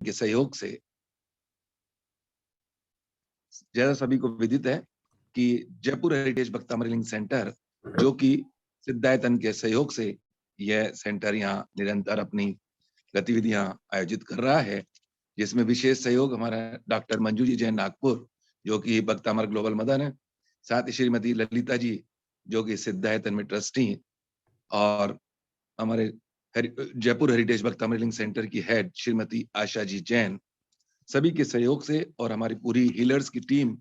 के सहयोग से, जैसा सभी को विदित है कि जयपुर हेरिटेज भक्तामृत सेंटर, जो कि सिद्धायतन के सहयोग से यह सेंटर यहाँ निरंतर अपनी गतिविधियां आयोजित कर रहा है, जिसमें विशेष सहयोग हमारा डॉक्टर मंजू जी जैन नागपुर, जो कि भक्तामृत ग्लोबल मदन है, साथ ही श्रीमती ललिता जी, जो कि सिद्धायतन में ट्रस्टी, और हमारे जयपुर हेरिटेज भक्तामृत सेंटर की हेड श्रीमती आशा जी जैन, सभी के सहयोग से, और हमारी पूरी हीलर्स की टीम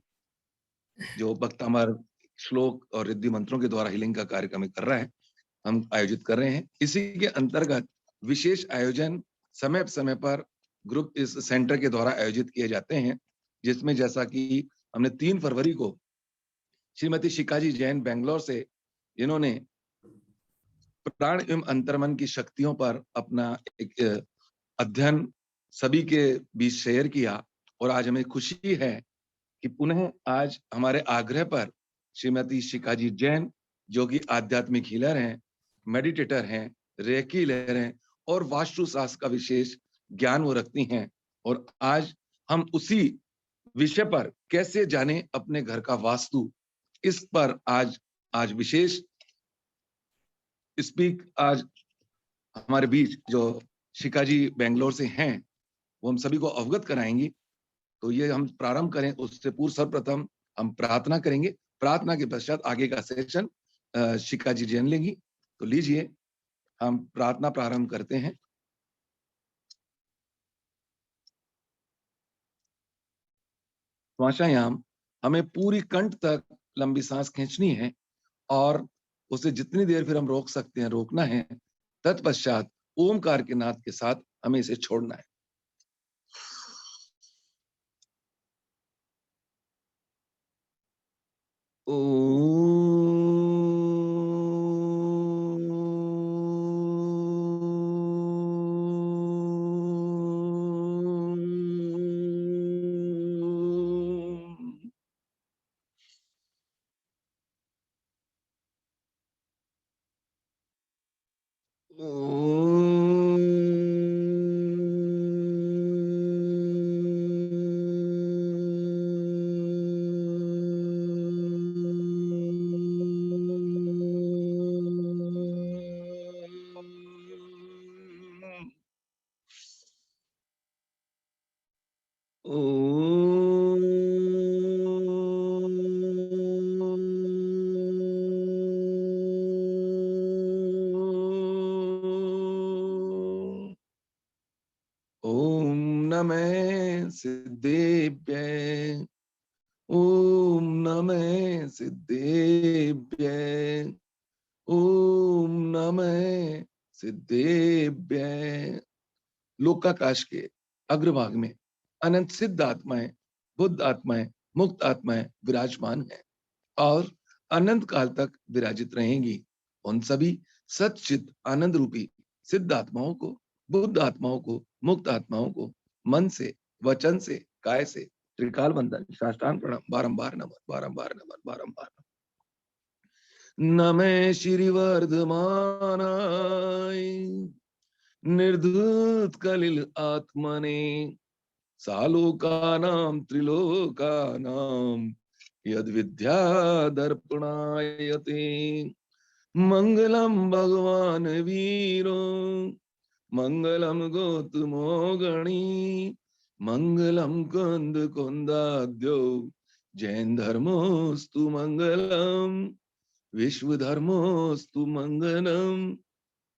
जो भक्तामृत श्लोक और रिद्धि मंत्रों के द्वारा हीलिंग का कार्यक्रम कर रहा है, हम आयोजित कर रहे हैं। इसी के अंतर्गत विशेष आयोजन समय समय पर ग्रुप इस सेंटर के द्वारा आयोजित किए जाते हैं, जिसमें जैसा कि हमने 3 फरवरी को श्रीमती शिकाजी जैन बेंगलोर से, जिन्होंने प्राण एवं अंतर्मन की शक्तियों पर अपना एक अध्ययन सभी के बीच शेयर किया, और आज हमें खुशी है कि पुनः आज हमारे आग्रह पर श्रीमती शिकाजी जैन, जो कि आध्यात्मिक हीलर हैं, मेडिटेटर हैं, रेकी हीलर हैं, और वास्तु शास्त्र का विशेष ज्ञान वो रखती हैं, और आज हम उसी विषय पर कैसे जाने अपने घर का वास्तु, इस पर आज विशेष स्पीक आज हमारे बीच जो शिकाजी बेंगलोर से हैं, वो हम सभी को अवगत कराएंगी। तो ये हम प्रारंभ करें उससे पूर्व सर्वप्रथम हम प्रार्थना करेंगे। प्रार्थना के पश्चात आगे का सेशन शिका जी जैन लेंगी। तो लीजिए हम प्रार्थना प्रारंभ करते हैं। श्वासायाम, हमें पूरी कंठ तक लंबी सांस खींचनी है, और उसे जितनी देर फिर हम रोक सकते हैं रोकना है। तत्पश्चात ओमकार के नाद के साथ हमें इसे छोड़ना है। ओम नमः सिद्धेभ्य, ओम नमः सिद्धेभ्य, ओम नमः सिद्धेभ्य। लोकाकाश के अग्रभाग में अनंत सिद्ध आत्माएं, बुद्ध आत्माएं, मुक्त आत्माएं विराजमान हैं, और अनंत काल तक विराजित रहेंगी। उन सभी सच्चित आनंद रूपी सिद्ध आत्माओं को, बुद्ध आत्माओं को, मुक्त आत्माओं को मन से, वचन से, काय से त्रिकाल वंदन, साष्टांग प्रणाम, बारंबार नमन, बारंबार नमन, बारंबार नमन। नमः श्री वर्धमानाय निर्धूत कलिल आत्मने, सालोकानां त्रिलोकानां यद विद्या दर्पणायते। मंगलम भगवान वीरो, मंगलम गौतमो गणी, मंगलम कुंद कुंदाद्यो, जैन धर्मोस्तु मंगलम, विश्व धर्मोस्तु मंगलम,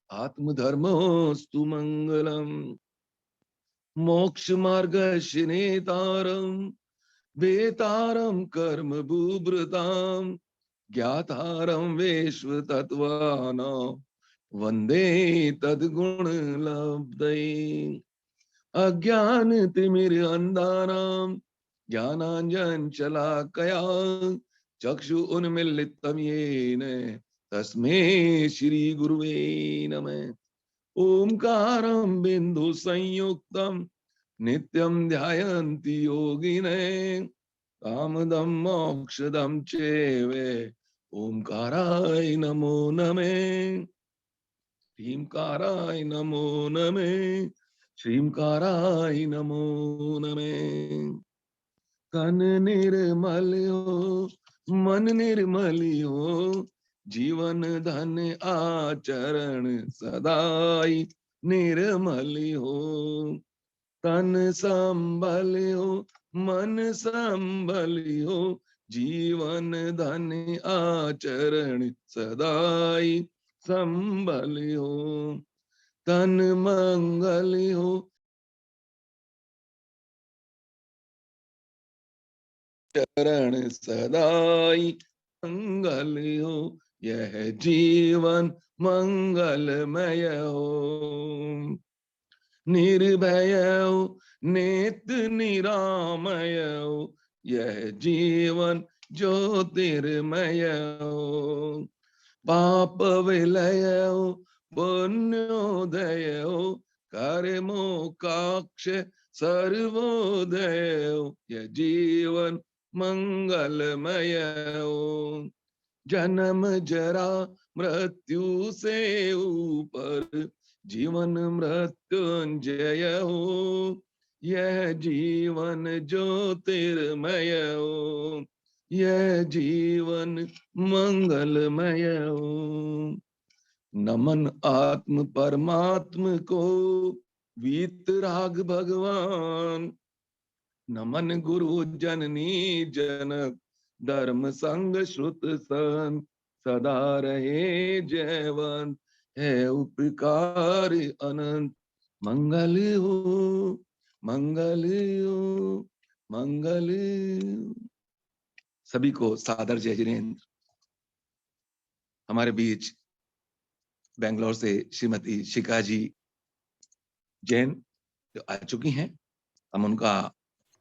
आत्म धर्मोस्तु मंगलम। मोक्ष मार्ग नेतारम, वेतारम कर्म बुभृताम, ज्ञातारम विश्व तत्वानां, वंदे तद्गुण लब्धये। अज्ञान तिमिर अंधानां, ज्ञानांजन शलाकया, चक्षु उन्मीलितं येन, तस्मै श्री गुरुवे नमः। ओंकारं बिंदु संयुक्तं नित्यं ध्यायन्ति योगिने, कामदं मोक्षदं चैव, ओंकाराय नमो नमः। भीमकाराय नमो नमः, श्रींकाराय नमो नमः। तन निर्मल हो, मन निर्मल हो, जीवन धन आचरण सदाई निर्मल हो। तन संभल हो, मन संभल हो, जीवन धन आचरण सदाई संभल हो। तन मंगल हो, चरण सदाई मंगल हो। यह जीवन मंगलमय हो। निर्भय हो, नेत निरामय हो, यह जीवन ज्योतिर्मय हो। पाप विलय हो, पुण्योदय हो, कर्मो काक्ष सर्वोदय हो। यह जीवन मंगलमय हो। जन्म जरा मृत्यु से ऊपर जीवन मृत्युंजय हो। यह जीवन ज्योतिर्मय हो। यह जीवन मंगलमय हो। नमन आत्म परमात्म को, वीतराग भगवान। नमन गुरु जननी जनक, धर्म संग श्रुत सन। सदा रहे जयवंत, है उपकार अनंत। मंगल हो, मंगल हो, मंगल हो। सभी को सादर जय जिनेन्द्र। हमारे बीच बेंगलोर से श्रीमती शिखा जी जैन जो आ चुकी हैं, हम उनका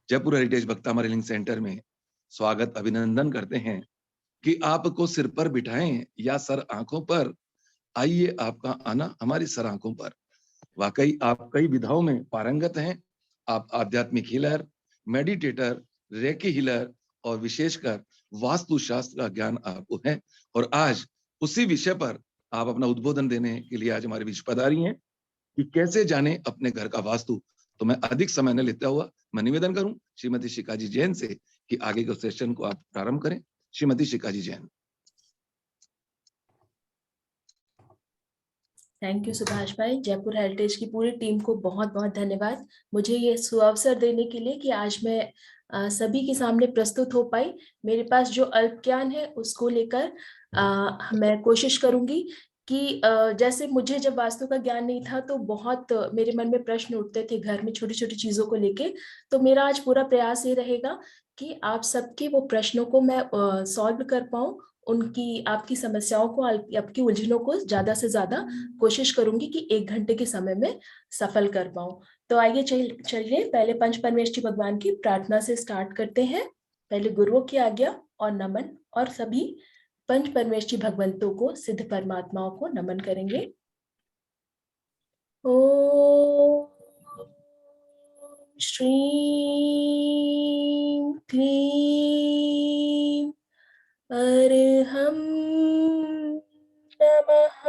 Jaipur heritage Bhaktamar healing centre में स्वागत अभिनंदन करते हैं कि आपको सिर पर बिठाएं या सर आंखों पर। आइए आपका आना हमारी सर आंखों पर। वाकई आप कई विधाओं में पारंगत हैं। आप आध्यात्मिक हीलर, मेडिटेटर, रेकी हीलर और विशेषकर वास्तु शास्त्र का ज्ञान आपको है। और आज उसी विषय पर आप अपना उद्बोधन देने के लिए आज हमारे बीच पधारी हैं कि कैसे जाने अपने घर का वास्तु। तो मैं अधिक समय न लेता हुआ मैं निवेदन करूं श्रीमती शिखा जी जैन से कि आगे के सेशन को आप प्रारंभ करें। श्रीमती शिखा जी जैन। थैंक यू सुभाष भाई। जयपुर हेरिटेज की पूरी टीम को बहुत बहुत धन्यवाद मुझे ये सुअवसर देने के लिए कि आज मैं सभी के सामने प्रस्तुत हो पाई। मेरे पास जो अल्प ज्ञान है उसको लेकर मैं कोशिश करूंगी कि जैसे मुझे जब वास्तु का ज्ञान नहीं था तो बहुत मेरे मन में प्रश्न उठते थे घर में छोटी छोटी चीजों को लेके। तो मेरा आज पूरा प्रयास ये रहेगा कि आप सबके वो प्रश्नों को मैं सॉल्व कर पाऊं, उनकी आपकी समस्याओं को, आपकी उलझनों को ज्यादा से ज्यादा कोशिश करूंगी कि 1 घंटे के समय में सफल कर पाऊं। तो आइए चलिए पहले पंच परमेष्ठी भगवान की प्रार्थना से स्टार्ट करते हैं। पहले गुरुओं की आज्ञा और नमन, और सभी पंच परमेष्ठी भगवंतों को, सिद्ध परमात्माओं को नमन करेंगे। ओम श्री क्लीं अर्हं नमः।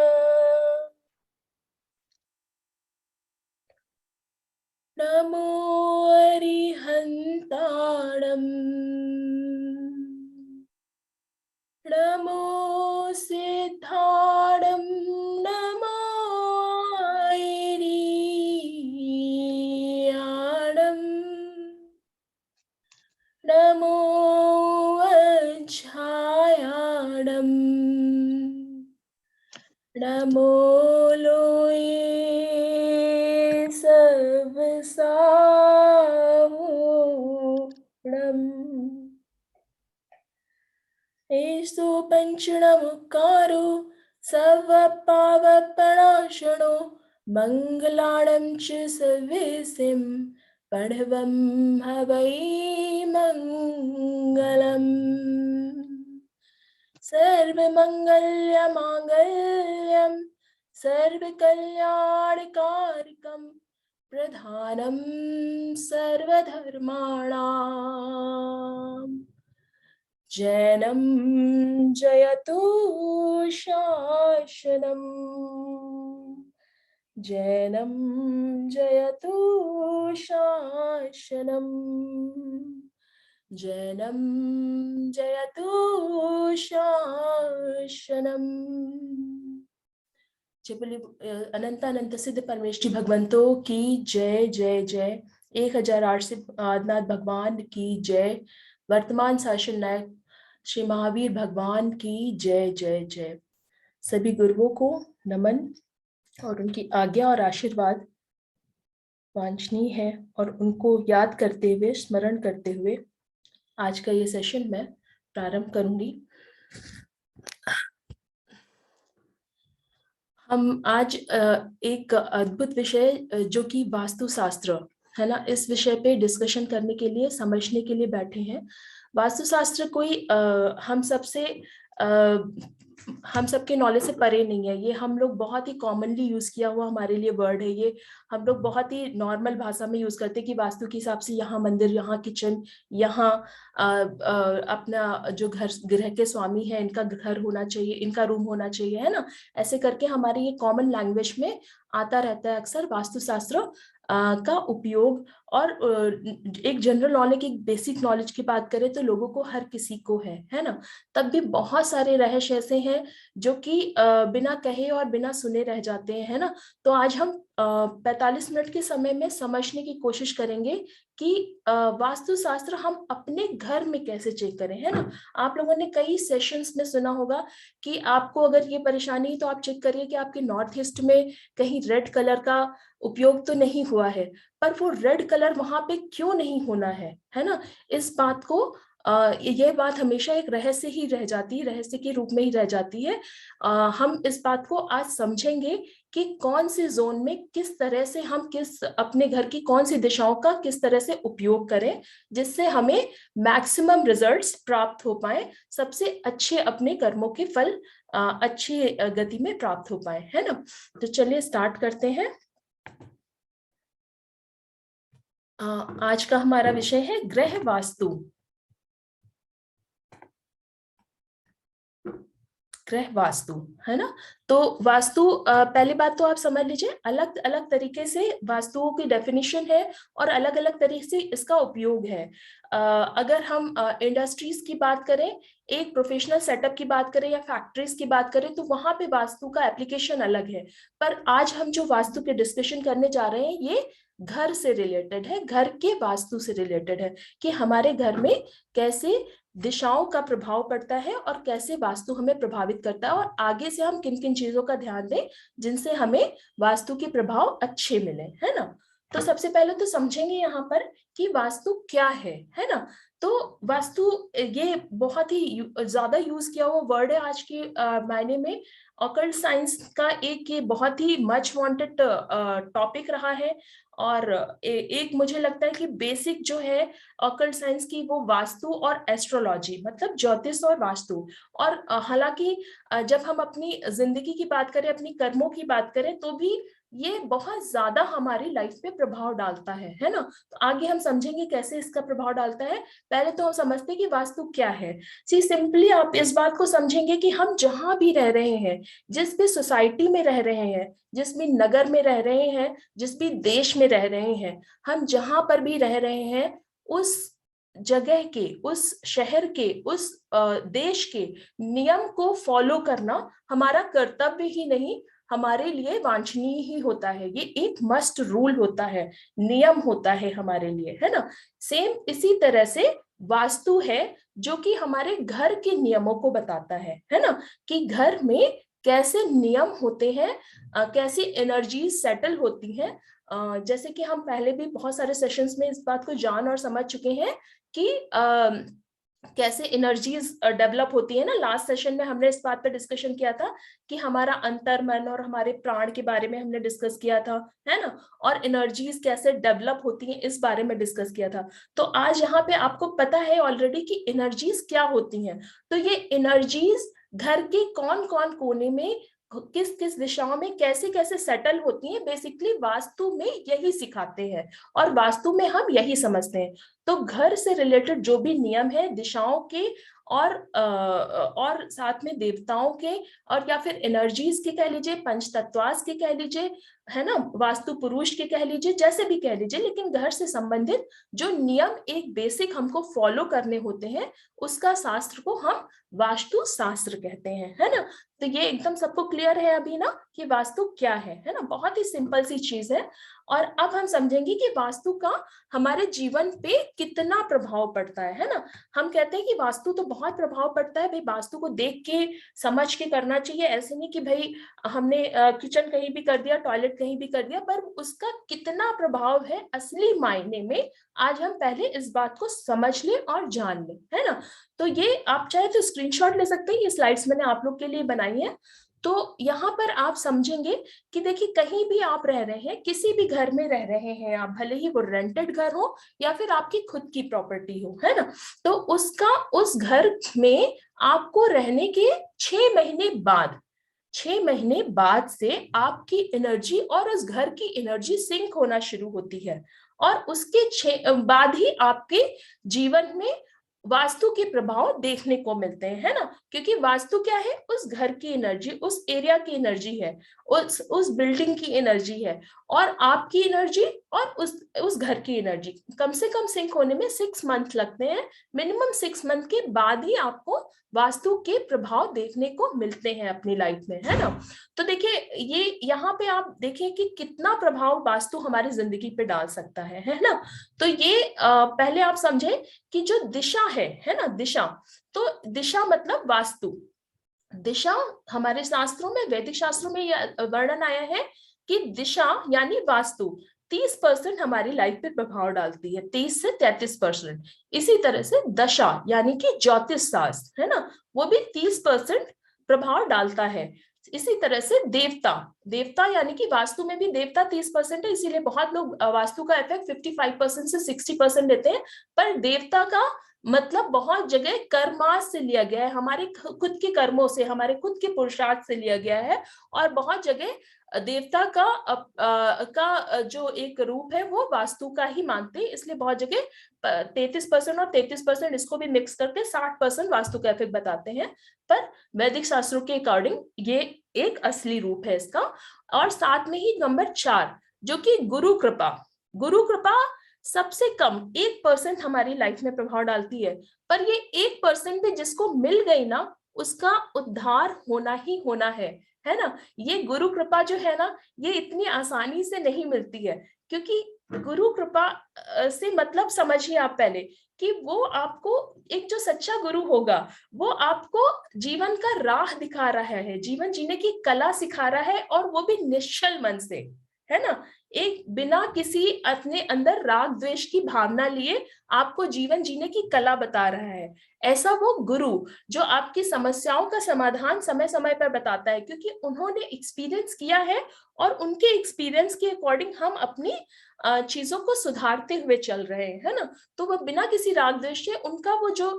नमो अरिहन्ताणम्। नमो सिद्धाणं। नमो ऐरियाणम्। नमो वज्झायाणम्। नमो लोये सर्वसाहूणम्। एषु पञ्चणमुक्कारो सर्वपावप्रणाशनो मङ्गलाणं च सर्वेसिं प्रणवं हवै मङ्गलम्। सर्वमङ्गलमाङ्गल्यं सर्वकल्याणकारिकं प्रधानं सर्वधर्माणाम्। जैनं जयतु शासनम्। जैनं जयतु शासनम्, जैनं जयतु शासनम्। जय बोलिए अनंत अनंत सिद्ध परमेष्टि भगवंतों की जय जय जय। 1008 से आदिनाथ भगवान की जय। वर्तमान शासन नायक श्री महावीर भगवान की जय जय जय। सभी गुरुओं को नमन और उनकी आज्ञा और आशीर्वाद वांछनीय है, और उनको याद करते हुए, स्मरण करते हुए आज का ये सेशन मैं प्रारंभ करूंगी। हम आज एक अद्भुत विषय जो कि वास्तुशास्त्र है ना, इस विषय पे डिस्कशन करने के लिए, समझने के लिए बैठे हैं। वास्तुशास्त्र कोई हम सबके नॉलेज से परे नहीं है। ये हम लोग बहुत ही कॉमनली यूज किया हुआ हमारे लिए वर्ड है। ये हम लोग बहुत ही नॉर्मल भाषा में यूज करते हैं कि वास्तु के हिसाब से यहाँ मंदिर, यहाँ किचन, यहाँ अपना जो घर गृह के स्वामी है इनका घर होना चाहिए, इनका रूम होना चाहिए, है ना। ऐसे करके हमारे ये कॉमन लैंग्वेज में आता रहता है अक्सर वास्तुशास्त्र का उपयोग। और एक जनरल नॉलेज, एक बेसिक नॉलेज की बात करें तो लोगों को, हर किसी को है ना। तब भी बहुत सारे रहस्य ऐसे हैं जो कि बिना कहे और बिना सुने रह जाते हैं, है ना। तो आज हम 45 मिनट के समय में समझने की कोशिश करेंगे कि वास्तुशास्त्र हम अपने घर में कैसे चेक करें, है ना। आप लोगों ने कई सेशंस में सुना होगा कि आपको अगर ये परेशानी है तो आप चेक करिए कि आपके नॉर्थ ईस्ट में कहीं रेड कलर का उपयोग तो नहीं हुआ है। पर वो रेड कलर वहां पे क्यों नहीं होना है ना। इस बात को ये बात हमेशा एक रहस्य ही रह जाती है, रहस्य के रूप में ही रह जाती है। हम इस बात को आज समझेंगे कि कौन से जोन में किस तरह से हम अपने घर की कौन सी दिशाओं का किस तरह से उपयोग करें, जिससे हमें मैक्सिमम रिजल्ट्स प्राप्त हो पाए, सबसे अच्छे अपने कर्मों के फल अच्छी गति में प्राप्त हो पाए, है ना। तो चलिए स्टार्ट करते हैं। आज का हमारा विषय है गृह वास्तु। गृह वास्तु, है ना। तो वास्तु, पहली बात तो आप समझ लीजिए, अलग अलग तरीके से वास्तुओं की डेफिनेशन है और अलग अलग तरीके से इसका उपयोग है। अगर हम इंडस्ट्रीज की बात करें, एक प्रोफेशनल सेटअप की बात करें या फैक्ट्रीज की बात करें, तो वहां पे वास्तु का एप्लीकेशन अलग है। पर आज हम जो वास्तु के डिस्कशन करने जा रहे हैं, ये घर से रिलेटेड है, घर के वास्तु से रिलेटेड है कि हमारे घर में कैसे दिशाओं का प्रभाव पड़ता है और कैसे वास्तु हमें प्रभावित करता है, और आगे से हम किन किन चीजों का ध्यान दें जिनसे हमें वास्तु के प्रभाव अच्छे मिले, है ना। तो सबसे पहले तो समझेंगे यहाँ पर कि वास्तु क्या है ना। तो वास्तु ये बहुत ही ज्यादा यूज किया हुआ वर्ड है आज के मायने में। ऑकल्ट साइंस का एक ये बहुत ही मच वांटेड टॉपिक रहा है। और एक मुझे लगता है कि बेसिक जो है ऑकल्ट साइंस की, वो वास्तु और एस्ट्रोलॉजी, मतलब ज्योतिष और वास्तु। और हालांकि जब हम अपनी जिंदगी की बात करें, अपनी कर्मों की बात करें, तो भी ये बहुत ज्यादा हमारी लाइफ पे प्रभाव डालता है ना। तो आगे हम समझेंगे कैसे इसका प्रभाव डालता है। पहले तो हम समझते हैं कि वास्तु क्या है। सी सिंपली आप इस बात को समझेंगे कि हम जहां भी रह रहे हैं, जिस भी सोसाइटी में रह रहे हैं, जिस भी नगर में रह रहे हैं, जिस भी देश में रह रहे हैं, हम जहां पर भी रह रहे हैं, उस जगह के, उस शहर के, उस देश के नियम को फॉलो करना हमारा कर्तव्य ही नहीं, हमारे लिए वांछनीय ही होता है। ये एक मस्ट रूल होता है, नियम होता है हमारे लिए, है ना। सेम इसी तरह से वास्तु है जो कि हमारे घर के नियमों को बताता है ना, कि घर में कैसे नियम होते हैं, कैसी एनर्जी सेटल होती हैं। जैसे कि हम पहले भी बहुत सारे सेशंस में इस बात को जान और समझ चुके हैं कि कैसे एनर्जीज डेवलप होती है ना। लास्ट सेशन में हमने इस बात पर डिस्कशन किया था कि हमारा अंतर मन और हमारे प्राण के बारे में हमने डिस्कस किया था, है ना। और एनर्जीज कैसे डेवलप होती हैं इस बारे में डिस्कस किया था। तो आज यहाँ पे आपको पता है ऑलरेडी कि एनर्जीज क्या होती हैं। तो ये एनर्जीज घर के कौन कौन कोने में, किस किस दिशाओं में कैसे कैसे सेटल होती हैं, बेसिकली वास्तु में यही सिखाते हैं और वास्तु में हम यही समझते हैं। तो घर से रिलेटेड जो भी नियम है दिशाओं के, और साथ में देवताओं के, और या फिर एनर्जीज के कह लीजिए, पंचतत्वास के कह लीजिए, है ना, वास्तु पुरुष के कह लीजिए, जैसे भी कह लीजिए, लेकिन घर से संबंधित जो नियम एक बेसिक हमको फॉलो करने होते हैं, उसका शास्त्र को हम वास्तु शास्त्र कहते हैं, है ना। तो ये एकदम सबको क्लियर है अभी ना कि वास्तु क्या है ना, बहुत ही सिंपल सी चीज है। और अब हम समझेंगे कि वास्तु का हमारे जीवन पे कितना प्रभाव पड़ता है ना। हम कहते हैं कि वास्तु तो बहुत प्रभाव पड़ता है भाई, वास्तु को देख के समझ के करना चाहिए, ऐसे नहीं कि भाई हमने किचन कहीं भी कर दिया, टॉयलेट कहीं भी कर दिया, पर उसका कितना प्रभाव है असली मायने में, आज हम पहले इस बात को समझ लें और जान लें, है ना। तो ये आप चाहे तो स्क्रीनशॉट ले सकते हैं, ये स्लाइड्स मैंने आप लोग के लिए बनाई है। तो यहाँ पर आप समझेंगे कि देखिए, कहीं भी आप रह रहे हैं, किसी भी घर में रह रहे हैं आप, भले ही वो रेंटेड घर हो या फिर आपकी खुद की प्रॉपर्टी हो, है ना, तो उसका उस घर में आपको रहने के 6 महीने बाद, 6 महीने बाद से आपकी एनर्जी और उस घर की एनर्जी सिंक होना शुरू होती है, और उसके बाद ही आपके जीवन में वास्तु के प्रभाव देखने को मिलते हैं, है ना। क्योंकि वास्तु क्या है, उस घर की एनर्जी, उस एरिया की एनर्जी है, उस बिल्डिंग की एनर्जी है, और आपकी एनर्जी और उस घर की एनर्जी कम से कम सिंक होने में 6 मंथ लगते हैं। मिनिमम 6 मंथ के बाद ही आपको वास्तु के प्रभाव देखने को मिलते हैं अपनी लाइफ में, है ना। तो देखिए, ये यहाँ पे आप देखें कि कितना प्रभाव वास्तु हमारी जिंदगी पे डाल सकता है ना। तो ये पहले आप समझे कि जो दिशा है ना, दिशा, तो दिशा मतलब वास्तु। दिशा हमारे शास्त्रों में, वैदिक शास्त्रों में यह वर्णन आया है कि दिशा यानी वास्तु 30% हमारी लाइफ पे प्रभाव डालती है, 30 से 33%। इसी तरह से दशा यानी कि ज्योतिष शास्त्र, है ना, वो भी 30% प्रभाव डालता है। इसी तरह से देवता, देवता यानी कि वास्तु में भी देवता 30% है, इसीलिए बहुत लोग वास्तु का इफेक्ट 55% से 60% लेते हैं। पर देवता का मतलब बहुत जगह कर्मास से लिया गया है, हमारे खुद के कर्मों से, हमारे खुद के पुरुषार्थ से लिया गया है। और बहुत जगह देवता का जो एक रूप है वो वास्तु का ही मानते हैं, इसलिए बहुत जगह 33% और 33% इसको भी मिक्स करके 60% वास्तु का इफेक्ट बताते हैं। पर वैदिक शास्त्रों के अकॉर्डिंग ये एक असली रूप है इसका। और साथ में ही नंबर 4 जो कि गुरु कृपा, गुरु कृपा सबसे कम 1% हमारी लाइफ में प्रभाव डालती है। पर ये 1% भी जिसको मिल गई ना, उसका उद्धार होना ही होना है ना। ये गुरु कृपा जो है ना, ये इतनी आसानी से नहीं मिलती है, क्योंकि गुरु कृपा से मतलब समझिए आप पहले कि वो आपको, एक जो सच्चा गुरु होगा वो आपको जीवन का राह दिखा रहा है, जीवन जीने की कला सिखा रहा है, और वो भी निश्चल मन से, है ना। एक बिना किसी अपने अंदर राग द्वेष की भावना लिए आपको जीवन जीने की कला बता रहा है। ऐसा वो गुरु जो आपकी समस्याओं का समाधान समय समय पर बताता है, क्योंकि उन्होंने एक्सपीरियंस किया है, और उनके एक्सपीरियंस के अकॉर्डिंग हम अपनी चीजों को सुधारते हुए चल रहे हैं, है ना। तो वो बिना किसी राग द्वेष से, उनका वो जो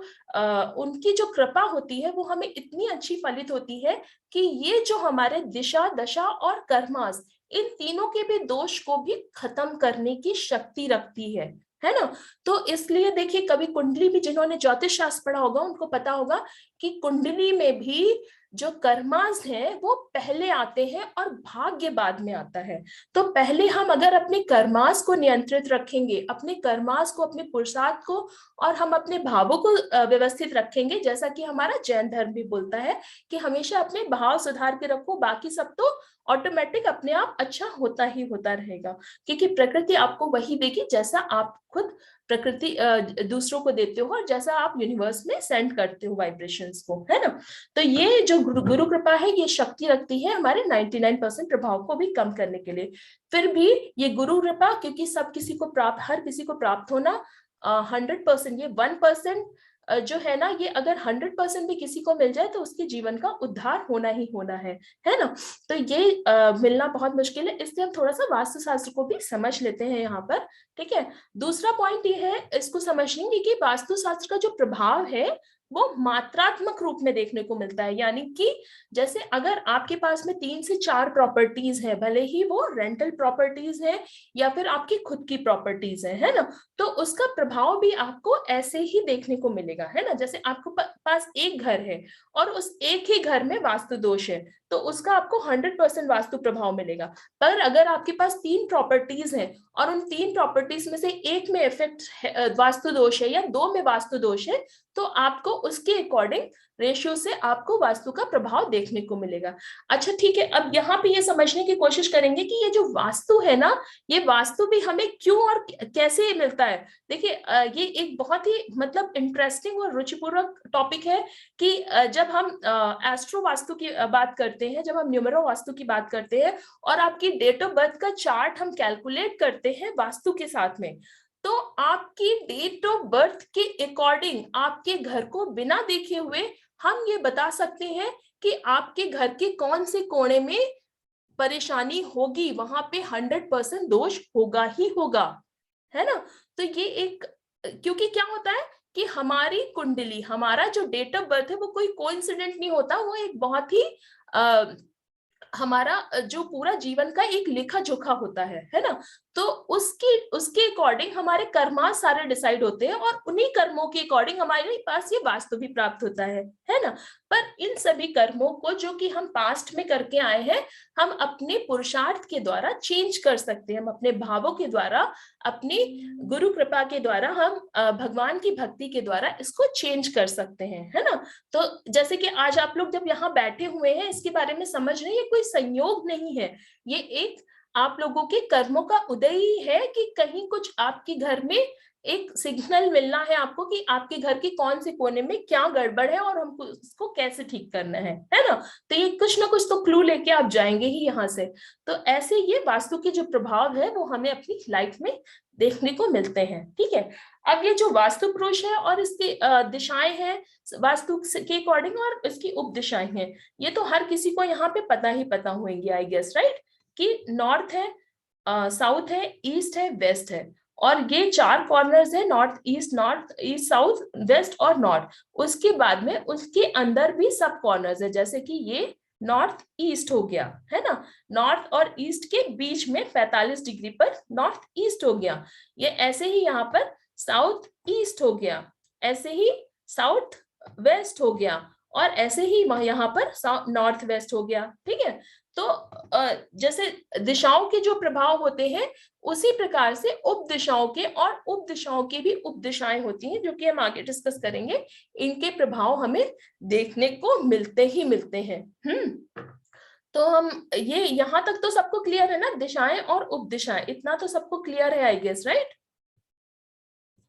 उनकी जो कृपा होती है वो हमें इतनी अच्छी फलित होती है कि ये जो हमारे दिशा, दशा और कर्मास, इन तीनों के भी दोष को भी खत्म करने की शक्ति रखती है ना। तो इसलिए देखिए, कभी कुंडली भी, जिन्होंने ज्योतिष शास्त्र पढ़ा होगा उनको पता होगा कि कुंडली में भी जो कर्मास हैं वो पहले आते हैं और भाग्य बाद में आता है। तो पहले हम अगर अपने कर्मास को नियंत्रित रखेंगे, अपने कर्मास को, अपने पुरुषार्थ को, और हम अपने भावों को व्यवस्थित रखेंगे, जैसा कि हमारा जैन धर्म भी बोलता है कि हमेशा अपने भाव सुधार के रखो, बाकी सब तो ऑटोमेटिक अपने आप अच्छा होता ही होता रहेगा। क्योंकि प्रकृति आपको वही देगी जैसा आप खुद प्रकृति दूसरों को देते हो, और जैसा आप यूनिवर्स में सेंड करते हो वाइब्रेशंस को, है ना। तो ये जो गुरु कृपा है, ये शक्ति रखती है हमारे 99% प्रभाव को भी कम करने के लिए। फिर भी ये गुरु कृपा, क्योंकि सब किसी को प्राप्त, हर किसी को प्राप्त होना 100%, ये 1% जो है ना, ये अगर 100% भी किसी को मिल जाए तो उसके जीवन का उद्धार होना ही होना है ना। तो ये मिलना बहुत मुश्किल है, इसलिए हम थोड़ा सा वास्तुशास्त्र को भी समझ लेते हैं यहाँ पर, ठीक है। दूसरा पॉइंट ये है, इसको समझेंगे कि वास्तुशास्त्र का जो प्रभाव है वो मात्रात्मक रूप में देखने को मिलता है। यानी कि जैसे अगर आपके पास में 3 से 4 प्रॉपर्टीज है, भले ही वो रेंटल प्रॉपर्टीज है या फिर आपकी खुद की प्रॉपर्टीज है ना, तो उसका प्रभाव भी आपको ऐसे ही देखने को मिलेगा, है ना। जैसे आपको पास एक घर है और उस एक ही घर में वास्तु दोष है, तो उसका आपको 100% वास्तु प्रभाव मिलेगा। पर अगर आपके पास 3 प्रॉपर्टीज हैं और उन 3 प्रॉपर्टीज में से एक में इफेक्ट वास्तु दोष है या 2 में वास्तु दोष है, तो आपको उसके अकॉर्डिंग रेशियो से आपको वास्तु का प्रभाव देखने को मिलेगा। अच्छा ठीक है, अब यहाँ पे ये समझने की कोशिश करेंगे कि ये जो वास्तु है ना, ये वास्तु भी हमें क्यों और कैसे मिलता है। देखिए ये एक बहुत ही मतलब इंटरेस्टिंग और रुचिपूर्वक टॉपिक है कि जब हम एस्ट्रो वास्तु की बात करते हैं, जब हम न्यूमेरो वास्तु की बात करते हैं और आपकी डेट ऑफ बर्थ का चार्ट हम कैलकुलेट करते हैं वास्तु के साथ में, तो आपकी डेट ऑफ बर्थ के अकॉर्डिंग आपके घर को बिना देखे हुए हम ये बता सकते हैं कि आपके घर के कौन से कोने में परेशानी होगी, वहां पे 100% दोष होगा ही होगा, है ना। तो ये एक, क्योंकि क्या होता है कि हमारी कुंडली, हमारा जो डेट ऑफ बर्थ है वो कोई कोइंसिडेंट नहीं होता, वो एक बहुत ही हमारा जो पूरा जीवन का एक लेखा जोखा होता है ना। तो उसके अकॉर्डिंग हमारे कर्मा सारे डिसाइड होते हैं और उन्हीं कर्मों के अकॉर्डिंग हमारे पास ये वास्तु भी प्राप्त होता है ना। पर इन सभी कर्मों को जो कि हम पास्ट में करके आए हैं, हम अपने पुरुषार्थ के द्वारा चेंज कर सकते हैं, हम अपने भावों के द्वारा, अपनी गुरु कृपा के द्वारा, हम भगवान की भक्ति के द्वारा इसको चेंज कर सकते हैं, है ना। तो जैसे कि आज आप लोग जब यहाँ बैठे हुए हैं, इसके बारे में समझ रहे हैं, ये कोई संयोग नहीं है, ये एक आप लोगों के कर्मों का उदय ही है कि कहीं कुछ आपके घर में एक सिग्नल मिलना है आपको कि आपके घर के कौन से कोने में क्या गड़बड़ है और हमको उसको कैसे ठीक करना है ना। तो ये कुछ ना कुछ तो क्लू लेके आप जाएंगे ही यहाँ से। तो ऐसे ये वास्तु के जो प्रभाव है वो हमें अपनी लाइफ में देखने को मिलते हैं, ठीक है। अब ये जो वास्तु पुरुष है और इसकी दिशाएं हैं वास्तु के अकॉर्डिंग और इसकी उप दिशाएं हैं, ये तो हर किसी को यहाँ पे पता ही पता होंगी, आई गेस, राइट, कि नॉर्थ है, साउथ है, ईस्ट है, वेस्ट है, और ये 4 कॉर्नर्स है, नॉर्थ ईस्ट साउथ वेस्ट और नॉर्थ। उसके बाद में उसके अंदर भी सब कॉर्नर्स है, जैसे कि ये नॉर्थ ईस्ट हो गया, है ना, नॉर्थ और ईस्ट के बीच में 45 डिग्री पर नॉर्थ ईस्ट हो गया। ये ऐसे ही यहाँ पर साउथ ईस्ट हो गया, ऐसे ही साउथ वेस्ट हो गया, और ऐसे ही यहाँ पर नॉर्थ वेस्ट हो गया, ठीक है। तो जैसे दिशाओं के जो प्रभाव होते हैं, उसी प्रकार से उप दिशाओं के और उप दिशाओं की भी उप दिशाएं होती हैं, जो कि हम आगे डिस्कस करेंगे। इनके प्रभाव हमें देखने को मिलते ही मिलते हैं। तो हम ये यहाँ तक तो सबको क्लियर है ना, दिशाएं और उप दिशाएं, इतना तो सबको क्लियर है, आई गेस, राइट।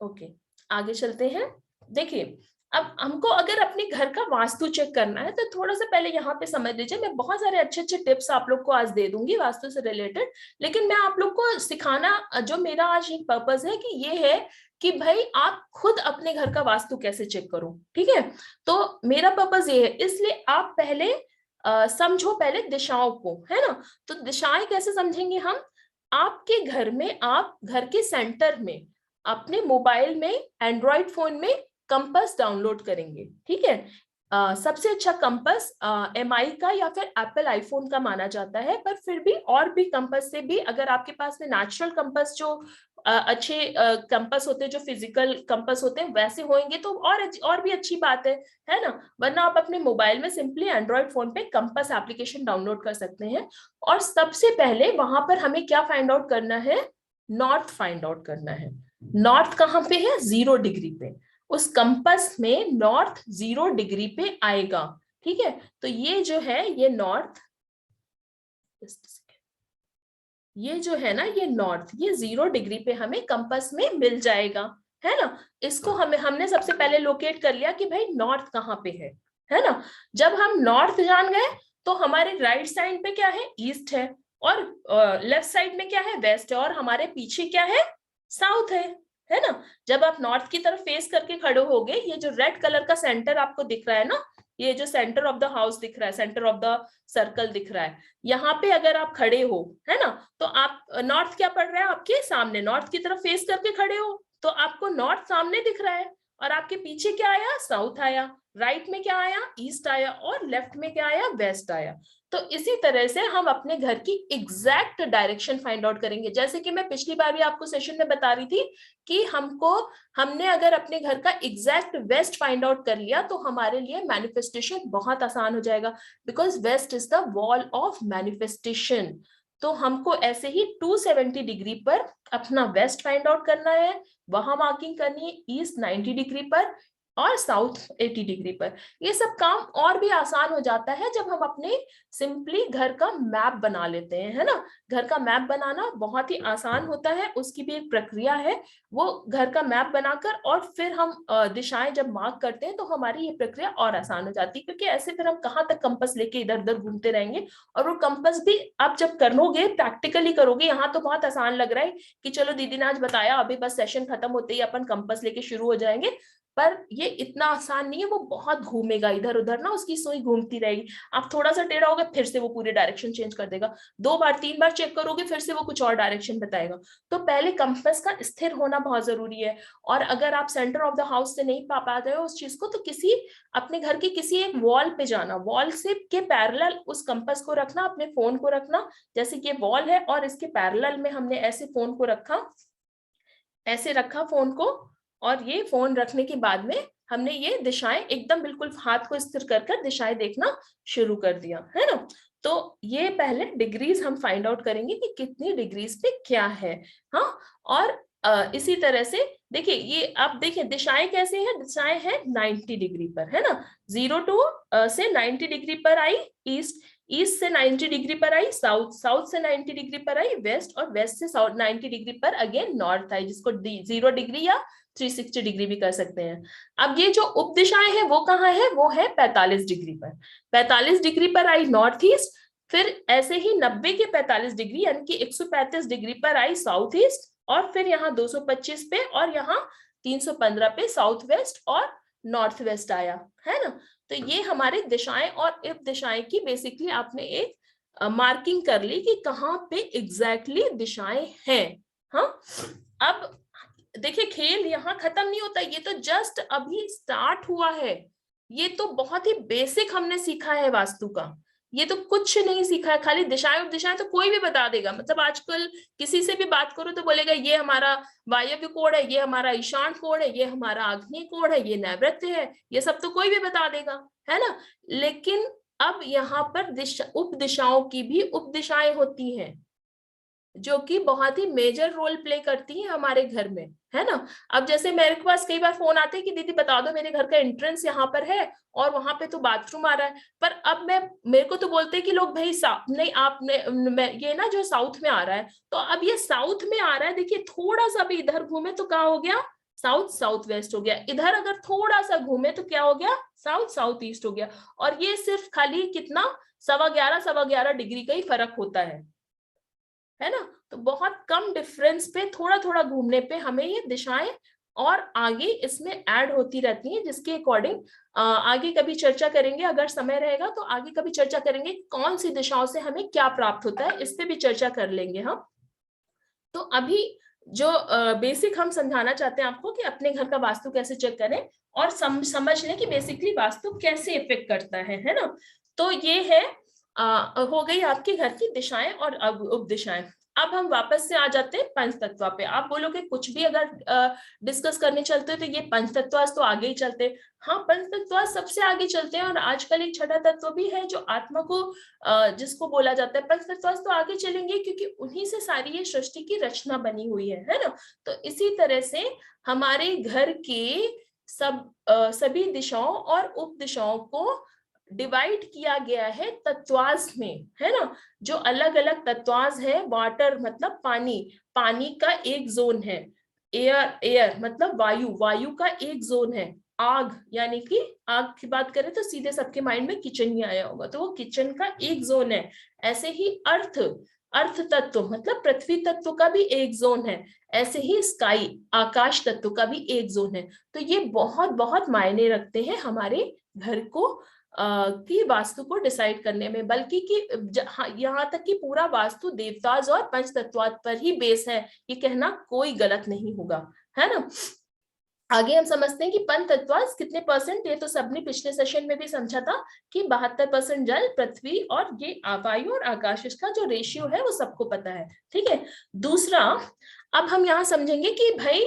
ओके, आगे चलते हैं। देखिए, अब हमको अगर अपने घर का वास्तु चेक करना है तो थोड़ा सा पहले यहाँ पे समझ लीजिए, मैं बहुत सारे अच्छे अच्छे टिप्स आप लोग को आज दे दूंगी वास्तु से रिलेटेड, लेकिन मैं आप लोग को सिखाना, जो मेरा आज एक पर्पस है कि ये है कि भाई आप खुद अपने घर का वास्तु कैसे चेक करो, ठीक है। तो मेरा पर्पस ये है, इसलिए आप पहले समझो पहले दिशाओं को, है ना। तो दिशाएं कैसे समझेंगे हम, आपके घर में, आप घर के सेंटर में अपने मोबाइल में, एंड्रॉइड फोन में कंपास डाउनलोड करेंगे, ठीक है। सबसे अच्छा कंपास MI का या फिर एप्पल आईफोन का माना जाता है, पर फिर भी और भी कंपास से भी, अगर आपके पास में नेचुरल कंपास जो अच्छे कंपास होते हैं, जो फिजिकल कंपास होते हैं, वैसे होंगे तो और भी अच्छी बात है ना। वरना आप अपने मोबाइल में सिंपली एंड्रॉइड फोन पे कंपास एप्लीकेशन डाउनलोड कर सकते हैं। और सबसे पहले वहां पर हमें क्या फाइंड आउट करना है, नॉर्थ फाइंड आउट करना है। नॉर्थ कहाँ पे है, 0 डिग्री पे, उस कंपास में नॉर्थ 0 डिग्री पे आएगा, ठीक है। तो ये जो है, ये नॉर्थ, ये जो है ना, ये नॉर्थ, ये 0 डिग्री पे हमें कंपास में मिल जाएगा, है ना। इसको हमने सबसे पहले लोकेट कर लिया कि भाई नॉर्थ कहाँ पे है ना। जब हम नॉर्थ जान गए तो हमारे राइट साइड पे क्या है, ईस्ट है, और लेफ्ट साइड में क्या है, वेस्ट है, और हमारे पीछे क्या है, साउथ है ना। जब आप नॉर्थ की तरफ फेस करके खड़े होगे, ये जो रेड कलर का सेंटर आपको दिख रहा है ना, ये जो सेंटर ऑफ द हाउस दिख रहा है, सेंटर ऑफ द सर्कल दिख रहा है, यहाँ पे अगर आप खड़े हो, है ना, तो आप नॉर्थ क्या पड़ रहा है आपके सामने, नॉर्थ की तरफ फेस करके खड़े हो तो आपको नॉर्थ सामने दिख रहा है, और आपके पीछे क्या आया, साउथ आया, राइट में क्या आया, ईस्ट आया, और लेफ्ट में क्या आया, वेस्ट आया। तो इसी तरह से हम अपने घर की एग्जैक्ट डायरेक्शन फाइंड आउट करेंगे। जैसे कि मैं पिछली बार भी आपको सेशन में बता रही थी कि हमने अगर अपने घर का एग्जैक्ट वेस्ट फाइंड आउट कर लिया तो हमारे लिए मैनिफेस्टेशन बहुत आसान हो जाएगा, because west is the wall of manifestation. तो हमको ऐसे ही 270 डिग्री पर अपना वेस्ट फाइंड आउट करना है, वहां मार्किंग करनी है, ईस्ट 90 डिग्री पर और साउथ 80 डिग्री पर। ये सब काम और भी आसान हो जाता है जब हम अपने सिंपली घर का मैप बना लेते हैं, है ना। घर का मैप बनाना बहुत ही आसान होता है, उसकी भी एक प्रक्रिया है। वो घर का मैप बनाकर और फिर हम दिशाएं जब मार्क करते हैं तो हमारी ये प्रक्रिया और आसान हो जाती है, क्योंकि ऐसे फिर हम कहाँ तक कंपास लेके इधर उधर घूमते रहेंगे। और वो कंपास भी आप जब करोगे, प्रैक्टिकली करोगे, यहाँ तो बहुत आसान लग रहा है कि चलो दीदी ने आज बताया, अभी बस सेशन खत्म होते ही अपन कंपास लेके शुरू हो जाएंगे, पर ये इतना आसान नहीं है। वो बहुत घूमेगा इधर उधर ना, उसकी सुई घूमती रहेगी। आप थोड़ा सा टेढ़ा होगे फिर से वो पूरी डायरेक्शन चेंज कर देगा, 2 बार 3 बार चेक करोगे फिर से वो कुछ और डायरेक्शन बताएगा। तो पहले कंपास का स्थिर होना बहुत जरूरी है। और अगर आप सेंटर ऑफ द हाउस से नहीं पा पाते हो उस चीज को, तो किसी अपने घर के किसी एक वॉल पे जाना, वॉल से के पैरेलल उस कंपास को रखना, अपने फोन को रखना। जैसे कि ये वॉल है और इसके पैरेलल में हमने ऐसे फोन को रखा, ऐसे रखा फोन को, और ये फोन रखने के बाद में हमने ये दिशाएं एकदम बिल्कुल हाथ को स्थिर कर कर दिशाएं देखना शुरू कर दिया, है ना। तो ये पहले डिग्रीज हम फाइंड आउट करेंगे कि कितनी डिग्रीज पे क्या है। हाँ, और इसी तरह से देखिए, ये आप देखिए दिशाएं कैसे हैं। दिशाएं हैं 90 डिग्री पर, है ना। 0 to से 90 डिग्री पर आई ईस्ट, ईस्ट से 90 डिग्री पर आई साउथ, साउथ से 90 डिग्री पर आई वेस्ट, और वेस्ट से 90 डिग्री पर अगेन नॉर्थ आई, जिसको 0 डिग्री या 360 डिग्री भी कर सकते हैं। अब ये जो उप दिशाएं हैं वो कहाँ है, वो है 45 डिग्री पर। 45 डिग्री पर आई नॉर्थ ईस्ट, फिर ऐसे ही 90 के 45 डिग्री यानी कि 135 डिग्री पर आई साउथ ईस्ट, और फिर यहाँ 225 पे और यहाँ 315 पे साउथ वेस्ट और नॉर्थ वेस्ट आया, है ना। तो ये हमारी दिशाएं और उप दिशाएं की बेसिकली आपने एक मार्किंग कर ली कि कहाँ पे एग्जैक्टली दिशाएं हैं। हाँ, अब देखिए खेल यहाँ खत्म नहीं होता, ये तो जस्ट अभी स्टार्ट हुआ है। ये तो बहुत ही बेसिक हमने सीखा है वास्तु का, ये तो कुछ नहीं सीखा है। खाली दिशाएं और दिशाएं तो कोई भी बता देगा, मतलब आजकल किसी से भी बात करो तो बोलेगा ये हमारा वायव्य कोण है, ये हमारा ईशान कोण है, ये हमारा आग्नेय कोण है, ये नैऋत्य है, ये सब तो कोई भी बता देगा, है ना। लेकिन अब यहाँ पर उप दिशाओं की भी उप दिशाएं होती हैं जो कि बहुत ही मेजर रोल प्ले करती है हमारे घर में, है ना। अब जैसे मेरे पास कई बार फोन आते हैं कि दीदी बता दो मेरे घर का एंट्रेंस यहाँ पर है और वहां पे तो बाथरूम आ रहा है, पर अब मेरे को तो बोलते हैं कि लोग भाई नहीं आपने ये ना जो साउथ में आ रहा है, तो अब ये साउथ में आ रहा है, देखिए थोड़ा सा भी इधर घूमे तो क्या हो गया, साउथ साउथ वेस्ट हो गया, इधर अगर थोड़ा सा घूमे तो क्या हो गया, साउथ साउथ ईस्ट हो गया। और ये सिर्फ खाली कितना 11.25 डिग्री का ही फर्क होता है ना। तो बहुत कम डिफरेंस पे थोड़ा थोड़ा घूमने पे हमें ये दिशाएं और आगे इसमें ऐड होती रहती हैं, जिसके अकॉर्डिंग आगे कभी चर्चा करेंगे, अगर समय रहेगा तो आगे कभी चर्चा करेंगे कौन सी दिशाओं से हमें क्या प्राप्त होता है, इस पे भी चर्चा कर लेंगे हम। तो अभी जो बेसिक हम समझाना चाहते हैं आपको कि अपने घर का वास्तु कैसे चेक करें और समझ लें कि बेसिकली वास्तु कैसे इफेक्ट करता है ना। तो ये है हो गई आपके घर की दिशाएं और उप दिशाएं। अब हम वापस से आ जाते हैं पंच तत्व पे। आप बोलोगे कुछ भी अगर डिस्कस करने चलते तो ये पंच तत्व तो आगे ही चलते। हाँ, पंच तत्व सबसे आगे चलते हैं, और आजकल एक छठा तत्व भी है जो आत्मा को जिसको बोला जाता है। पंच तत्व तो आगे चलेंगे क्योंकि उन्हीं से सारी ये सृष्टि की रचना बनी हुई है ना। तो इसी तरह से हमारे घर के सभी दिशाओं और उप दिशाओं को डिवाइड किया गया है तत्वाज में, है ना। जो अलग अलग तत्वाज है, वाटर मतलब पानी, पानी का एक जोन है, एयर एयर मतलब वायु, वायु का एक जोन है, आग यानी कि आग की बात करें तो सीधे सबके माइंड में किचन ही आया होगा, तो वो किचन का एक जोन है। ऐसे ही अर्थ, अर्थ तत्व मतलब पृथ्वी तत्व का भी एक जोन है। ऐसे ही स्काई आकाश तत्व का भी एक जोन है। तो ये बहुत बहुत मायने रखते हैं हमारे घर को की वास्तु को डिसाइड करने में, बल्कि कि यहाँ तक कि पूरा वास्तु देवताज और पंच तत्वात पर ही बेस है, ये कहना कोई गलत नहीं होगा, है ना। आगे हम समझते हैं कि पंचतत्वांश कितने परसेंट, ये तो सबने पिछले सेशन में भी समझा था कि 72% जल, पृथ्वी और ये वायु और आकाश, इसका जो रेशियो है वो सबको पता है। ठीक है। दूसरा, अब हम यहाँ समझेंगे कि भाई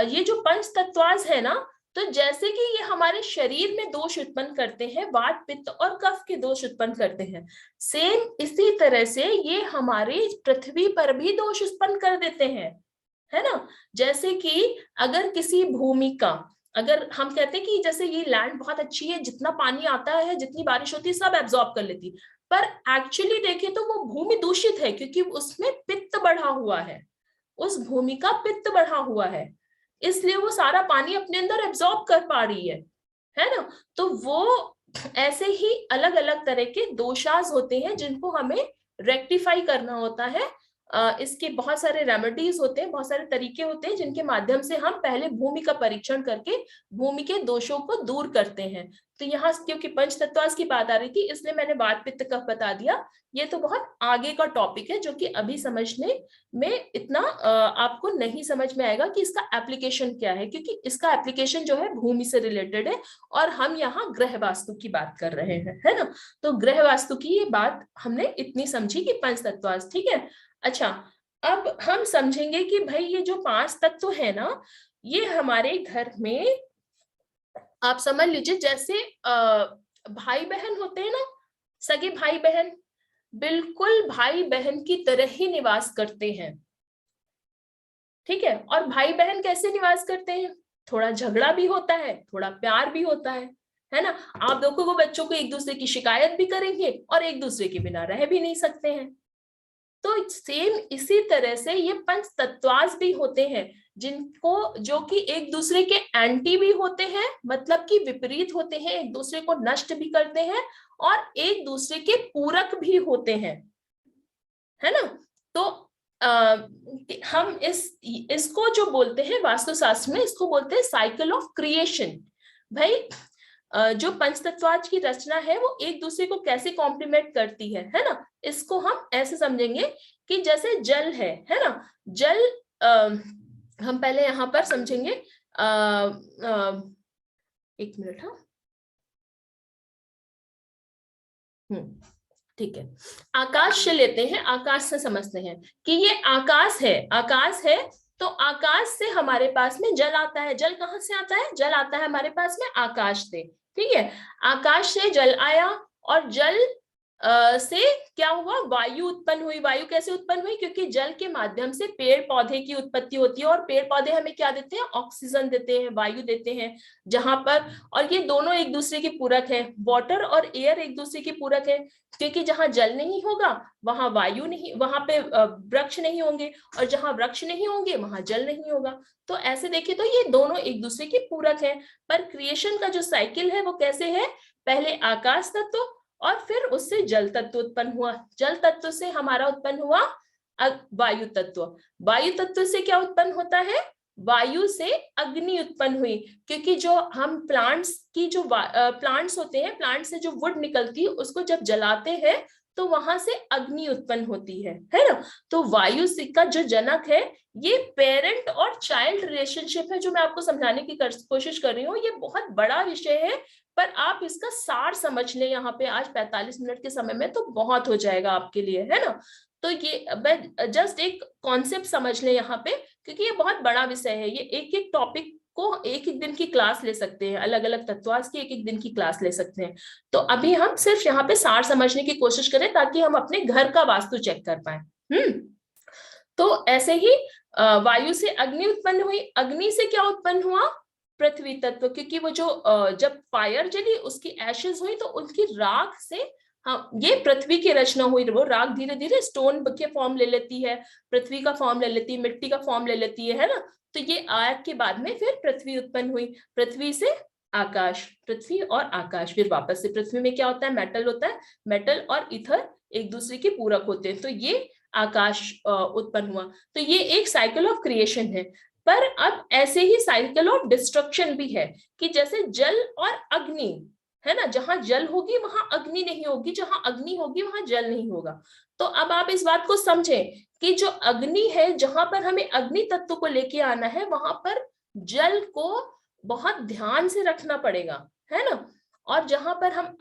ये जो पंचतत्वांश है ना, तो जैसे कि ये हमारे शरीर में दोष उत्पन्न करते हैं, वात पित्त और कफ के दोष उत्पन्न करते हैं, सेम इसी तरह से ये हमारे पृथ्वी पर भी दोष उत्पन्न कर देते हैं, है ना। जैसे कि अगर किसी भूमि का, अगर हम कहते हैं कि जैसे ये लैंड बहुत अच्छी है, जितना पानी आता है, जितनी बारिश होती है, सब एब्जॉर्ब कर लेती, पर एक्चुअली देखें तो वो भूमि दूषित है, क्योंकि उसमें पित्त बढ़ा हुआ है, उस भूमि का पित्त बढ़ा हुआ है, इसलिए वो सारा पानी अपने अंदर एब्जॉर्ब कर पा रही है ना। तो वो ऐसे ही अलग अलग तरह के दोषाज होते हैं जिनको हमें रेक्टिफाई करना होता है। इसके बहुत सारे रेमेडीज होते हैं, बहुत सारे तरीके होते हैं जिनके माध्यम से हम पहले भूमि का परीक्षण करके भूमि के दोषों को दूर करते हैं। तो यहाँ क्योंकि पंचतत्वांश की बात आ रही थी, इसलिए मैंने वात पित्त कफ बता दिया। ये तो बहुत आगे का टॉपिक है जो कि अभी समझने में इतना आपको नहीं समझ में आएगा कि इसका एप्लीकेशन क्या है, क्योंकि इसका एप्लीकेशन जो है भूमि से रिलेटेड है और हम यहाँ ग्रह वास्तु की बात कर रहे हैं, है ना। तो ग्रह वास्तु की ये बात हमने इतनी समझी कि पंचतत्वांश, ठीक है। अच्छा, अब हम समझेंगे कि भाई ये जो 5 तत्व है ना, ये हमारे घर में आप समझ लीजिए जैसे भाई बहन होते हैं ना, सगे भाई बहन, बिल्कुल भाई बहन की तरह ही निवास करते हैं। ठीक है। और भाई बहन कैसे निवास करते हैं, थोड़ा झगड़ा भी होता है, थोड़ा प्यार भी होता है ना। आप देखो वो बच्चों को एक दूसरे की शिकायत भी करेंगे और एक दूसरे के बिना रह भी नहीं सकते हैं। तो सेम इसी तरह से ये पंच तत्वांश भी होते हैं, जिनको जो कि एक दूसरे के एंटी भी होते हैं, मतलब कि विपरीत होते हैं, एक दूसरे को नष्ट भी करते हैं और एक दूसरे के पूरक भी होते हैं, है ना। तो हम इसको जो बोलते हैं वास्तुशास्त्र में, इसको बोलते हैं साइकिल ऑफ क्रिएशन। भाई जो पंचतत्वांश की रचना है वो एक दूसरे को कैसे कॉम्प्लीमेंट करती है ना। इसको हम ऐसे समझेंगे कि जैसे जल है ना, जल हम पहले यहाँ पर समझेंगे। एक मिनट, हाँ, ठीक है। आकाश से लेते हैं, आकाश से समझते हैं कि ये आकाश है। तो आकाश से हमारे पास में जल आता है। जल कहाँ से आता है, जल आता है हमारे पास में आकाश से। ठीक है, आकाश से जल आया और जल से क्या हुआ, वायु उत्पन्न हुई। वायु कैसे उत्पन्न हुई, क्योंकि जल के माध्यम से पेड़ पौधे की उत्पत्ति होती है और पेड़ पौधे हमें क्या देते हैं, ऑक्सीजन देते हैं, वायु देते हैं। जहां पर, और ये दोनों एक दूसरे के पूरक है, वाटर और एयर एक दूसरे के पूरक है, क्योंकि जहां जल नहीं होगा वहां वायु नहीं, वहां पे वृक्ष नहीं होंगे, और जहां वृक्ष नहीं होंगे वहां जल नहीं होगा। तो ऐसे देखिए तो ये दोनों एक दूसरे के पूरक है। पर क्रिएशन का जो साइकिल है वो कैसे है, पहले आकाश तत्व और फिर उससे जल तत्व उत्पन्न हुआ, जल तत्व से हमारा उत्पन्न हुआ वायु तत्व, वायु तत्व से क्या उत्पन्न होता है, वायु से अग्नि उत्पन्न हुई, क्योंकि जो हम प्लांट्स की जो प्लांट्स होते हैं, प्लांट से जो वुड निकलती है उसको जब जलाते हैं तो वहां से अग्नि उत्पन्न होती है ना। तो वायु का जो जनक है, ये पेरेंट और चाइल्ड रिलेशनशिप है, जो मैं आपको समझाने की कोशिश कर रही हूँ। ये बहुत बड़ा विषय है, पर आप इसका सार समझ लें यहाँ पे आज 45 मिनट के समय में तो बहुत हो जाएगा आपके लिए, है ना। तो ये जस्ट एक कॉन्सेप्ट समझ लें यहाँ पे, क्योंकि ये बहुत बड़ा विषय है। ये एक एक टॉपिक को एक एक दिन की क्लास ले सकते हैं, अलग अलग तत्वांश की एक एक दिन की क्लास ले सकते हैं। तो अभी हम सिर्फ यहाँ पे सार समझने की कोशिश करें ताकि हम अपने घर का वास्तु चेक कर पाए। तो ऐसे ही वायु से अग्नि उत्पन्न हुई, अग्नि से क्या उत्पन्न हुआ, पृथ्वी तत्व, क्योंकि वो जो जब फायर जली उसकी एशेज हुई तो उनकी राख से ये पृथ्वी की रचना हुई। वो राख धीरे धीरे स्टोन के फॉर्म ले लेती है, पृथ्वी का फॉर्म ले लेती है, मिट्टी का फॉर्म ले लेती है ना। तो ये आग के बाद में फिर पृथ्वी उत्पन्न हुई, पृथ्वी से आकाश, पृथ्वी और आकाश, फिर वापस से पृथ्वी में क्या होता है, मेटल होता है, मेटल और ईथर एक दूसरे के पूरक होते हैं, तो ये आकाश उत्पन्न हुआ। तो ये एक साइकिल ऑफ क्रिएशन है। पर अब ऐसे ही साइकिल ऑफ डिस्ट्रक्शन भी है, कि जैसे जल और अग्नि है ना, जहां जल होगी वहां अग्नि नहीं होगी, जहां अग्नि होगी वहां जल नहीं होगा। तो अब आप इस बात को समझें कि जो अग्नि है, जहां पर हमें अग्नि तत्व को लेके आना है, वहां पर जल को बहुत ध्यान से रखना पड़ेगा, है ना। और जहां पर हम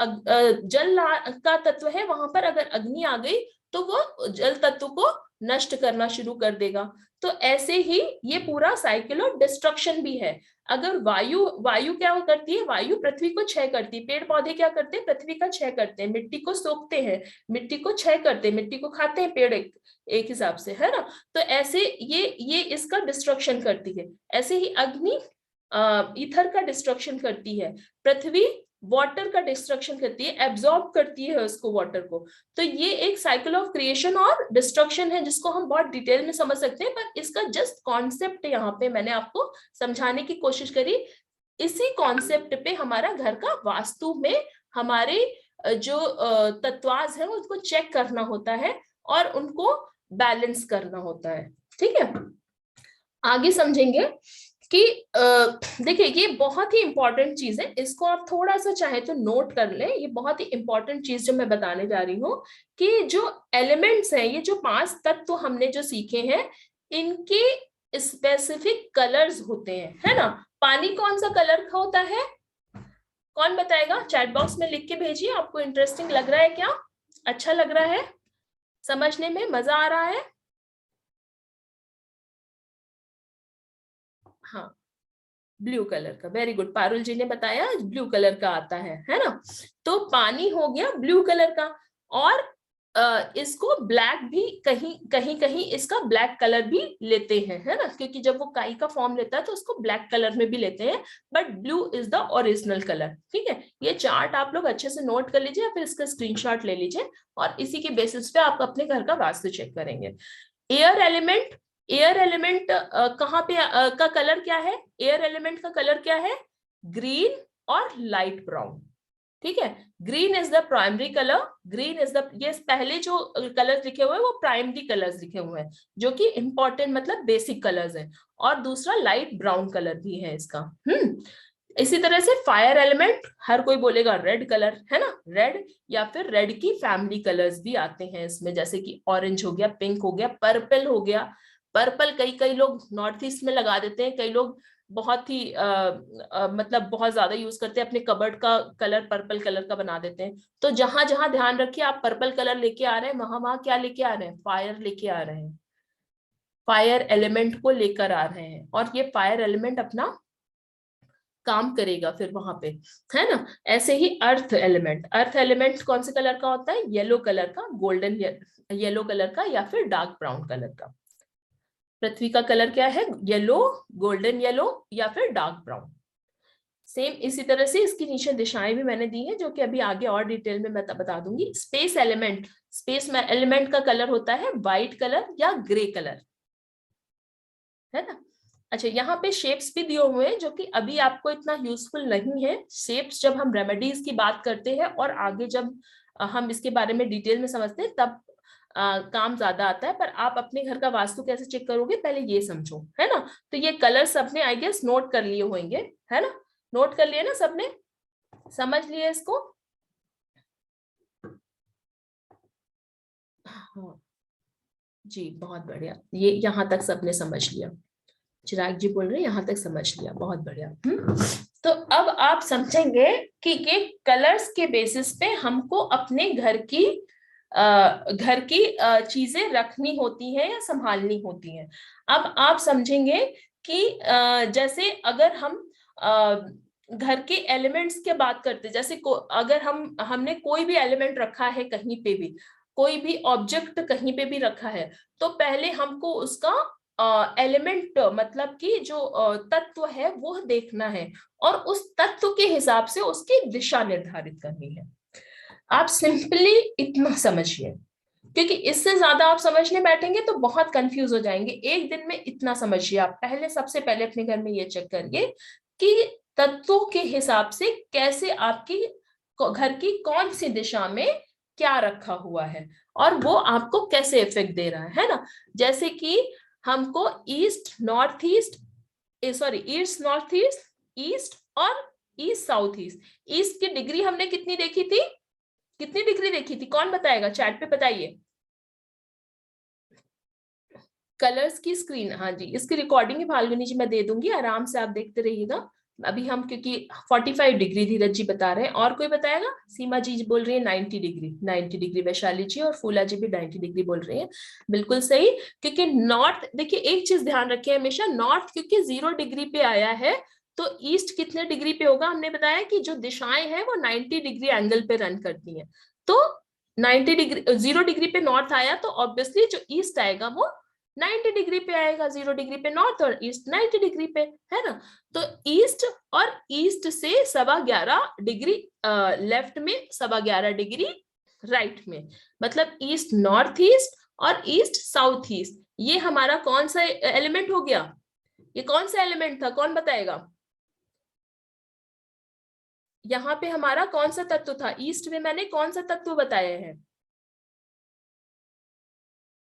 जल का तत्व है वहां पर अगर अग्नि आ गई तो वो जल तत्व को नष्ट करना शुरू कर देगा। तो ऐसे ही ये पूरा साइकिल ऑफ डिस्ट्रक्शन भी है। अगर वायु क्या करती है, वायु पृथ्वी को क्षय करती है। पेड़ पौधे क्या करते हैं, पृथ्वी का क्षय करते हैं, मिट्टी को सोखते हैं, मिट्टी को क्षय करते हैं, मिट्टी को खाते हैं पेड़ एक हिसाब से, है ना। तो ऐसे ये इसका डिस्ट्रक्शन करती है। ऐसे ही अग्नि ईथर का डिस्ट्रक्शन करती है, पृथ्वी वाटर का डिस्ट्रक्शन करती है, एब्जॉर्ब करती है उसको, वाटर को। तो ये एक साइकिल ऑफ क्रिएशन और डिस्ट्रक्शन है जिसको हम बहुत डिटेल में समझ सकते हैं, पर इसका जस्ट कॉन्सेप्ट यहाँ पे मैंने आपको समझाने की कोशिश करी। इसी कॉन्सेप्ट पे हमारा घर का वास्तु में हमारे जो तत्वाज है उनको चेक करना होता है और उनको बैलेंस करना होता है। ठीक है, आगे समझेंगे कि देखिए ये बहुत ही इंपॉर्टेंट चीज है, इसको आप थोड़ा सा चाहे तो नोट कर लें। ये बहुत ही इंपॉर्टेंट चीज जो मैं बताने जा रही हूँ कि जो एलिमेंट्स हैं, ये जो 5 तत्व हमने जो सीखे हैं, इनके स्पेसिफिक कलर्स होते हैं, है ना। पानी कौन सा कलर का होता है, कौन बताएगा, चैट बॉक्स में लिख के भेजिए। आपको इंटरेस्टिंग लग रहा है क्या, अच्छा लग रहा है, समझने में मजा आ रहा है? हाँ, ब्लू कलर का, वेरी गुड, पारुल जी ने बताया ब्लू कलर का आता है ना। तो पानी हो गया ब्लू कलर का। और इसको ब्लैक भी कहीं कहीं कहीं इसका ब्लैक कलर भी लेते हैं, है ना, क्योंकि जब वो काई का फॉर्म लेता है तो उसको ब्लैक कलर में भी लेते हैं, but blue is the original colour. ठीक है, ये चार्ट आप लोग अच्छे से नोट कर लीजिए, फिर इसका स्क्रीनशॉट ले लीजिए और इसी के बेसिस पे आप अपने घर का वास्तु चेक करेंगे। एयर एलिमेंट, एयर एलिमेंट कहाँ पे का कलर क्या है, एयर एलिमेंट का कलर क्या है, ग्रीन और लाइट ब्राउन। ठीक है, green is the primary colour, green is the, ये पहले जो कलर्स लिखे हुए हैं वो प्राइमरी कलर्स लिखे हुए हैं जो कि इंपॉर्टेंट मतलब बेसिक कलर्स हैं, और दूसरा लाइट ब्राउन कलर भी है इसका। इसी तरह से फायर एलिमेंट, हर कोई बोलेगा रेड कलर, है ना, रेड, या फिर रेड की फैमिली कलर्स भी आते हैं इसमें, जैसे कि ऑरेंज हो गया, पिंक हो गया, पर्पल हो गया। पर्पल कई कई लोग नॉर्थ ईस्ट में लगा देते हैं, कई लोग बहुत ही मतलब बहुत ज्यादा यूज करते हैं, अपने कबर्ड का कलर पर्पल कलर का बना देते हैं। तो जहां जहां ध्यान रखिए, आप पर्पल कलर लेके आ रहे हैं, वहां वहां क्या लेके आ रहे हैं, फायर लेके आ रहे हैं, फायर एलिमेंट को लेकर आ रहे हैं, और ये फायर एलिमेंट अपना काम करेगा फिर वहां पे, है ना। ऐसे ही अर्थ एलिमेंट, अर्थ एलिमेंट कौन से कलर का होता है, येलो कलर का, गोल्डन येलो कलर का, या फिर डार्क ब्राउन कलर का। पृथ्वी का कलर क्या है, येलो, गोल्डन येलो, या फिर डार्क ब्राउन। सेम इसी तरह से इसकी नीचे दिशाएं भी मैंने दी हैं जो कि अभी आगे और डिटेल में मैं बता दूंगी। स्पेस एलिमेंट, स्पेस एलिमेंट का कलर होता है व्हाइट कलर या ग्रे कलर, है ना। अच्छा, यहाँ पे शेप्स भी दिए हुए हैं जो कि अभी आपको इतना यूजफुल नहीं है। शेप्स जब हम रेमेडीज की बात करते हैं और आगे जब हम इसके बारे में डिटेल में समझते हैं तब काम ज्यादा आता है, पर आप अपने घर का वास्तु कैसे चेक करोगे पहले ये समझो, है ना। तो ये कलर सबने आई गेस नोट कर लिए होंगे, है ना, नोट कर लिए ना सबने, समझ लिए इसको। हाँ जी, बहुत बढ़िया, ये यहाँ तक सबने समझ लिया। चिराग जी बोल रहे हैं यहाँ तक समझ लिया, बहुत बढ़िया। तो अब आप समझेंगे कि ये कलर्स के बेसिस पे हमको अपने घर की चीजें रखनी होती हैं या संभालनी होती हैं। अब आप समझेंगे कि जैसे अगर हम घर के एलिमेंट्स की बात करते, जैसे अगर हमने कोई भी एलिमेंट रखा है कहीं पे भी, कोई भी ऑब्जेक्ट कहीं पे भी रखा है, तो पहले हमको उसका एलिमेंट मतलब कि जो तत्व है वो देखना है और उस तत्व के हिसाब से उसकी दिशा निर्धारित करनी है। आप सिंपली इतना समझिए, क्योंकि इससे ज्यादा आप समझने बैठेंगे तो बहुत कंफ्यूज हो जाएंगे। एक दिन में इतना समझिए, आप पहले सबसे पहले अपने घर में ये चेक करिए कि तत्वों के हिसाब से कैसे आपकी घर की कौन सी दिशा में क्या रखा हुआ है और वो आपको कैसे इफेक्ट दे रहा है ना। जैसे कि हमको east north east, east north east, east और ईस्ट साउथ ईस्ट, ईस्ट की डिग्री हमने कितनी देखी थी, कितनी डिग्री देखी थी, कौन बताएगा, चैट पे बताइए। कलर्स की स्क्रीन, हाँ जी, इसकी रिकॉर्डिंग ही फाल्गुनी जी मैं दे दूंगी, आराम से आप देखते रहिएगा, अभी हम क्योंकि 45 डिग्री धीरज जी बता रहे हैं, और कोई बताएगा? सीमा जी बोल रही है 90 डिग्री, 90 डिग्री वैशाली जी, और फूला जी भी 90 डिग्री बोल रही है। बिल्कुल सही, क्योंकि नॉर्थ, देखिए एक चीज ध्यान रखिए हमेशा, नॉर्थ क्योंकि 0 डिग्री पे आया है, तो ईस्ट कितने डिग्री पे होगा? हमने बताया कि जो दिशाएं हैं वो 90 डिग्री एंगल पे रन करती हैं। तो 90 डिग्री, 0 डिग्री पे नॉर्थ आया तो ऑब्वियसली जो ईस्ट आएगा वो 90 डिग्री पे आएगा। 0 डिग्री पे नॉर्थ और ईस्ट 90 डिग्री पे, है ना? तो ईस्ट, और ईस्ट से 11.25 डिग्री लेफ्ट में, 11.25 डिग्री राइट में, मतलब ईस्ट नॉर्थ ईस्ट और ईस्ट साउथ ईस्ट। ये हमारा कौन सा एलिमेंट हो गया? ये कौन सा एलिमेंट था, कौन बताएगा? यहाँ पे हमारा कौन सा तत्व था? ईस्ट में मैंने कौन सा तत्व बताया है?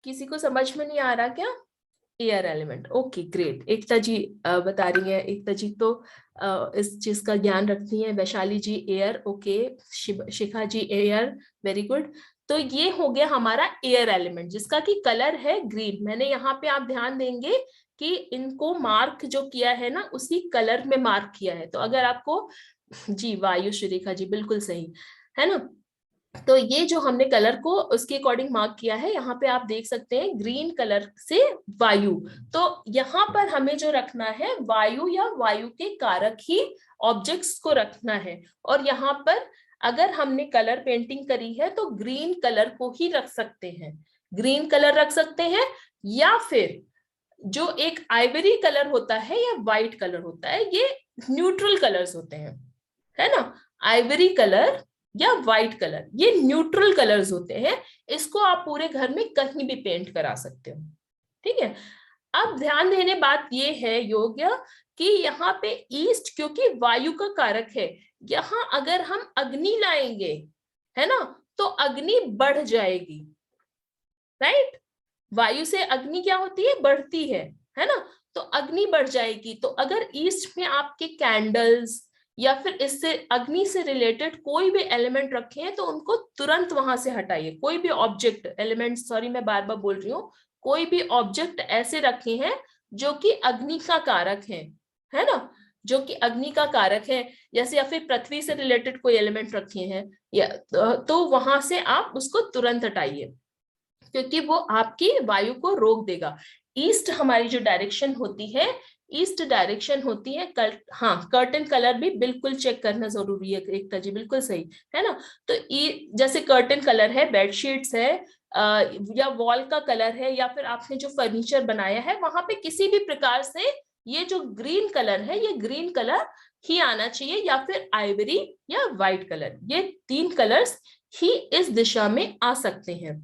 किसी को समझ में नहीं आ रहा क्या? Air element. ओके ग्रेट, एकता जी बता रही है, एकता जी तो इस चीज का ज्ञान रखती है। वैशाली जी एयर, ओके। शिखा जी एयर, वेरी गुड। तो ये हो गया हमारा एयर एलिमेंट, जिसका की कलर है ग्रीन। मैंने यहाँ पे, आप ध्यान देंगे कि इनको मार्क जो किया है ना, उसी कलर में मार्क किया है। तो अगर आपको, जी वायु, श्रीरेखा जी बिल्कुल सही है ना। तो ये जो हमने कलर को उसके अकॉर्डिंग मार्क किया है, यहाँ पे आप देख सकते हैं ग्रीन कलर से वायु। तो यहाँ पर हमें जो रखना है, वायु या वायु के कारक ही ऑब्जेक्ट्स को रखना है। और यहाँ पर अगर हमने कलर पेंटिंग करी है तो ग्रीन कलर को ही रख सकते हैं, ग्रीन कलर रख सकते हैं, या फिर जो एक आइवरी कलर होता है या व्हाइट कलर होता है, ये न्यूट्रल कलर्स होते हैं, है ना। आइवरी कलर या व्हाइट कलर, ये न्यूट्रल कलर्स होते हैं। इसको आप पूरे घर में कहीं भी पेंट करा सकते हो, ठीक है। अब ध्यान देने बात ये है योग्य, कि यहाँ पे ईस्ट क्योंकि वायु का कारक है, यहाँ अगर हम अग्नि लाएंगे, है ना, तो अग्नि बढ़ जाएगी, राइट। वायु से अग्नि क्या होती है? बढ़ती है ना। तो अग्नि बढ़ जाएगी। तो अगर ईस्ट में आपके कैंडल्स या फिर इससे अग्नि से रिलेटेड कोई भी एलिमेंट रखे हैं, तो उनको तुरंत वहां से हटाइए। कोई भी ऑब्जेक्ट, एलिमेंट, सॉरी मैं बार बार बोल रही हूँ, कोई भी ऑब्जेक्ट ऐसे रखे हैं जो कि अग्नि का कारक है ना, जो कि अग्नि का कारक है, जैसे या फिर पृथ्वी से रिलेटेड कोई एलिमेंट रखे हैं, या तो वहां से आप उसको तुरंत हटाइए, क्योंकि वो आपकी वायु को रोक देगा। ईस्ट हमारी जो डायरेक्शन होती है, ईस्ट डायरेक्शन होती है हाँ, कर्टन कलर भी बिल्कुल चेक करना जरूरी है, एकता जी बिल्कुल सही है ना। तो जैसे कर्टन कलर है, बेडशीट्स है, या वॉल का कलर है, या फिर आपने जो फर्नीचर बनाया है, वहां पे किसी भी प्रकार से ये जो ग्रीन कलर है, ये ग्रीन कलर ही आना चाहिए, या फिर आइवरी या व्हाइट कलर, ये 3 कलर्स ही इस दिशा में आ सकते हैं।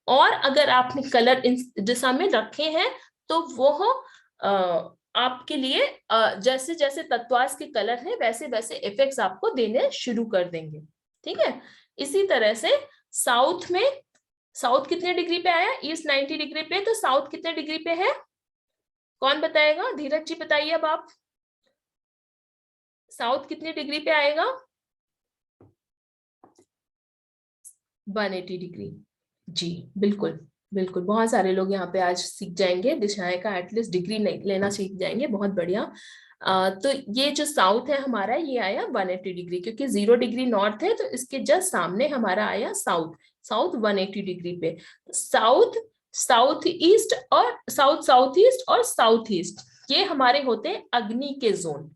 और अगर आपने कलर इन दिशा में रखे हैं, तो वो आपके लिए जैसे जैसे तत्वास के कलर हैं, वैसे वैसे इफेक्ट्स आपको देने शुरू कर देंगे, ठीक है। इसी तरह से साउथ में, साउथ कितने डिग्री पे आया? ईस्ट 90 डिग्री पे, तो साउथ कितने डिग्री पे है? कौन बताएगा? धीरज जी बताइए अब आप, साउथ कितने डिग्री पे आएगा? 180 डिग्री। जी बिल्कुल बिल्कुल, बहुत सारे लोग यहाँ पे आज सीख जाएंगे दिशाएं का, एटलीस्ट डिग्री नहीं लेना सीख जाएंगे, बहुत बढ़िया। तो ये जो साउथ है हमारा, ये आया 180 डिग्री, क्योंकि 0 डिग्री नॉर्थ है, तो इसके जस्ट सामने हमारा आया साउथ। साउथ 180 डिग्री पे। साउथ, साउथ ईस्ट और साउथ साउथ ईस्ट और साउथ ईस्ट, ये हमारे होते हैं अग्नि के जोन।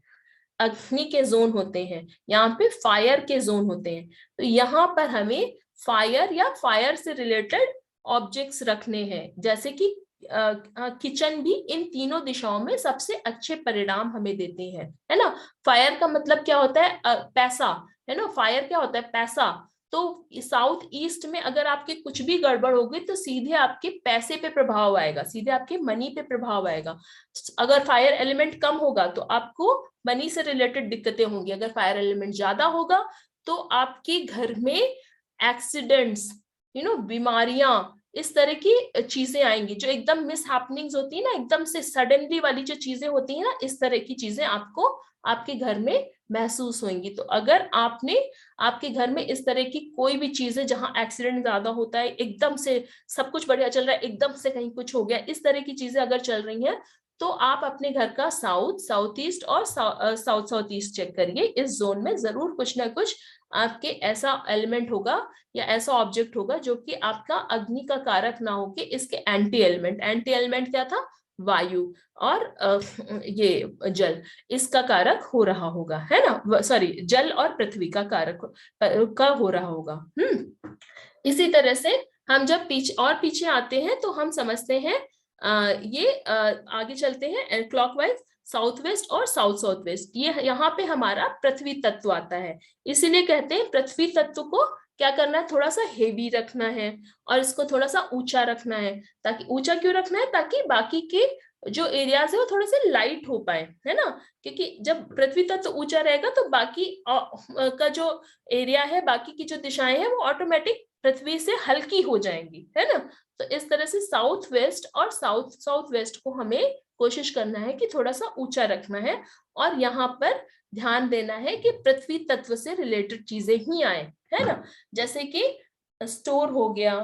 अग्नि के जोन होते हैं, यहाँ पे फायर के जोन होते हैं। तो यहाँ पर हमें फायर या फायर से रिलेटेड ऑब्जेक्ट्स रखने हैं, जैसे कि किचन भी इन तीनों दिशाओं में सबसे अच्छे परिणाम हमें देते हैं, है ना। फायर का मतलब क्या होता है? पैसा, है ना। फायर क्या होता है? पैसा। तो साउथ ईस्ट में अगर आपके कुछ भी गड़बड़ होगी, तो सीधे आपके पैसे पे प्रभाव आएगा, सीधे आपके मनी पे प्रभाव आएगा। अगर फायर एलिमेंट कम होगा तो आपको मनी से रिलेटेड दिक्कतें होंगी, अगर फायर एलिमेंट ज्यादा होगा तो आपके घर में एक्सीडेंट्स, बीमारियां, इस तरह की चीजें आएंगी, जो एकदम मिस हैपनिंग्स होती है ना, एकदम से सडनली वाली जो चीजें होती है ना, इस तरह की चीजें आपको आपके घर में महसूस होंगी। तो अगर आपने आपके घर में इस तरह की कोई भी चीजें, जहां एक्सीडेंट ज्यादा होता है, एकदम से सब कुछ बढ़िया चल रहा है, एकदम से कहीं कुछ हो गया, इस तरह की चीजें अगर चल रही हैं, तो आप अपने घर का साउथ, साउथ ईस्ट और साउथ साउथ ईस्ट चेक करिए। इस जोन में जरूर कुछ ना कुछ आपके ऐसा एलिमेंट होगा या ऐसा ऑब्जेक्ट होगा जो कि आपका अग्नि का कारक ना होके इसके एंटी एलिमेंट क्या था, वायु और ये जल, इसका कारक हो रहा होगा, है ना, सॉरी जल और पृथ्वी का कारक का हो रहा होगा। इसी तरह से हम जब पीछे आते हैं तो हम समझते हैं आगे चलते हैं क्लॉकवाइज, साउथ वेस्ट और साउथ साउथ वेस्ट। ये यहाँ पे हमारा पृथ्वी तत्व आता है, इसीलिए कहते हैं पृथ्वी तत्व को क्या करना है, थोड़ा सा हेवी रखना है और इसको थोड़ा सा ऊंचा रखना है। ताकि ऊंचा क्यों रखना है, ताकि बाकी के जो एरियाज है वो थोड़े से लाइट हो पाए, है ना। क्योंकि जब पृथ्वी तत्व ऊंचा रहेगा तो बाकी का जो एरिया है, बाकी की जो दिशाएं हैं वो ऑटोमेटिक पृथ्वी से हल्की हो जाएंगी, है ना। तो इस तरह से साउथ वेस्ट और साउथ साउथ वेस्ट को हमें कोशिश करना है कि थोड़ा सा ऊंचा रखना है और यहाँ पर ध्यान देना है कि पृथ्वी तत्व से रिलेटेड चीजें ही आए, है ना। जैसे कि स्टोर हो गया,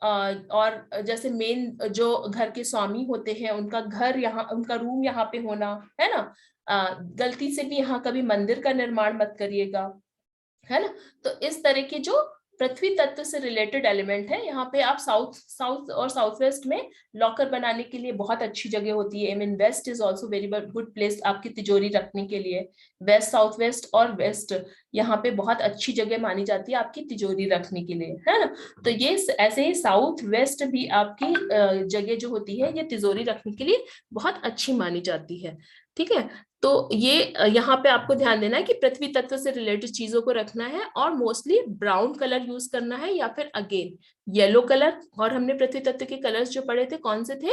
और जैसे मेन जो घर के स्वामी होते हैं उनका घर यहाँ, उनका रूम यहाँ पे होना, है ना। गलती से भी यहाँ कभी मंदिर का निर्माण मत करिएगा, है ना। तो इस तरह के जो पृथ्वी तत्व से रिलेटेड एलिमेंट है, यहाँ पे आप साउथ साउथ और साउथ वेस्ट में लॉकर बनाने के लिए बहुत अच्छी जगह होती है। I mean west is also very good place आपकी तिजोरी रखने के लिए। वेस्ट, साउथ वेस्ट और वेस्ट यहाँ पे बहुत अच्छी जगह मानी जाती है आपकी तिजोरी रखने के लिए, है ना। तो ये ऐसे ही साउथ वेस्ट भी आपकी जगह जो होती है ये तिजोरी रखने के लिए बहुत अच्छी मानी जाती है, ठीक है। तो ये यहाँ पे आपको ध्यान देना है कि पृथ्वी तत्व से रिलेटेड चीजों को रखना है और मोस्टली ब्राउन कलर यूज करना है या फिर अगेन येलो कलर। और हमने पृथ्वी तत्व के कलर्स जो पढ़े थे कौन से थे,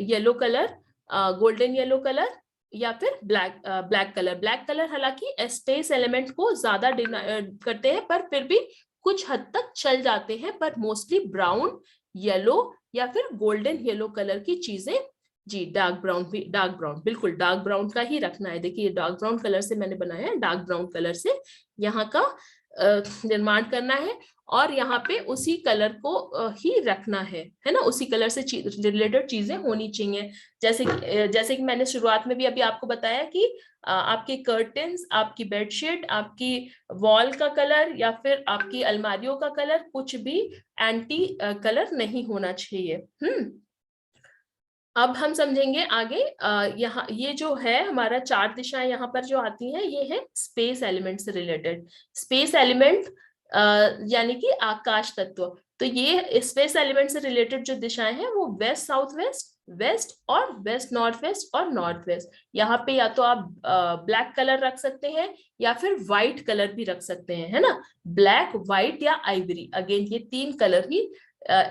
yellow colour, golden yellow colour या फिर ब्लैक कलर हालांकि स्पेस एलिमेंट को ज्यादा करते हैं पर फिर भी कुछ हद तक चल जाते हैं, पर मोस्टली ब्राउन, येलो या फिर गोल्डन येलो कलर की चीजें। जी डार्क ब्राउन भी, डार्क ब्राउन, बिल्कुल डार्क ब्राउन का ही रखना है। देखिए डार्क ब्राउन कलर से मैंने बनाया है, डार्क ब्राउन कलर से यहाँ का निर्माण करना है और यहाँ पे उसी कलर को ही रखना है ना। उसी कलर से रिलेटेड चीजें होनी चाहिए। जैसे कि मैंने शुरुआत में भी अभी आपको बताया कि आपके कर्टेन्स, आपकी बेडशीट, आपकी वॉल का कलर या फिर आपकी अलमारियों का कलर कुछ भी एंटी कलर नहीं होना चाहिए। अब हम समझेंगे आगे। यहाँ ये जो है हमारा चार दिशाएं यहाँ पर जो आती हैं ये है स्पेस एलिमेंट से रिलेटेड। स्पेस एलिमेंट यानी कि आकाश तत्व। तो ये स्पेस एलिमेंट से रिलेटेड जो दिशाएं हैं वो वेस्ट साउथ वेस्ट, वेस्ट और वेस्ट नॉर्थ वेस्ट और नॉर्थ वेस्ट। यहाँ पे या तो आप ब्लैक कलर रख सकते हैं या फिर व्हाइट कलर भी रख सकते हैं, है ना। ब्लैक, व्हाइट या आइवरी, अगेन ये तीन कलर ही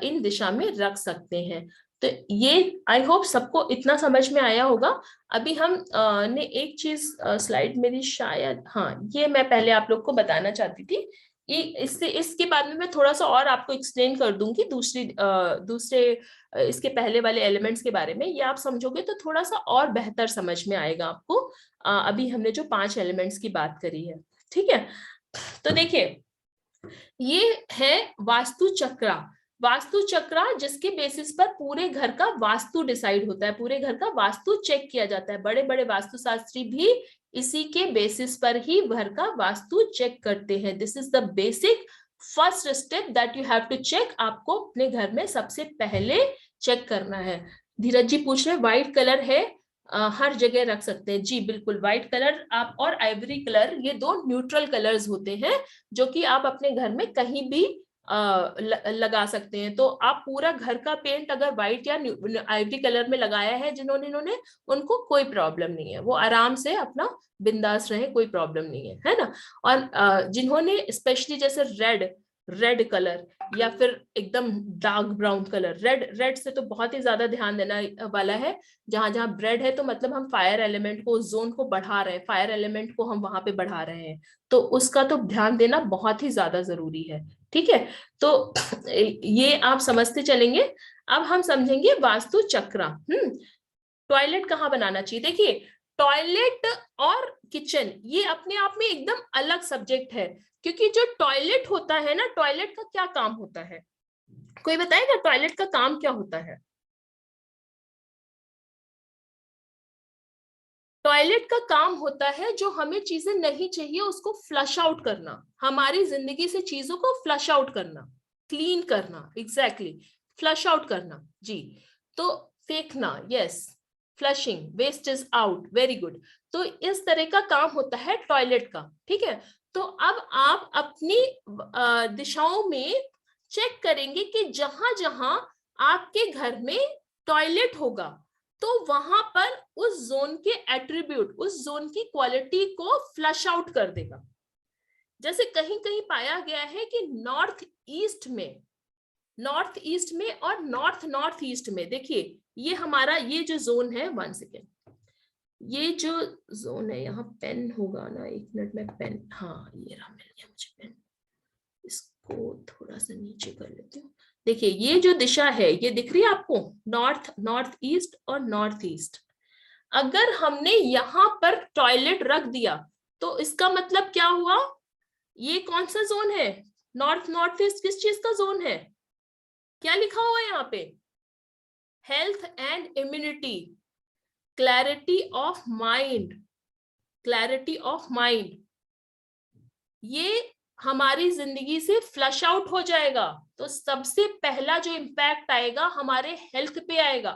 इन दिशा में रख सकते हैं। तो ये आई होप सबको इतना समझ में आया होगा। अभी हम ने एक चीज स्लाइड मेरी शायद, हाँ ये मैं पहले आप लोग को बताना चाहती थी। ये इसके बाद में मैं थोड़ा सा और आपको एक्सप्लेन कर दूंगी दूसरे इसके पहले वाले एलिमेंट्स के बारे में। ये आप समझोगे तो थोड़ा सा और बेहतर समझ में आएगा आपको। अभी हमने जो 5 एलिमेंट्स की बात करी है, ठीक है। तो देखिए ये है वास्तु चक्रा। वास्तु चक्रा जिसके बेसिस पर पूरे घर का वास्तु डिसाइड होता है, पूरे घर का वास्तु चेक किया जाता है। बड़े बड़े वास्तुशास्त्री भी इसी के बेसिस पर ही घर का वास्तु चेक करते हैं। This is the basic first step that you have to check. आपको अपने घर में सबसे पहले चेक करना है। धीरज जी पूछ रहे व्हाइट कलर है हर जगह रख सकते हैं। जी बिल्कुल, व्हाइट कलर आप और आइवरी कलर ये दो न्यूट्रल कलर्स होते हैं जो कि आप अपने घर में कहीं भी लगा सकते हैं। तो आप पूरा घर का पेंट अगर व्हाइट या आइवरी कलर में लगाया है जिन्होंने उनको कोई प्रॉब्लम नहीं है, वो आराम से अपना बिंदास रहे, कोई प्रॉब्लम नहीं है ना। और जिन्होंने स्पेशली जैसे रेड कलर या फिर एकदम डार्क ब्राउन कलर, रेड से तो बहुत ही ज्यादा ध्यान देना वाला है। जहां जहां रेड है तो मतलब हम फायर एलिमेंट को, जोन को बढ़ा रहे हैं, फायर एलिमेंट को हम वहां पे बढ़ा रहे हैं, तो उसका तो ध्यान देना बहुत ही ज्यादा जरूरी है, ठीक है। तो ये आप समझते चलेंगे। अब हम समझेंगे वास्तु चक्रा। टॉयलेट कहाँ बनाना चाहिए। देखिए टॉयलेट और किचन ये अपने आप में एकदम अलग सब्जेक्ट है, क्योंकि जो टॉयलेट होता है ना, टॉयलेट का क्या काम होता है, कोई बताएगा टॉयलेट का काम क्या होता है। टॉयलेट का काम होता है जो हमें चीजें नहीं चाहिए उसको फ्लश आउट करना, हमारी जिंदगी से चीजों को फ्लश आउट करना, क्लीन करना, एग्जैक्टली फ्लश आउट करना जी। तो फेंकना, yes, flushing, west is out, very good. तो इस तरह का काम होता है टॉयलेट का, ठीक है। तो अब आप अपनी दिशाओं में चेक करेंगे कि जहां जहां आपके घर में टॉयलेट होगा तो वहां पर उस जोन के एट्रीब्यूट, उस जोन की क्वालिटी को फ्लश आउट कर देगा। जैसे कहीं कहीं पाया गया है कि नॉर्थ ईस्ट में और नॉर्थ ईस्ट में, देखिए ये हमारा ये जो जोन है, 1 सेकेंड, ये जो जोन है, यहाँ पेन होगा ना, 1 मिनट में पेन, हाँ ये रहा, मिल गया मुझे पेन, इसको थोड़ा सा नीचे कर लेती हूँ। देखिए ये जो दिशा है ये दिख रही है आपको, नॉर्थ ईस्ट और नॉर्थ ईस्ट। अगर हमने यहां पर टॉयलेट रख दिया तो इसका मतलब क्या हुआ, ये कौन सा जोन है, नॉर्थ ईस्ट किस चीज का जोन है, क्या लिखा हुआ है यहाँ पे, health and immunity, clarity of mind, clarity of mind, ये हमारी जिंदगी से फ्लश आउट हो जाएगा। तो सबसे पहला जो इम्पैक्ट आएगा हमारे हेल्थ पे आएगा।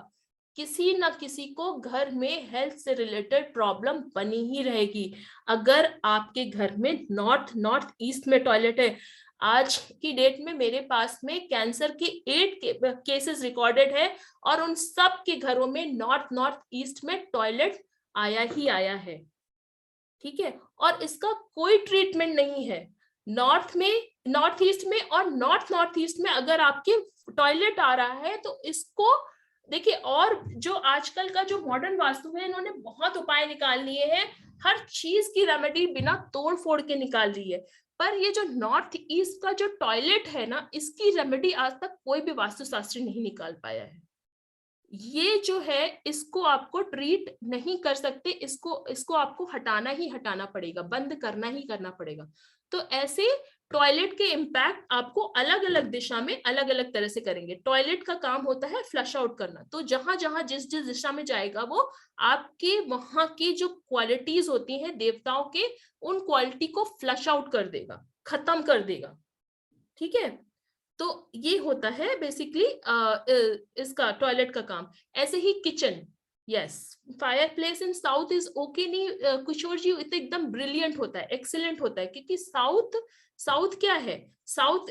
किसी ना किसी को घर में हेल्थ से रिलेटेड प्रॉब्लम बनी ही रहेगी अगर आपके घर में नॉर्थ ईस्ट में टॉयलेट है। आज की डेट में मेरे पास में कैंसर के 8 केसेस रिकॉर्डेड है और उन सब के घरों में नॉर्थ ईस्ट में टॉयलेट आया ही आया है, ठीक है। और इसका कोई ट्रीटमेंट नहीं है। नॉर्थ ईस्ट में और नॉर्थ ईस्ट में अगर आपके टॉयलेट आ रहा है तो इसको देखिए, और जो आजकल का जो मॉडर्न वास्तु है इन्होंने बहुत उपाय निकाल लिए हैं, हर चीज की रेमेडी बिना तोड़ फोड़ के निकाल ली है। पर ये जो नॉर्थ ईस्ट का जो टॉयलेट है ना, इसकी रेमेडी आज तक कोई भी वास्तुशास्त्री नहीं निकाल पाया है। ये जो है इसको आपको ट्रीट नहीं कर सकते, इसको आपको हटाना पड़ेगा, बंद करना पड़ेगा। तो ऐसे टॉयलेट के इम्पैक्ट आपको अलग अलग दिशा में अलग अलग तरह से करेंगे। टॉयलेट का काम होता है फ्लश आउट करना, तो जहां जहां जिस जिस दिशा में जाएगा वो आपके वहां की जो क्वालिटीज होती हैं देवताओं के, उन क्वालिटी को फ्लश आउट कर देगा, खत्म कर देगा, ठीक है। तो ये होता है बेसिकली इसका टॉयलेट का काम। ऐसे ही kitchen, yes, fire place in south is okay नहीं किशोर जी, तो एकदम ब्रिलियंट होता है, एक्सीलेंट होता है, क्योंकि साउथ क्या है, साउथ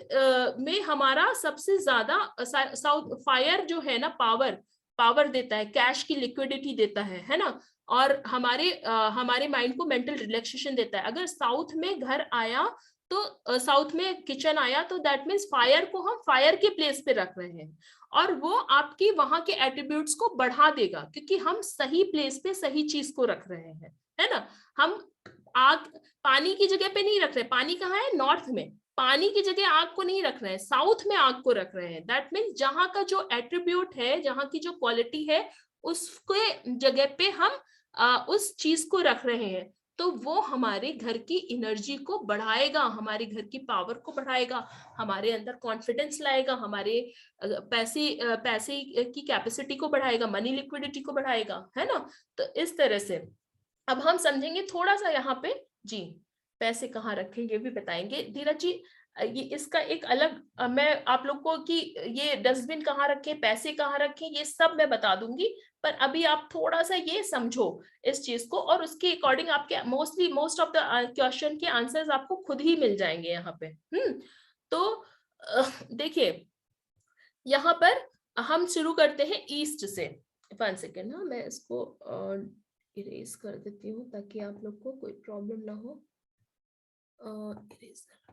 में हमारा सबसे ज्यादा साउथ फायर जो है ना, पावर देता है, कैश की लिक्विडिटी देता है ना, और हमारे माइंड को मेंटल रिलैक्सेशन देता है। अगर साउथ में घर आया तो साउथ में किचन आया तो दैट मीन्स फायर को हम फायर के प्लेस पे रख रहे हैं और वो आपकी वहां के एट्रीब्यूट्स को बढ़ा देगा, क्योंकि हम सही प्लेस पे सही चीज को रख रहे हैं, है ना। हम आग पानी की जगह पे नहीं रख रहे, पानी कहाँ है, नॉर्थ में, पानी की जगह आग को नहीं रख रहे हैं, साउथ में आग को रख रहे हैं। दैट मीन्स जहां का जो एट्रीब्यूट है, जहां की जो क्वालिटी है, उसके जगह पे हम उस चीज को रख रहे हैं, तो वो हमारे घर की एनर्जी को बढ़ाएगा, हमारे घर की पावर को बढ़ाएगा, हमारे अंदर कॉन्फिडेंस लाएगा, हमारे पैसे की कैपेसिटी को बढ़ाएगा, मनी लिक्विडिटी को बढ़ाएगा, है ना। तो इस तरह से अब हम समझेंगे थोड़ा सा यहाँ पे जी, पैसे कहाँ रखें ये भी बताएंगे धीरज जी। ये इसका एक अलग मैं आप लोग को कि ये डस्टबिन कहाँ रखें, पैसे कहाँ रखें, ये सब मैं बता दूंगी, पर अभी आप थोड़ा सा ये समझो इस चीज को, और उसके अकॉर्डिंग आपके मोस्ट ऑफ द क्वेश्चन के आंसर्स आपको खुद ही मिल जाएंगे यहाँ पे। तो देखिए यहाँ पर हम शुरू करते हैं ईस्ट से। 1 सेकेंड, हाँ मैं इसको इरेज कर देती हूँ ताकि आप लोग को कोई प्रॉब्लम ना हो। इरेजर,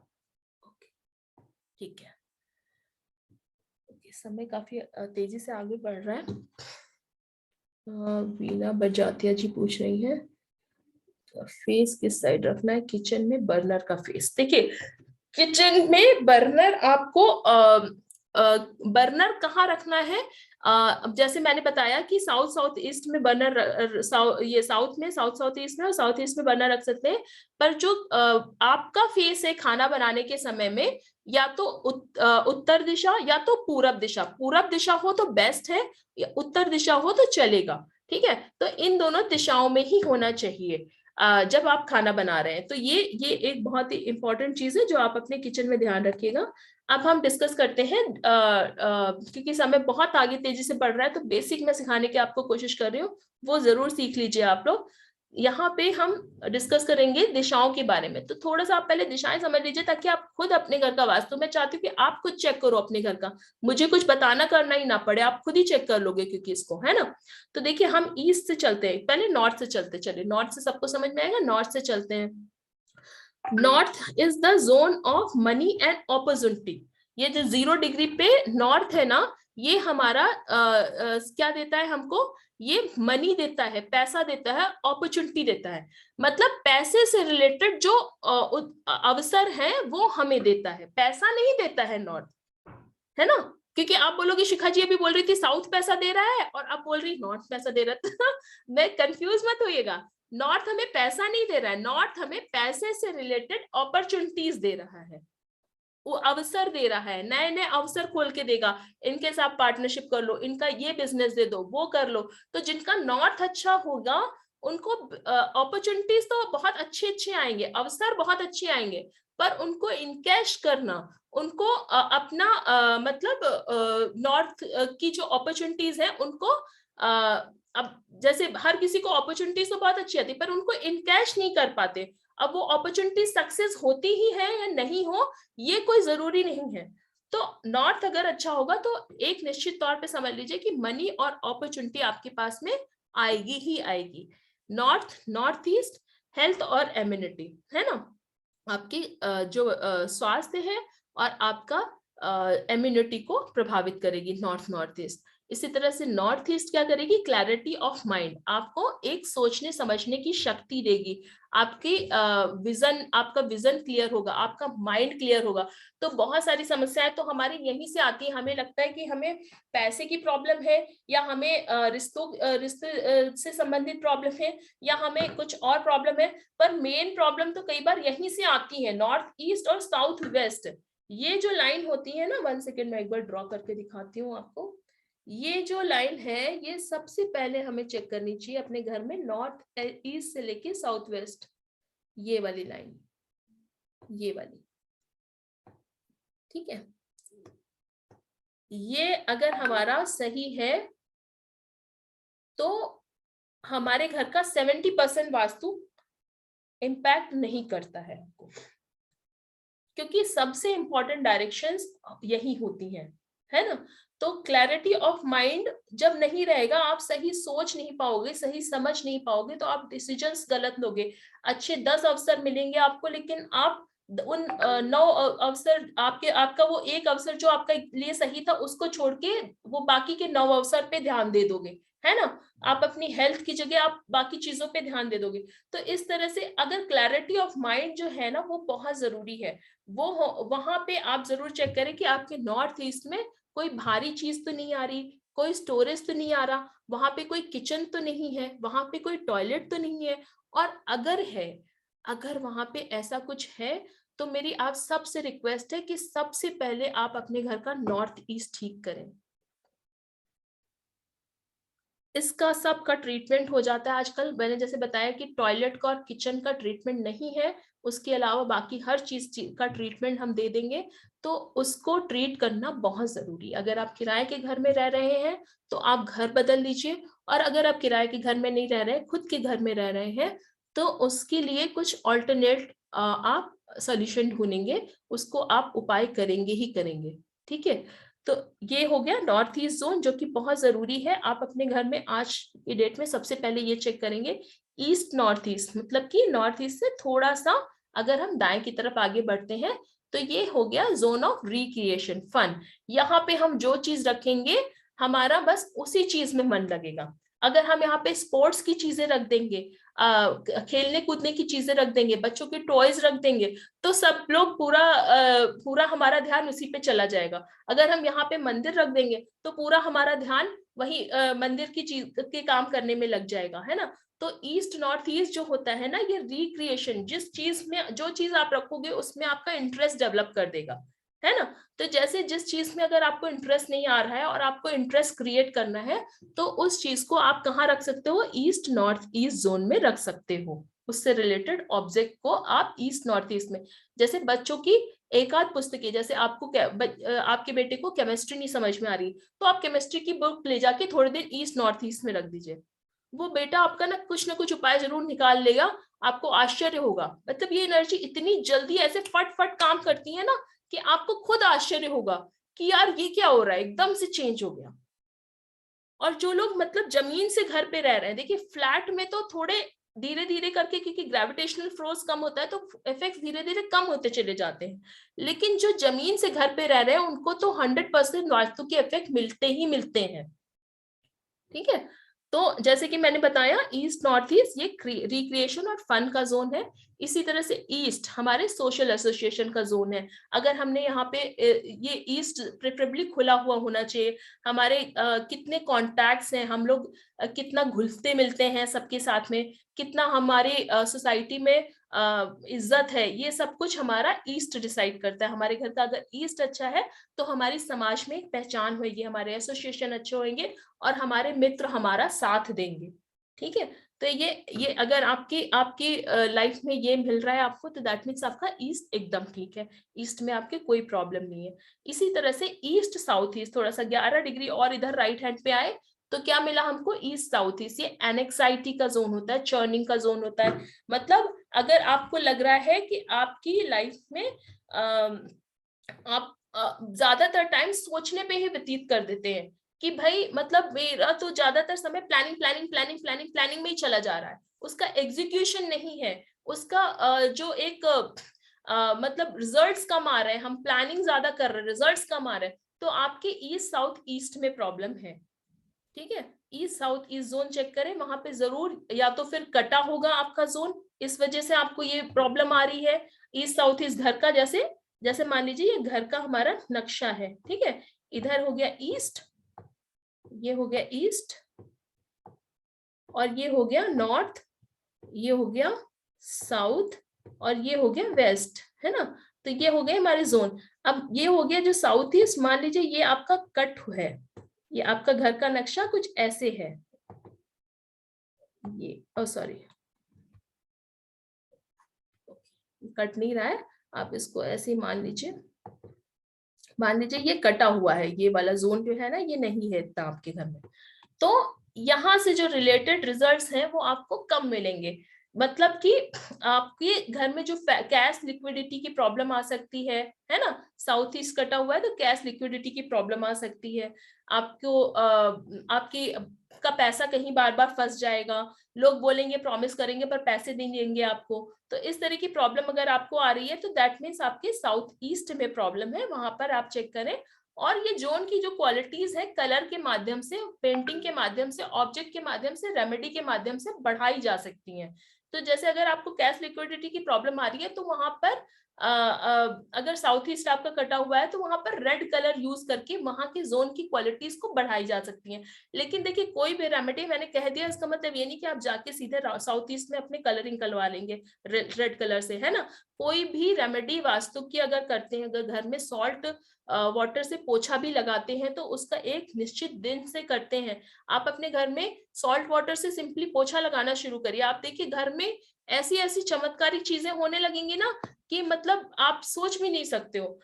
ओके, ठीक है। समय काफी तेजी से आगे बढ़ रहा है। वीना बजातिया जी पूछ रही है फेस किस साइड रखना है किचन में, बर्नर का फेस। देखिए किचन में बर्नर आपको बर्नर कहाँ रखना है, जैसे मैंने बताया कि साउथ ईस्ट में बर्नर, ये साउथ ईस्ट में और साउथ ईस्ट में बर्नर रख सकते हैं। पर जो आपका फेस है खाना बनाने के समय में, या तो उत्तर दिशा या तो पूरब दिशा हो तो बेस्ट है, या उत्तर दिशा हो तो चलेगा। ठीक है, तो इन दोनों दिशाओं में ही होना चाहिए जब आप खाना बना रहे हैं। तो ये एक बहुत ही इंपॉर्टेंट चीज है जो आप अपने किचन में ध्यान रखिएगा। अब हम डिस्कस करते हैं क्योंकि समय बहुत आगे तेजी से बढ़ रहा है, तो बेसिक मैं सिखाने की आपको कोशिश कर रही हूँ, वो जरूर सीख लीजिए आप लोग। यहाँ पे हम डिस्कस करेंगे दिशाओं के बारे में। तो थोड़ा सा आप पहले दिशाएं समझ लीजिए ताकि आप खुद अपने घर का वास्तु, मैं चाहती हूँ कि आप खुद चेक करो अपने घर का, मुझे कुछ बताना करना ही ना पड़े, आप खुद ही चेक कर लोगे क्योंकि इसको, है ना। तो देखिए हम ईस्ट से चलते हैं, पहले नॉर्थ से चलते, चलिए नॉर्थ से सबको समझ में आएगा, नॉर्थ से चलते हैं। North is the zone of money and opportunity. ये जो 0 डिग्री पे नॉर्थ है ना, ये हमारा क्या देता है हमको, ये मनी देता है, पैसा देता है, अपॉर्चुनिटी देता है। मतलब पैसे से रिलेटेड जो अवसर है वो हमें देता है, पैसा नहीं देता है नॉर्थ, है ना। क्योंकि आप बोलोगे शिखा जी अभी बोल रही थी साउथ पैसा दे रहा है और अब बोल रही नॉर्थ पैसा दे रहा था मैं कंफ्यूज मत होइएगा, नॉर्थ हमें पैसा नहीं दे रहा है, नॉर्थ हमें पैसे से रिलेटेड अपॉर्चुनिटीज दे रहा है, वो अवसर दे रहा है, नए नए अवसर खोल के देगा। इनके साथ पार्टनरशिप कर लो, इनका ये बिजनेस दे दो, वो कर लो। तो जिनका नॉर्थ अच्छा होगा उनको अपॉर्चुनिटीज तो बहुत अच्छे अच्छे आएंगे, अवसर बहुत अच्छे आएंगे, पर उनको इनकैश करना, उनको अपना मतलब नॉर्थ की जो अपॉर्चुनिटीज है उनको अब जैसे हर किसी को अपॉर्चुनिटीज तो बहुत अच्छी आती है पर उनको इनकैश नहीं कर पाते। अब वो अपॉर्चुनिटी सक्सेस होती ही है या नहीं हो ये कोई जरूरी नहीं है। तो नॉर्थ अगर अच्छा होगा तो एक निश्चित तौर पे समझ लीजिए कि मनी और अपॉर्चुनिटी आपके पास में आएगी ही आएगी। नॉर्थ, नॉर्थ ईस्ट, हेल्थ और इम्यूनिटी, है ना, आपकी जो स्वास्थ्य है और आपका इम्यूनिटी को प्रभावित करेगी नॉर्थ, नॉर्थ ईस्ट। इसी तरह से नॉर्थ ईस्ट क्या करेगी, क्लैरिटी ऑफ माइंड, आपको एक सोचने समझने की शक्ति देगी, आपकी विजन, आपका विजन क्लियर होगा, आपका माइंड क्लियर होगा। तो बहुत सारी समस्याएं तो हमारी यहीं से आती है, हमें लगता है कि हमें पैसे की प्रॉब्लम है या हमें रिश्ते से संबंधित प्रॉब्लम है या हमें कुछ और प्रॉब्लम है, पर मेन प्रॉब्लम तो कई बार यहीं से आती है, नॉर्थ ईस्ट और साउथ वेस्ट। ये जो लाइन होती है ना, 1 सेकेंड मैं एक बार ड्रॉ करके दिखाती हूँ आपको। ये जो लाइन है ये सबसे पहले हमें चेक करनी चाहिए अपने घर में, नॉर्थ ईस्ट से लेके साउथ वेस्ट, ये वाली लाइन, ये वाली, ठीक है। ये अगर हमारा सही है तो हमारे घर का 70% वास्तु इम्पैक्ट नहीं करता है, क्योंकि सबसे इंपॉर्टेंट डायरेक्शंस यही होती हैं, है ना। तो क्लैरिटी ऑफ माइंड जब नहीं रहेगा, आप सही सोच नहीं पाओगे, सही समझ नहीं पाओगे, तो आप डिसीजंस गलत लोगे। अच्छे 10 अवसर मिलेंगे आपको, लेकिन आप उन 9 अवसर, आपका वो एक अवसर जो आपका लिए सही था उसको छोड़ के वो बाकी के 9 अवसर पे ध्यान दे दोगे, है ना। आप अपनी हेल्थ की जगह आप बाकी चीजों पे ध्यान दे दोगे। तो इस तरह से अगर क्लैरिटी ऑफ माइंड जो है ना वो बहुत जरूरी है, वो वहां पे आप जरूर चेक करें कि आपके नॉर्थ ईस्ट में कोई भारी चीज तो नहीं आ रही, कोई स्टोरेज तो नहीं आ रहा, वहां पे कोई किचन तो नहीं है, वहां पे कोई टॉयलेट तो नहीं है। और अगर है, अगर वहां पे ऐसा कुछ है तो मेरी आप सबसे रिक्वेस्ट है कि सबसे पहले आप अपने घर का नॉर्थ ईस्ट ठीक करें। इसका सबका ट्रीटमेंट हो जाता है आजकल, मैंने जैसे बताया कि टॉयलेट का और किचन का ट्रीटमेंट नहीं है, उसके अलावा बाकी हर चीज का ट्रीटमेंट हम दे देंगे। तो उसको ट्रीट करना बहुत जरूरी। अगर आप किराए के घर में रह रहे हैं तो आप घर बदल लीजिए, और अगर आप किराए के घर में नहीं रह रहे, खुद के घर में रह रहे हैं, तो उसके लिए कुछ ऑल्टरनेट आप सोल्यूशन ढूंढेंगे, उसको आप उपाय करेंगे ही करेंगे, ठीक है। तो ये हो गया नॉर्थ ईस्ट जोन जो कि बहुत जरूरी है। आप अपने घर में आज की डेट में सबसे पहले ये चेक करेंगे, ईस्ट नॉर्थ ईस्ट, मतलब कि नॉर्थ ईस्ट से थोड़ा सा अगर हम दाएं की तरफ आगे बढ़ते हैं तो ये हो गया जोन ऑफ रिक्रिएशन, फन। यहाँ पे हम जो चीज रखेंगे हमारा बस उसी चीज में मन लगेगा। अगर हम यहाँ पे स्पोर्ट्स की चीजें रख देंगे, खेलने कूदने की चीजें रख देंगे, बच्चों के टॉयज रख देंगे, तो सब लोग पूरा हमारा ध्यान उसी पे चला जाएगा। अगर हम यहाँ पे मंदिर रख देंगे तो पूरा हमारा ध्यान वही मंदिर की चीज के काम करने में लग जाएगा, है ना। तो ईस्ट नॉर्थ ईस्ट जो होता है ना, ये रिक्रिएशन, जिस चीज में जो चीज आप रखोगे उसमें आपका इंटरेस्ट डेवलप कर देगा, है ना। तो जैसे जिस चीज में अगर आपको इंटरेस्ट नहीं आ रहा है और आपको इंटरेस्ट क्रिएट करना है, तो उस चीज को आप कहाँ रख सकते हो, ईस्ट नॉर्थ ईस्ट जोन में रख सकते हो। उससे रिलेटेड ऑब्जेक्ट को आप ईस्ट नॉर्थ ईस्ट में, जैसे बच्चों की एक आध पुस्तकें, जैसे आपको आपके बेटे को केमिस्ट्री नहीं समझ में आ रही, तो आप केमिस्ट्री की बुक ले जाके थोड़ी देर ईस्ट नॉर्थ ईस्ट में रख दीजिए। वो बेटा आपका ना कुछ उपाय जरूर निकाल लेगा, आपको आश्चर्य होगा। मतलब ये एनर्जी इतनी जल्दी ऐसे फट फट काम करती है ना, कि आपको खुद आश्चर्य होगा कि यार ये क्या हो रहा है, एकदम से चेंज हो गया। और जो लोग मतलब जमीन से घर पे रह रहे हैं, देखिए फ्लैट में तो थोड़े धीरे धीरे करके, क्योंकि ग्रेविटेशनल फोर्स कम होता है, तो इफेक्ट्स धीरे धीरे कम होते चले जाते हैं। लेकिन जो जमीन से घर पे रह रहे हैं उनको तो 100% वास्तु के इफेक्ट मिलते ही मिलते हैं। ठीक है, तो जैसे कि मैंने बताया ईस्ट नॉर्थ ईस्ट ये रिक्रिएशन और फन का जोन है। इसी तरह से ईस्ट हमारे सोशल एसोसिएशन का जोन है। अगर हमने यहाँ पे ये ईस्ट प्रेफरेबली खुला हुआ होना चाहिए। हमारे कितने कॉन्टैक्ट्स हैं, हम लोग कितना घुलते मिलते हैं सबके साथ में, कितना हमारे सोसाइटी में इज्जत है, ये सब कुछ हमारा ईस्ट डिसाइड करता है। हमारे घर का अगर ईस्ट अच्छा है तो हमारी समाज में एक पहचान होगी, हमारे एसोसिएशन अच्छे होंगे और हमारे मित्र हमारा साथ देंगे। ठीक है, तो ये अगर आपकी आपकी लाइफ में ये मिल रहा है आपको, तो दैट मीन्स आपका ईस्ट एकदम ठीक है, ईस्ट में आपके कोई प्रॉब्लम नहीं है। इसी तरह से ईस्ट साउथ ईस्ट थोड़ा सा 11 डिग्री और इधर राइट हैंड पे आए तो क्या मिला हमको, ईस्ट साउथ ईस्ट। ये एनेक्साइटी का जोन होता है, चर्निंग का जोन होता है। मतलब अगर आपको लग रहा है कि आपकी लाइफ में आप ज्यादातर टाइम सोचने पे ही व्यतीत कर देते हैं कि भाई मतलब मेरा तो ज्यादातर समय planning planning planning planning planning में ही चला जा रहा है, उसका एग्जीक्यूशन नहीं है, उसका जो एक मतलब रिजल्ट्स कम आ रहे हैं, हम प्लानिंग ज्यादा कर रहे हैं, रिजल्ट्स कम आ रहे हैं, तो आपके ईस्ट साउथ ईस्ट में प्रॉब्लम है। ठीक है, east south east zone check करें, वहां पे जरूर या तो फिर कटा होगा आपका जोन, इस वजह से आपको ये प्रॉब्लम आ रही है। ईस्ट साउथ ईस्ट घर का, जैसे जैसे मान लीजिए ये घर का हमारा नक्शा है, ठीक है, इधर हो गया ईस्ट, ये हो गया ईस्ट, और ये हो गया नॉर्थ, ये हो गया साउथ, और ये हो गया वेस्ट, है ना। तो ये हो गए हमारे जोन। अब ये हो गया जो साउथ ईस्ट, मान लीजिए ये आपका कट है, ये आपका घर का नक्शा कुछ ऐसे है, ये सॉरी कट नहीं रहा है, आप इसको ऐसे ही मान लीजिए, मान लीजिए ये कटा हुआ है, ये वाला जोन जो है ना ये नहीं है इतना आपके घर में, तो यहाँ से जो रिलेटेड रिजल्ट्स हैं वो आपको कम मिलेंगे। मतलब कि आपके घर में जो कैश लिक्विडिटी की प्रॉब्लम आ सकती है ना, साउथ ईस्ट कटा हुआ है तो कैश लिक्विडिटी की प्रॉब्लम आ सकती है आपको, आपकी का पैसा कहीं बार बार फंस जाएगा, लोग बोलेंगे प्रॉमिस करेंगे पर पैसे नहीं देंगे आपको, तो इस तरह की प्रॉब्लम अगर आपको आ रही है तो दैट मीन्स आपके साउथ ईस्ट में प्रॉब्लम है, वहां पर आप चेक करें। और ये जोन की जो क्वालिटीज है कलर के माध्यम से, पेंटिंग के माध्यम से, ऑब्जेक्ट के माध्यम से, रेमेडी के माध्यम से बढ़ाई जा सकती हैं। तो जैसे अगर आपको कैश लिक्विडिटी की प्रॉब्लम आ रही है तो वहां पर अगर साउथ ईस्ट आपका कटा हुआ है तो वहां पर रेड कलर यूज करके वहां की जोन की क्वालिटीज को बढ़ाई जा सकती हैं। लेकिन देखिए कोई भी रेमेडी मैंने कह दिया, इसका मतलब ये नहीं कि आप जाके सीधे साउथ ईस्ट में अपने कलरिंग करवा लेंगे रेड कलर से, है ना। कोई भी रेमेडी वास्तु की अगर करते हैं, अगर घर में सॉल्ट वाटर से पोछा भी लगाते हैं तो उसका एक निश्चित दिन से करते हैं। आप अपने घर में सॉल्ट वाटर से सिंपली पोछा लगाना शुरू करिए, आप देखिए घर में ऐसी ऐसी चमत्कारी चीजें होने लगेंगी ना कि मतलब आप सोच भी नहीं सकते हो।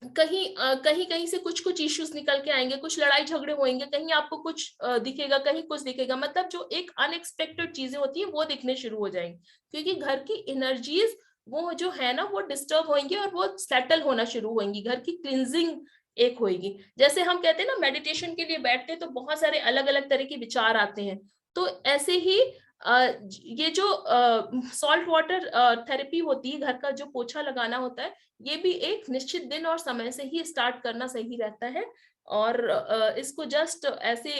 कहीं कहीं से कुछ कुछ इश्यूज निकल के आएंगे, कुछ लड़ाई झगड़े होंगे, कहीं आपको कुछ दिखेगा, कहीं कुछ दिखेगा, मतलब जो एक अनएक्सपेक्टेड चीजें होती है वो दिखने शुरू हो जाएंगी, क्योंकि घर की एनर्जीज वो जो है ना वो डिस्टर्ब होंगी और वो सेटल होना शुरू होंगी, घर की क्लिनजिंग एक होगी। जैसे हम कहते हैं ना मेडिटेशन के लिए बैठते हैं तो बहुत सारे अलग अलग तरह के विचार आते हैं, तो ऐसे ही ये जो सॉल्ट वाटर थेरेपी होती है, घर का जो पोछा लगाना होता है, ये भी एक निश्चित दिन और समय से ही स्टार्ट करना सही रहता है। और इसको जस्ट ऐसे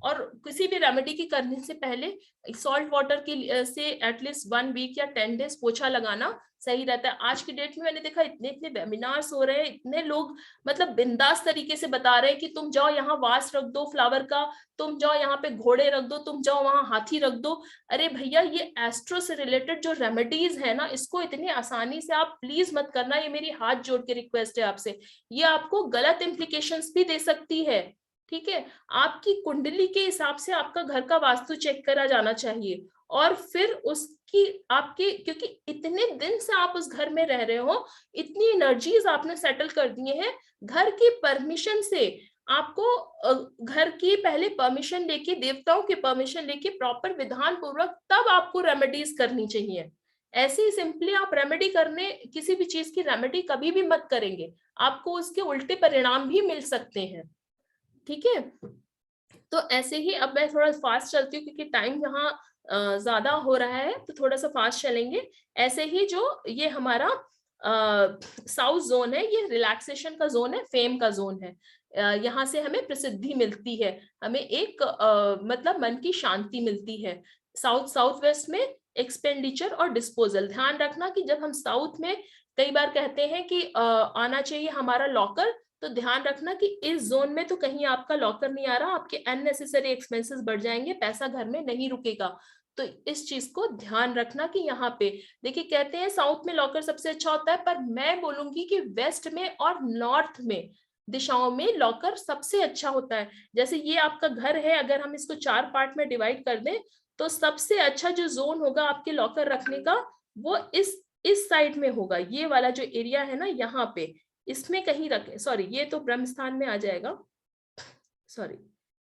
और किसी भी रेमेडी की करने से पहले सॉल्ट वाटर की से एटलीस्ट 1 वीक या 10 डेज पोछा लगाना सही रहता है। आज की डेट में मैंने देखा इतने इतने वेबिनार्स हो रहे हैं, इतने लोग मतलब बिंदास तरीके से बता रहे हैं कि तुम जाओ यहाँ वास रख दो फ्लावर का, तुम जाओ यहाँ पे घोड़े रख दो, तुम जाओ वहां हाथी रख दो। अरे भैया, ये एस्ट्रो से रिलेटेड जो रेमेडीज है ना, इसको इतनी आसानी से आप प्लीज मत करना, ये मेरी हाथ जोड़ के रिक्वेस्ट है आपसे। ये आपको गलत इम्प्लीकेशंस भी दे सकती है। ठीक है, आपकी कुंडली के हिसाब से आपका घर का वास्तु चेक करा जाना चाहिए, और फिर उसकी आपके, क्योंकि इतने दिन से आप उस घर में रह रहे हो, इतनी एनर्जीज आपने सेटल कर दिए हैं, घर की परमिशन से आपको घर की पहले परमिशन लेके, देवताओं की परमिशन लेके, प्रॉपर विधान पूर्वक तब आपको रेमेडीज करनी चाहिए। ऐसे ही सिंपली आप रेमेडी करने, किसी भी चीज की रेमेडी कभी भी मत करेंगे, आपको उसके उल्टे परिणाम भी मिल सकते हैं। ठीक है, तो ऐसे ही अब मैं थोड़ा फास्ट चलती हूँ क्योंकि टाइम यहाँ ज्यादा हो रहा है, तो थोड़ा सा फास्ट चलेंगे। ऐसे ही जो ये हमारा साउथ जोन है, ये रिलैक्सेशन का जोन है, फेम का जोन है। यहाँ से हमें प्रसिद्धि मिलती है, हमें एक मतलब मन की शांति मिलती है। साउथ वेस्ट में एक्सपेंडिचर और डिस्पोजल, ध्यान रखना कि जब हम साउथ में कई बार कहते हैं कि आना चाहिए हमारा लॉकर, तो ध्यान रखना कि इस जोन में तो कहीं आपका लॉकर नहीं आ रहा, आपके अननेसेसरी एक्सपेंसेस बढ़ जाएंगे, पैसा घर में नहीं रुकेगा। तो इस चीज को ध्यान रखना कि यहाँ पे देखिए, कहते हैं साउथ में लॉकर सबसे अच्छा होता है, पर मैं बोलूंगी कि वेस्ट में और नॉर्थ में दिशाओं में लॉकर सबसे अच्छा होता है। जैसे ये आपका घर है, अगर हम इसको 4 पार्ट में डिवाइड कर दें, तो सबसे अच्छा जो जोन होगा आपके लॉकर रखने का, वो इस साइड में होगा। ये वाला जो एरिया है ना, यहाँ पे इसमें कहीं रखें। सॉरी, ये तो ब्रह्म स्थान में आ जाएगा, सॉरी,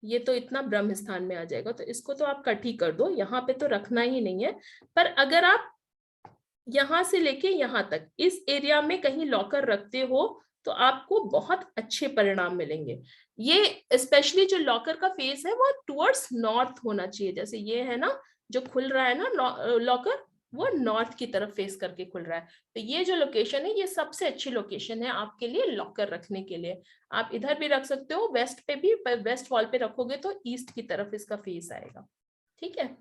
ये तो इतना ब्रह्म स्थान में आ जाएगा, तो इसको तो आप कट ही कर दो, यहाँ पे तो रखना ही नहीं है। पर अगर आप यहां से लेके यहां तक इस एरिया में कहीं लॉकर रखते हो, तो आपको बहुत अच्छे परिणाम मिलेंगे। ये स्पेशली जो लॉकर का फेस है वो टुवर्ड्स नॉर्थ होना चाहिए। जैसे ये है ना, जो खुल रहा है ना लॉकर, वो नॉर्थ की तरफ फेस करके खुल रहा है। तो ये जो लोकेशन है, ये सबसे अच्छी लोकेशन है आपके लिए लॉकर रखने के लिए। आप इधर भी रख सकते हो, वेस्ट पे भी, वेस्ट वॉल पे रखोगे तो ईस्ट की तरफ इसका फेस आएगा। ठीक है,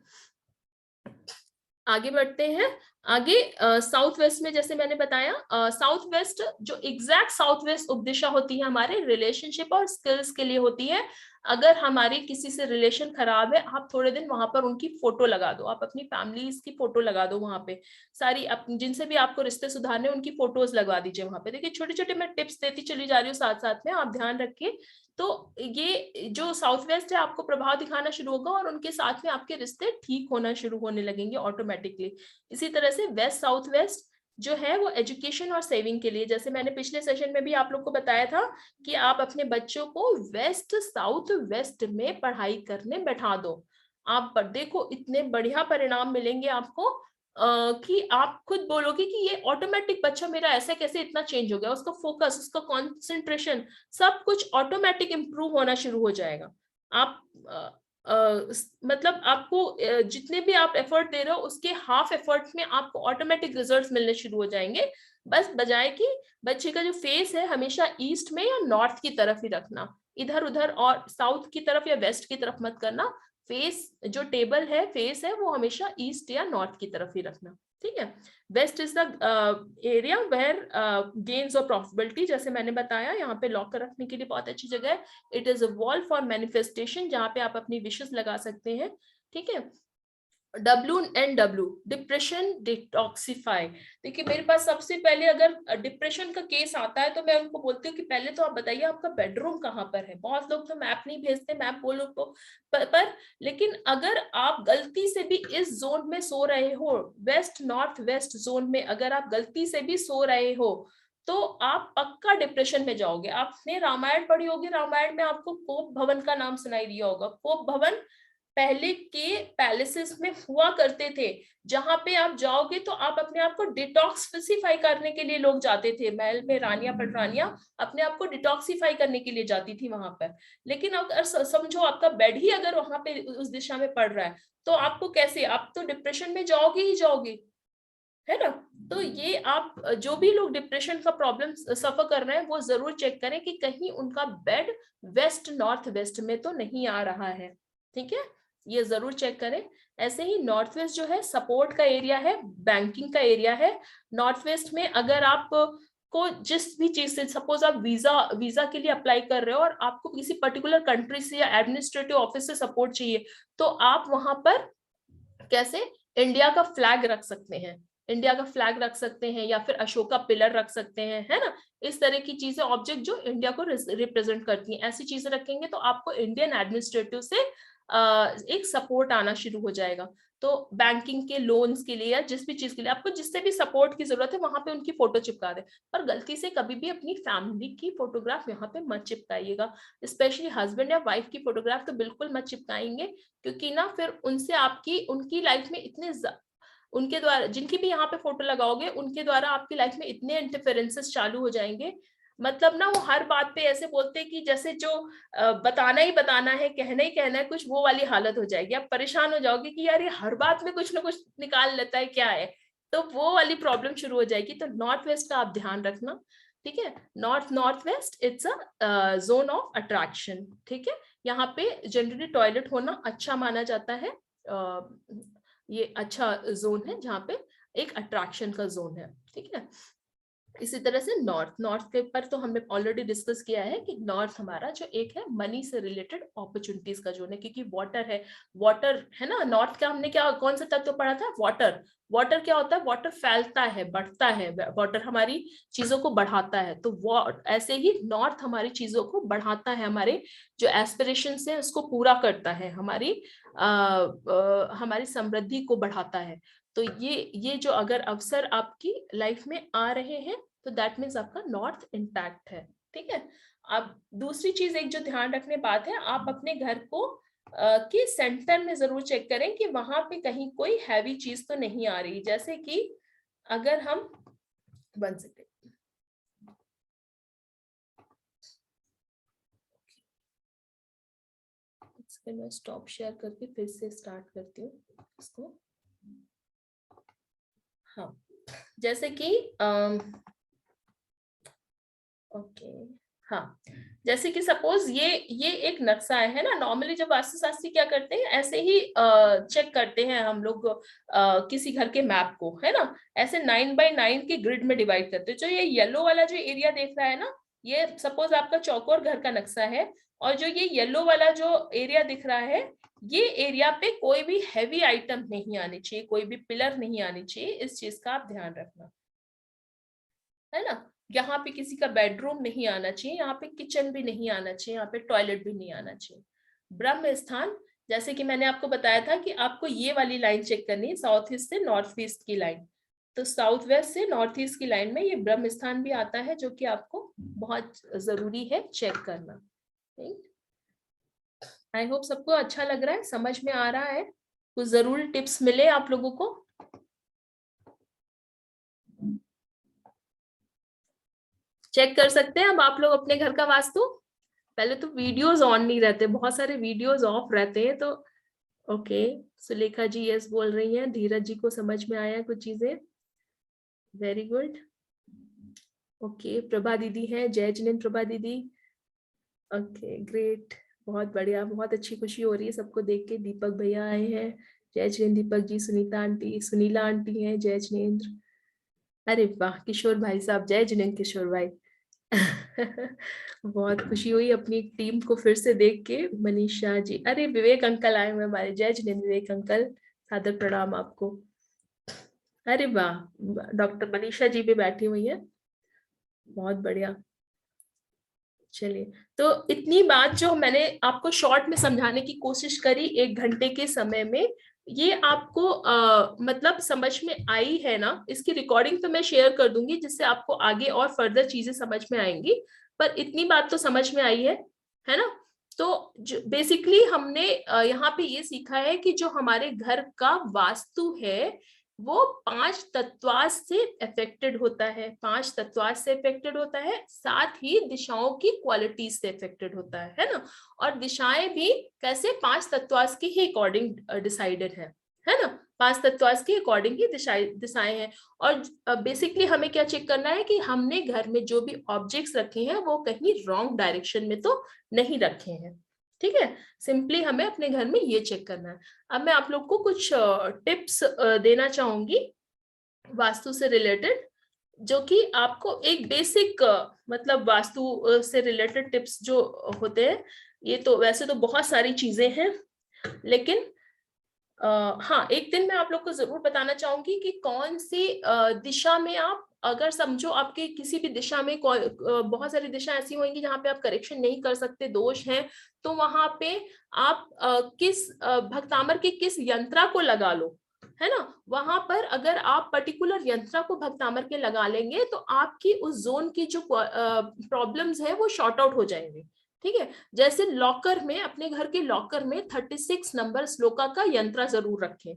आगे बढ़ते हैं। आगे साउथ वेस्ट में, जैसे मैंने बताया, साउथ वेस्ट जो एग्जैक्ट साउथ वेस्ट उपदिशा होती है हमारे रिलेशनशिप और स्किल्स के लिए होती है। अगर हमारी किसी से रिलेशन खराब है, आप थोड़े दिन वहां पर उनकी फोटो लगा दो, आप अपनी फैमिलीज की फोटो लगा दो वहां पे, सारी जिनसे भी आपको रिश्ते सुधारने, उनकी फोटोज लगवा दीजिए वहां पे। देखिए, छोटे छोटे मैं टिप्स देती चली जा रही हूँ साथ साथ में, आप ध्यान रखिए। तो ये जो साउथ वेस्ट है, आपको प्रभाव दिखाना शुरू होगा और उनके साथ में आपके रिश्ते ठीक होना शुरू होने लगेंगे ऑटोमेटिकली। इसी तरह से वेस्ट साउथ वेस्ट जो है वो एजुकेशन और सेविंग के लिए, जैसे मैंने पिछले सेशन में भी आप लोग को बताया था कि आप अपने बच्चों को वेस्ट साउथ वेस्ट में पढ़ाई करने बैठा दो। आप देखो, इतने बढ़िया परिणाम मिलेंगे आपको कि आप खुद बोलोगे कि ये ऑटोमेटिक बच्चा मेरा ऐसे कैसे इतना चेंज हो गया, उसका फोकस, उसका कंसंट्रेशन, सब कुछ ऑटोमेटिक इंप्रूव होना शुरू हो जाएगा। आप मतलब आपको जितने भी आप एफर्ट दे रहे हो, उसके हाफ एफर्ट में आपको ऑटोमेटिक रिजल्ट्स मिलने शुरू हो जाएंगे। बस बजाय कि बच्चे का जो फेस है हमेशा ईस्ट में या नॉर्थ की तरफ ही रखना, इधर उधर और साउथ की तरफ या वेस्ट की तरफ मत करना। फेस जो टेबल है, फेस है, वो हमेशा ईस्ट या नॉर्थ की तरफ ही रखना। ठीक है, west is the area where gains और प्रॉफिटेबिलिटी, जैसे मैंने बताया, यहाँ पे लॉकर रखने के लिए बहुत अच्छी जगह है। It is a wall for manifestation, जहाँ पे आप अपनी विशेस लगा सकते हैं। ठीक है, WNW, डिप्रेशन डिटॉक्सिफाई। देखिए, मेरे पास सबसे पहले अगर डिप्रेशन का केस आता है, तो मैं उनको बोलती हूँ कि पहले तो आप बताइए आपका बेडरूम कहाँ पर है। बहुत लोग तो मैप नहीं भेजते, मैप बोलो तो पर लेकिन अगर आप गलती से भी इस जोन में सो रहे हो, वेस्ट नॉर्थ वेस्ट जोन में अगर आप गलती से भी सो रहे हो, तो आप पक्का डिप्रेशन में जाओगे। आपने रामायण पढ़ी होगी, रामायण में आपको कोप भवन का नाम सुनाई दिया होगा। कोप भवन पहले के पैलेसेस में हुआ करते थे, जहां पे आप जाओगे तो आप अपने आप को डिटॉक्सिफाई करने के लिए लोग जाते थे। महल में रानियां पटरानियां अपने आप को डिटॉक्सिफाई करने के लिए जाती थी वहां पर। लेकिन अगर समझो आपका बेड ही अगर वहां पे उस दिशा में पड़ रहा है, तो आपको कैसे, आप तो डिप्रेशन में जाओगे ही जाओगे। है ना। तो ये आप जो भी लोग डिप्रेशन का प्रॉब्लम सफर कर रहे हैं वो जरूर चेक करें कि कहीं उनका बेड वेस्ट नॉर्थ वेस्ट में तो नहीं आ रहा है, ठीक है, ये जरूर चेक करें। ऐसे ही नॉर्थ वेस्ट जो है सपोर्ट का एरिया है, बैंकिंग का एरिया है। नॉर्थ वेस्ट में अगर आप को जिस भी चीज से, सपोज आप वीजा के लिए अप्लाई कर रहे हो और आपको किसी पर्टिकुलर कंट्री से या एडमिनिस्ट्रेटिव ऑफिस से सपोर्ट चाहिए, तो आप वहां पर कैसे इंडिया का फ्लैग रख सकते हैं, इंडिया का फ्लैग रख सकते हैं, या फिर अशोका पिलर रख सकते हैं, है ना। इस तरह की चीजें, ऑब्जेक्ट जो इंडिया को रिप्रेजेंट करती हैं, ऐसी चीजें रखेंगे तो आपको इंडियन एडमिनिस्ट्रेटिव से एक सपोर्ट आना शुरू हो जाएगा। तो बैंकिंग के लोन्स के लिए या जिस भी चीज के लिए आपको जिससे भी सपोर्ट की जरूरत है वहां पे उनकी फोटो चिपका दे। पर गलती से कभी भी अपनी फैमिली की फोटोग्राफ यहाँ पे मत चिपकाइएगा, स्पेशली हस्बैंड या वाइफ की फोटोग्राफ तो बिल्कुल मत चिपकाएंगे, क्योंकि ना फिर उनसे आपकी उनकी लाइफ में इतने उनके द्वारा जिनकी भी यहाँ पे फोटो लगाओगे उनके द्वारा आपकी लाइफ में इतने इंटरफेरेंसेस चालू हो जाएंगे। मतलब ना वो हर बात पे ऐसे बोलते हैं कि जैसे जो बताना ही बताना है, कहना ही कहना है, कुछ वो वाली हालत हो जाएगी। आप परेशान हो जाओगे कि यार ये हर बात में कुछ ना कुछ निकाल लेता है, क्या है, तो वो वाली प्रॉब्लम शुरू हो जाएगी। तो नॉर्थ वेस्ट का आप ध्यान रखना, ठीक है। North west it's a zone of attraction, ठीक है। यहाँ पे जनरली टॉयलेट होना अच्छा माना जाता है। ये अच्छा जोन है जहाँ पे एक अट्रैक्शन का जोन है, ठीक है। इसी तरह से नॉर्थ के पर तो हमने ऑलरेडी डिस्कस किया है कि नॉर्थ हमारा जो एक है मनी से रिलेटेड अपॉर्चुनिटीज का जोन है, क्योंकि वाटर है, वाटर है ना। नॉर्थ का हमने क्या कौन सा तत्व पढ़ा था, वाटर। वाटर क्या होता है, वाटर फैलता है, बढ़ता है, वाटर हमारी चीजों को बढ़ाता है। तो ऐसे ही नॉर्थ हमारी चीजों को बढ़ाता है, हमारे जो एस्पिरेशन है उसको पूरा करता है, हमारी समृद्धि को बढ़ाता है। तो ये जो अगर अवसर आपकी लाइफ में आ रहे हैं तो दैट मीन्स आपका नॉर्थ इंटैक्ट है, ठीक है। अब दूसरी चीज एक जो ध्यान रखने बात है, आप अपने घर को के सेंटर में जरूर चेक करें कि वहां पे कहीं कोई हैवी चीज तो नहीं आ रही। जैसे कि अगर हम 1 सेकेंड, मैं स्टॉप शेयर करके फिर से स्टार्ट करती हूँ इसको। हाँ, जैसे कि ओके, हाँ, जैसे कि सपोज ये एक नक्शा है ना। नॉर्मली जब वास्तुशास्त्री क्या करते हैं, ऐसे ही चेक करते हैं हम लोग किसी घर के मैप को, है ना। ऐसे 9x9 के ग्रिड में डिवाइड करते हैं। जो ये येलो वाला जो एरिया देख रहा है ना, ये सपोज आपका चौकोर घर का नक्शा है, और जो ये येलो वाला जो एरिया दिख रहा है, ये एरिया पे कोई भी हैवी आइटम नहीं आनी चाहिए, कोई भी पिलर नहीं आनी चाहिए। इस चीज का आप ध्यान रखना, है ना। यहाँ पे किसी का बेडरूम नहीं आना चाहिए, यहाँ पे किचन भी नहीं आना चाहिए, यहाँ पे टॉयलेट भी नहीं आना चाहिए। ब्रह्म स्थान, जैसे कि मैंने आपको बताया था कि आपको ये वाली लाइन चेक करनी है, साउथ ईस्ट से नॉर्थ ईस्ट की लाइन। तो साउथ वेस्ट से नॉर्थ ईस्ट की लाइन में ये ब्रह्म स्थान भी आता है, जो कि आपको बहुत जरूरी है चेक करना। आई होप सबको अच्छा लग रहा है, समझ में आ रहा है, कुछ जरूरी टिप्स मिले आप लोगों को। चेक कर सकते हैं अब आप लोग अपने घर का वास्तु। पहले तो वीडियोस ऑन नहीं रहते, बहुत सारे वीडियोस ऑफ रहते हैं। तो ओके, सुलेखा जी यस बोल रही हैं, धीरज जी को समझ में आया कुछ चीजें, वेरी गुड। ओके, प्रभा दीदी है, जय जिनेन्द्र प्रभा दीदी, ओके ग्रेट, बहुत बढ़िया, बहुत अच्छी खुशी हो रही है सबको देख के। दीपक भैया आए हैं, जय जिनेन्द्र दीपक जी, सुनीता आंटी, सुनीला आंटी है, जय जिनेन्द्र, अरे वाह किशोर भाई साहब, जय जिनेन्द्र किशोर भाई। बहुत खुशी हुई अपनी टीम को फिर से देख के। मनीषा जी, अरे विवेक अंकल आए हुए हमारे, जय जिनेन्द्र विवेक अंकल, सादर प्रणाम आपको। अरे वाह, डॉक्टर मनीषा जी भी बैठी हुई है, बहुत बढ़िया। चलिए, तो इतनी बात जो मैंने आपको शॉर्ट में समझाने की कोशिश करी 1 घंटे के समय में, ये आपको मतलब समझ में आई है ना। इसकी रिकॉर्डिंग तो मैं शेयर कर दूंगी, जिससे आपको आगे और फर्दर चीजें समझ में आएंगी, पर इतनी बात तो समझ में आई है ना। तो बेसिकली हमने यहाँ पे ये सीखा है कि जो हमारे घर का वास्तु है वो 5 तत्वास से अफेक्टेड होता है, 5 तत्वास से अफेक्टेड होता है, साथ ही दिशाओं की क्वालिटीज से अफेक्टेड होता है ना। और दिशाएं भी कैसे 5 तत्वास के ही अकॉर्डिंग डिसाइडेड है ना। पांच तत्वास के अकॉर्डिंग ही दिशाएं हैं। और बेसिकली हमें क्या चेक करना है कि हमने घर में जो भी ऑब्जेक्ट्स रखे हैं वो कहीं रॉन्ग डायरेक्शन में तो नहीं रखे हैं। ठीक है, सिंपली हमें अपने घर में ये चेक करना है। अब मैं आप लोग को कुछ टिप्स देना चाहूंगी वास्तु से रिलेटेड, जो कि आपको एक बेसिक मतलब वास्तु से रिलेटेड टिप्स जो होते हैं, ये तो वैसे तो बहुत सारी चीजें हैं, लेकिन हाँ, एक दिन मैं आप लोग को जरूर बताना चाहूंगी कि कौन सी दिशा में आप, अगर समझो आपके किसी भी दिशा में बहुत सारी दिशा ऐसी होंगी जहां पे आप करेक्शन नहीं कर सकते, दोष हैं, तो वहां पे आप किस भक्तामर के किस यंत्रा को लगा लो, है ना। वहां पर अगर आप पर्टिकुलर यंत्रा को भक्तामर के लगा लेंगे तो आपकी उस जोन की जो प्रॉब्लम्स है वो शॉर्ट आउट हो जाएंगे। ठीक है, जैसे लॉकर में, अपने घर के लॉकर में 36 नंबर श्लोका का यंत्र जरूर रखें।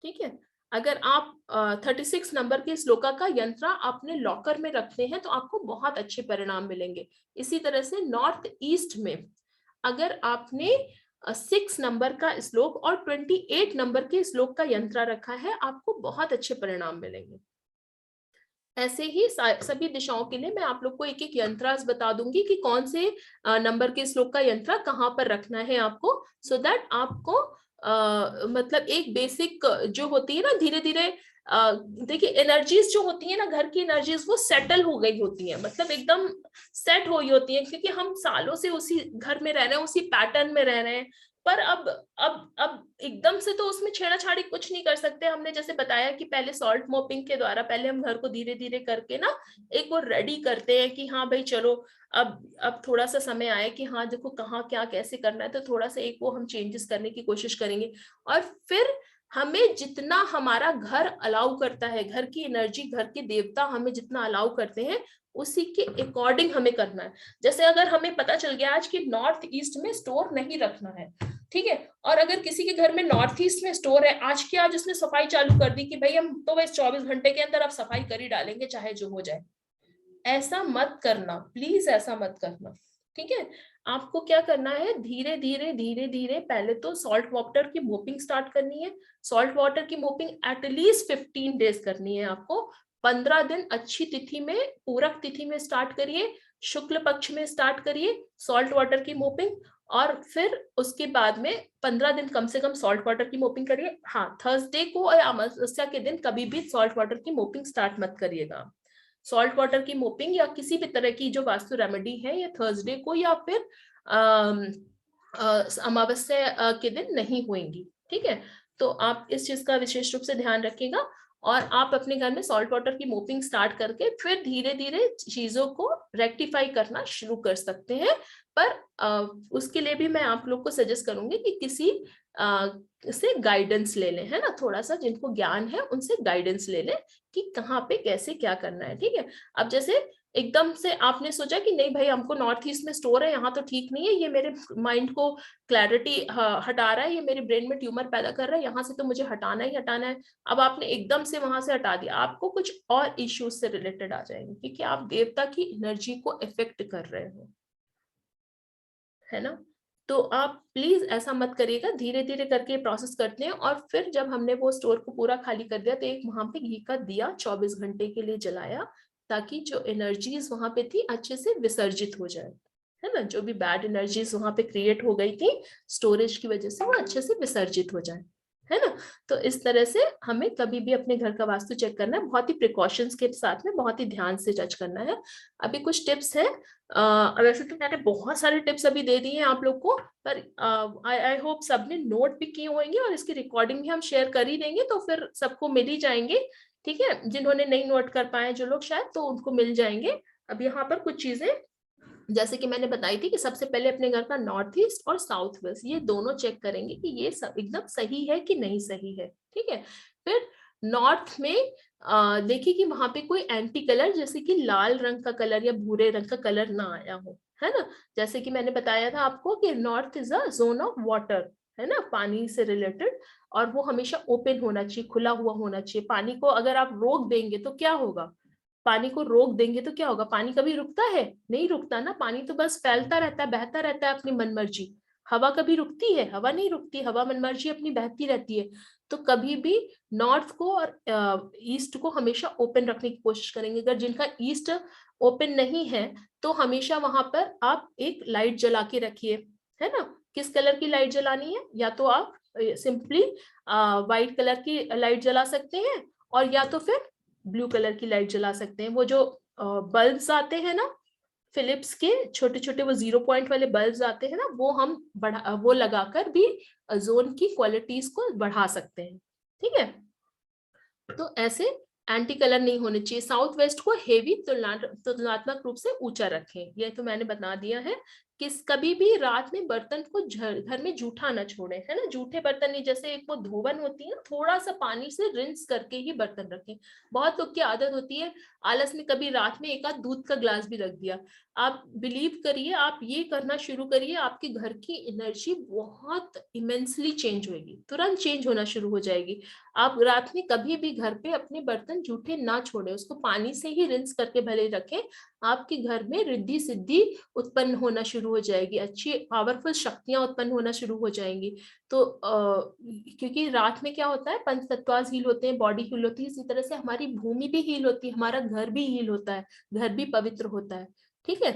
ठीक है, अगर आप 36 नंबर के श्लोका का यंत्र अपने लॉकर में रखते हैं तो आपको बहुत अच्छे परिणाम मिलेंगे। इसी तरह से नॉर्थ ईस्ट में अगर आपने 6 नंबर का श्लोक और 28 नंबर के श्लोक का यंत्र रखा है, आपको बहुत अच्छे परिणाम मिलेंगे। ऐसे ही सभी दिशाओं के लिए मैं आप लोग को एक एक यंत्रास बता दूंगी कि कौन से नंबर के श्लोक का यंत्र कहाँ पर रखना है आपको, सो दैट आपको मतलब एक बेसिक जो होती है ना, धीरे धीरे देखिए एनर्जीज जो होती है ना, घर की एनर्जीज वो सेटल हो गई होती है, मतलब एकदम सेट हो गई होती है, क्योंकि हम सालों से उसी घर में रह रहे हैं, उसी पैटर्न में रह रहे हैं। पर अब एकदम से तो उसमें छेड़ाछाड़ी कुछ नहीं कर सकते। हमने जैसे बताया कि पहले सॉल्ट मोपिंग के द्वारा पहले हम घर को धीरे धीरे करके ना एक वो रेडी करते हैं कि हाँ भाई चलो अब थोड़ा सा समय आए कि हाँ देखो कहाँ क्या कैसे करना है, तो थोड़ा सा एक वो हम चेंजेस करने की कोशिश करेंगे। और फिर हमें जितना हमारा घर अलाउ करता है, घर की एनर्जी, घर के देवता हमें जितना अलाउ करते हैं, उसी के अकॉर्डिंग हमें करना है। जैसे अगर हमें पता चल गया आज कि नॉर्थ ईस्ट में स्टोर नहीं रखना है, ठीक है, और अगर किसी के घर में नॉर्थ ईस्ट में स्टोर है, आज की आज उसने सफाई चालू कर दी कि भाई हम तो बस 24 घंटे के अंदर अब सफाई कर ही डालेंगे चाहे जो हो जाए, ऐसा मत करना, प्लीज ऐसा मत करना। ठीक है, आपको क्या करना है, धीरे धीरे धीरे धीरे पहले तो सॉल्ट वाटर की मोपिंग स्टार्ट करनी है। सॉल्ट वाटर की मोपिंग एटलीस्ट 15 डेज करनी है आपको। 15 दिन अच्छी तिथि में, पूरक तिथि में स्टार्ट करिए, शुक्ल पक्ष में स्टार्ट करिए सॉल्ट वाटर की मोपिंग, और फिर उसके बाद में 15 दिन कम से कम सॉल्ट वाटर की मोपिंग करिए। हाँ, थर्सडे को या अमावस्या के दिन कभी भी सॉल्ट वाटर की मोपिंग स्टार्ट मत करिएगा। सॉल्ट वाटर की मोपिंग या किसी भी तरह की जो वास्तु रेमेडी है, या थर्सडे को या फिर अमावस्या के दिन नहीं होंगी। ठीक है, तो आप इस चीज का विशेष रूप से ध्यान रखिएगा, और आप अपने घर में सॉल्ट वाटर की मोपिंग स्टार्ट करके फिर धीरे धीरे चीजों को रेक्टिफाई करना शुरू कर सकते हैं। पर उसके लिए भी मैं आप लोग को सजेस्ट करूंगी कि किसी से गाइडेंस ले लें, है ना, थोड़ा सा जिनको ज्ञान है उनसे गाइडेंस ले लें कि कहाँ पे कैसे क्या करना है। ठीक है, अब जैसे एकदम से आपने सोचा कि नहीं भाई हमको नॉर्थ ईस्ट में स्टोर है, यहाँ तो ठीक नहीं है, ये मेरे माइंड को क्लैरिटी हटा रहा है, ये मेरे ब्रेन में ट्यूमर पैदा कर रहा है, यहाँ से तो मुझे हटाना ही हटाना है। अब आपने एकदम से वहां से हटा दिया, आपको कुछ और इश्यूज से रिलेटेड आ जाएंगे, क्योंकि आप देवता की एनर्जी को इफेक्ट कर रहे हो, है ना। तो आप प्लीज ऐसा मत करिएगा, धीरे धीरे करके प्रोसेस करते हैं। और फिर जब हमने वो स्टोर को पूरा खाली कर दिया तो एक वहां पे घी का दिया 24 घंटे के लिए जलाया, ताकि जो एनर्जीज वहां पे थी अच्छे से विसर्जित हो जाए, है ना, जो भी बैड एनर्जीज वहां पे क्रिएट हो गई थी स्टोरेज की वजह से, वो अच्छे से विसर्जित हो जाए, है ना। तो इस तरह से हमें कभी भी अपने घर का वास्तु चेक करना है, बहुत ही प्रिकॉशंस के साथ में, बहुत ही ध्यान से जज करना है। अभी कुछ टिप्स हैं, वैसे तो मैंने बहुत सारे टिप्स अभी दे दिए हैं आप लोग को, पर आई होप सबने नोट भी किए होंगे, और इसकी रिकॉर्डिंग भी हम शेयर कर ही देंगे, तो फिर सबको मिल ही जाएंगे। ठीक है, जिन्होंने नहीं नोट कर पाए जो लोग शायद, तो उनको मिल जाएंगे। अब यहाँ पर कुछ चीजें जैसे कि मैंने बताई थी कि सबसे पहले अपने घर का नॉर्थ ईस्ट और साउथ वेस्ट ये दोनों चेक करेंगे कि ये सब एकदम सही है कि नहीं सही है। ठीक है, फिर नॉर्थ में देखिए कि वहां पे कोई एंटी कलर, जैसे कि लाल रंग का कलर या भूरे रंग का कलर ना आया हो, है ना। जैसे कि मैंने बताया था आपको कि north is a zone of water, है ना, पानी से रिलेटेड, और वो हमेशा ओपन होना चाहिए, खुला हुआ होना चाहिए। पानी को अगर आप रोक देंगे तो क्या होगा, पानी को रोक देंगे तो क्या होगा, पानी कभी रुकता है, नहीं रुकता ना, पानी तो बस फैलता रहता है, बहता रहता है अपनी मनमर्जी। हवा कभी रुकती है? हवा नहीं रुकती, हवा मनमर्जी अपनी बहती रहती है। तो कभी भी नॉर्थ को और ईस्ट को हमेशा ओपन रखने की कोशिश करेंगे। अगर जिनका ईस्ट ओपन नहीं है तो हमेशा वहां पर आप एक लाइट जला के रखिए, है ना। किस कलर की लाइट जलानी है? या तो आप सिंपली व्हाइट कलर की लाइट जला सकते हैं, और या तो फिर ब्लू कलर की लाइट जला सकते हैं। वो जो बल्ब्स आते हैं ना फिलिप्स के, छोटे छोटे वो 0 पॉइंट वाले बल्ब्स आते हैं ना, वो लगाकर भी ओजोन की क्वालिटीज को बढ़ा सकते हैं। ठीक है, तो ऐसे एंटी कलर नहीं होने चाहिए। साउथ वेस्ट को हेवी तुलनात्मक रूप से ऊंचा रखें, ये तो मैंने बता दिया है। कभी भी रात में बर्तन को घर में जूठा ना छोड़े, है ना। जूठे बर्तन नहीं, जैसे एक वो धोवन होती है ना, थोड़ा सा पानी से रिंस करके ही बर्तन रखें। बहुत लोग की आदत होती है आलस में कभी रात में एक आध दूध का ग्लास भी रख दिया। आप बिलीव करिए, आप ये करना शुरू करिए, आपके घर की एनर्जी बहुत इमेंसली चेंज होगी, तुरंत चेंज होना शुरू हो जाएगी। आप रात में कभी भी घर पे अपने बर्तन जूठे ना छोड़े, उसको पानी से ही रिंस करके भले रखें। आपके घर में रिद्धि सिद्धि उत्पन्न होना शुरू हो जाएगी, अच्छी पावरफुल शक्तियां उत्पन्न होना शुरू हो जाएंगी। तो क्योंकि रात में क्या होता है, पंच तत्वास हील होते हैं, बॉडी हील होती है, इसी तरह से हमारी भूमि भी हील होती है, हमारा घर भी हील होता है, घर भी पवित्र होता है। ठीक है।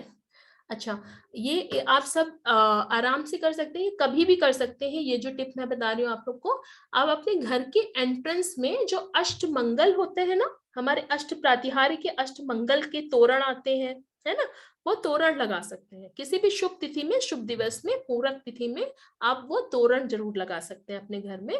अच्छा, ये आप सब आराम से कर सकते हैं, कभी भी कर सकते हैं। ये जो टिप मैं बता रही हूँ आप लोग को, आप अपने घर के एंट्रेंस में जो अष्ट मंगल होते हैं ना, हमारे अष्ट प्रातिहार्य के अष्ट मंगल के तोरण आते हैं, है ना, वो तोरण लगा सकते हैं। किसी भी शुभ तिथि में, शुभ दिवस में, पूरक तिथि में आप वो तोरण जरूर लगा सकते हैं अपने घर में।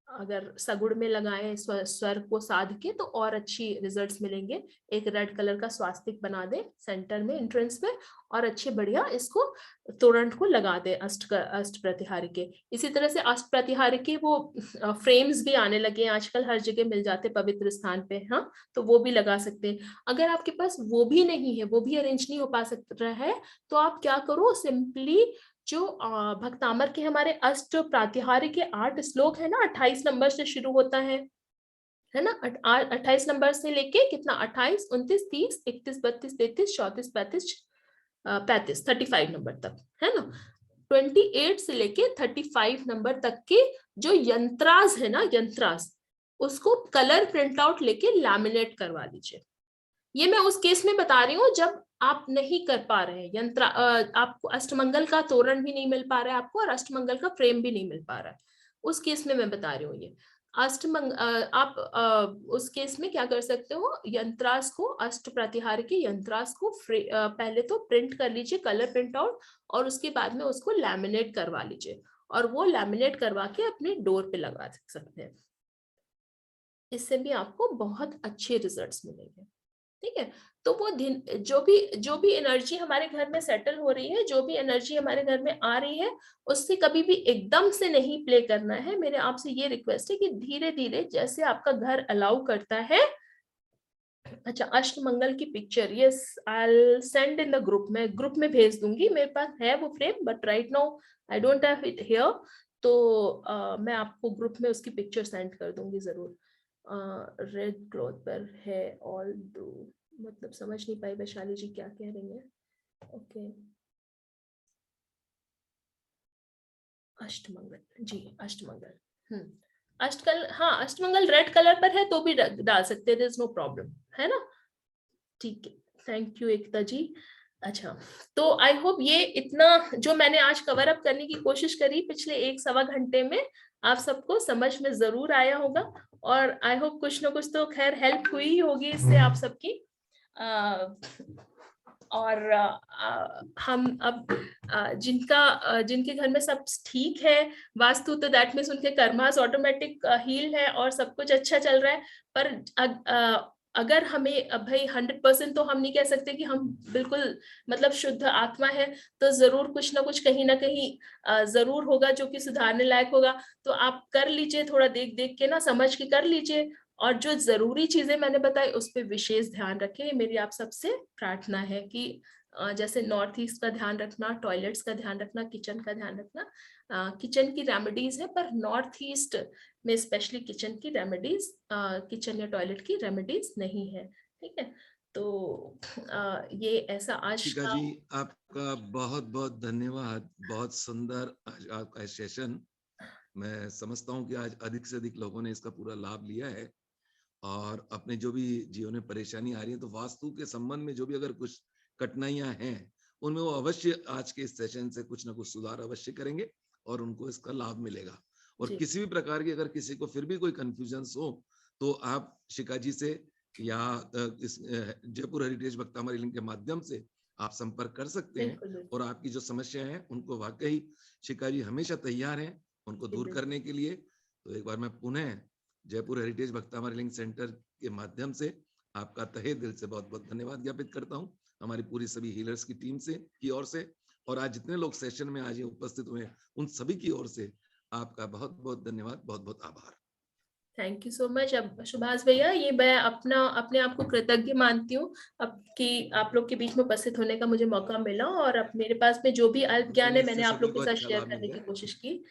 अगर सगुड़ में लगाएं स्वर को साध के, तो और अच्छी रिजल्ट्स मिलेंगे। एक रेड कलर का स्वास्तिक बना दे सेंटर में, एंट्रेंस में, और अच्छे बढ़िया इसको तोरण को लगा दे अष्ट प्रतिहारी के। इसी तरह से अष्ट प्रतिहारी के वो फ्रेम्स भी आने लगे हैं आजकल, हर जगह मिल जाते पवित्र स्थान पे। हाँ, तो वो भी लगा सकते हैं। अगर आपके पास वो भी नहीं है, वो भी अरेंज नहीं हो पा रहा है, तो आप क्या करो, सिंपली जो भक्तामर के हमारे अष्ट प्रातिहार्य के 8 श्लोक है ना, 28 नंबर से शुरू होता है ना। 28 नंबर से लेके कितना, 28, 29, 30, 31, 32, 33, 34, 35, 35, 35 नंबर तक, है ना। 28 से लेके 35 नंबर तक के जो यंत्रास है ना, यंत्रास, उसको कलर प्रिंट आउट लेके लैमिनेट करवा लीजिए। ये मैं उस केस में बता रही हूँ जब आप नहीं कर पा रहे हैं यंत्र, आपको अष्टमंगल का तोरण भी नहीं मिल पा रहा है आपको, और अष्टमंगल का फ्रेम भी नहीं मिल पा रहा है, उस केस में मैं बता रही हूँ ये। आप उस केस में क्या कर सकते हो, यंत्रास को, अष्ट प्रतिहार के यंत्रास को पहले तो प्रिंट कर लीजिए, कलर प्रिंट आउट, और उसके बाद में उसको लैमिनेट करवा लीजिए, और वो लैमिनेट करवा के अपने डोर पे लगा सकते हैं। इससे भी आपको बहुत अच्छे रिजल्ट्स मिलेंगे। ठीक है। तो वो दिन, जो भी एनर्जी हमारे घर में सेटल हो रही है, जो भी एनर्जी हमारे घर में आ रही है, उससे कभी भी एकदम से नहीं प्ले करना है। मेरे आपसे ये रिक्वेस्ट है कि धीरे धीरे जैसे आपका घर अलाउ करता है। अच्छा, अष्ट मंगल की picture, yes, I will send in the group, मैं ग्रुप में भेज दूंगी। मेरे पास है वो frame, but right now I don't have it here. तो मैं आपको ग्रुप में उसकी पिक्चर सेंड कर दूंगी जरूर। रेड क्लॉथ पर है ऑल डू, मतलब समझ नहीं पाई वैशाली जी क्या कह रही है। ओके, अष्टमंगल जी, अष्टमंगल, अष्टकल, हाँ, अष्टमंगल रेड कलर पर है तो भी डाल सकते हैं, देयर इज नो प्रॉब्लम, है ना। ठीक है, थैंक यू एकता जी। अच्छा, तो आई होप ये इतना जो मैंने आज कवर अप करने की कोशिश करी पिछले 1-1.25 घंटे में, आप सबको समझ में जरूर आया होगा, और आई होप कुछ ना कुछ तो खैर हेल्प हुई ही होगी इससे आप सबकी। और हम अब जिनके घर में सब ठीक है वास्तु, तो दैट मीन्स उनके कर्मास ऑटोमेटिक हील है और सब कुछ अच्छा चल रहा है। पर अगर हमें भाई 100% तो हम नहीं कह सकते कि हम बिल्कुल मतलब शुद्ध आत्मा है, तो जरूर कुछ ना कुछ कहीं ना कहीं जरूर होगा जो कि सुधारने लायक होगा। तो आप कर लीजिए, थोड़ा देख देख के ना, समझ के कर लीजिए, और जो जरूरी चीजें मैंने बताई उस पर विशेष ध्यान रखें। मेरी आप सबसे प्रार्थना है कि जैसे नॉर्थ ईस्ट का ध्यान रखना, टॉयलेट्स का ध्यान रखना, किचन का ध्यान रखना। किचन की रेमेडीज है, पर नॉर्थ ईस्ट में स्पेशली किचन की रेमेडीज, किचन या टॉयलेट की रेमेडीज नहीं है। ठीक है, तो ये ऐसा आज शिखा जी, आपका बहुत बहुत धन्यवाद। बहुत सुंदर आज आपका सेशन। मैं समझता हूँ कि आज अधिक से अधिक लोगों ने इसका पूरा लाभ लिया है और अपने जो भी जीवन में परेशानी आ रही है, तो वास्तु के संबंध में जो भी अगर कुछ कठिनाइयां हैं, उनमें वो अवश्य आज के इस सेशन से कुछ ना कुछ सुधार अवश्य करेंगे और उनको इसका लाभ मिलेगा। और जी, किसी भी प्रकार की अगर किसी को फिर भी कोई कंफ्यूजन हो, तो आप शिखा जी से या इस जयपुर हेरिटेज भक्तामरी लिंक के माध्यम से आप संपर्क कर सकते हैं। बिल्कुल, बिल्कुल। और आपकी जो समस्या है उनको वाकई शिखा जी हमेशा तैयार हैं उनको जी, दूर बिल्कुल। करने के लिए। तो एक बार मैं पुनः जयपुर हेरिटेज भक्तामरी लिंक सेंटर के माध्यम से आपका तहे दिल से बहुत बहुत धन्यवाद ज्ञापित करता हूं, हमारी पूरी सभी हीलर्स की टीम से की ओर से, और आज जितने लोग सेशन में आज उपस्थित हुए उन सभी की ओर से आपका बहुत बहुत धन्यवाद, बहुत बहुत आभार। Thank you so much. अब सुभाष भैया, ये मैं अपने आप को कृतज्ञ मानती हूँ अब कि आप लोग के बीच में उपस्थित होने का मुझे मौका मिला, और अब मेरे पास में जो भी अल्प ज्ञान है मैंने इससे आप सभी लोग को के साथ अच्छा शेयर लाभ करने मिल की जाए। कोशिश की।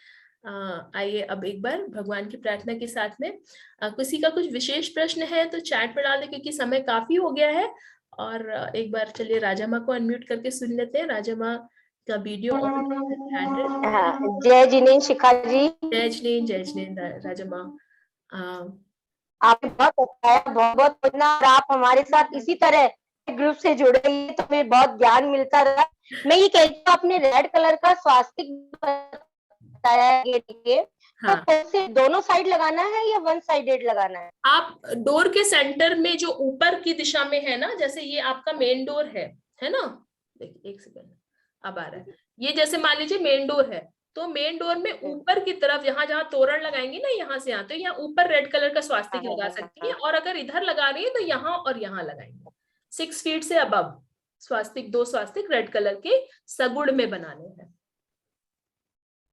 आइए अब एक बार भगवान की प्रार्थना के साथ में किसी का कुछ विशेष प्रश्न है तो चैट पर डाल दे, क्योंकि समय काफी हो गया है। और एक बार चलिए राजा माँ को अनम्यूट करके सुन लेते हैं। राजा माँ का वीडियो ऑन है, हैंड रेज। हाँ, जय जिनेन्द्र शिखा जी। जय जिनेन्द्र राजा माँ। आपने बहुत अच्छा है, बहुत बहुत धन्यवाद। और आप हमारे साथ इसी तरह ग्रुप से जुड़े रहिए तो हमें बहुत ज्ञान मिलता रहा। मैं ये कहती हूँ, आपने रेड कलर का स्वास्तिक बताया है गेट के, तो हाँ, कैसे दोनों साइड लगाना है या वन साइडेड लगाना है? आप डोर के सेंटर में जो ऊपर की दिशा में है ना, जैसे ये आपका मेन डोर है ना। देखिए एक सेकंड, अब आ रहा है। ये जैसे मान लीजिए मेन डोर है, तो मेन डोर में ऊपर की तरफ यहाँ जहाँ तोरण लगाएंगे ना, यहाँ से यहाँ, तो यहाँ ऊपर रेड कलर का स्वास्तिक लगा सकती है। और अगर इधर लगा रही है तो यहाँ और यहाँ लगाएंगे। 6 फीट से अबव स्वास्तिक, 2 स्वास्तिक रेड कलर के सगुड़ में बनाने हैं।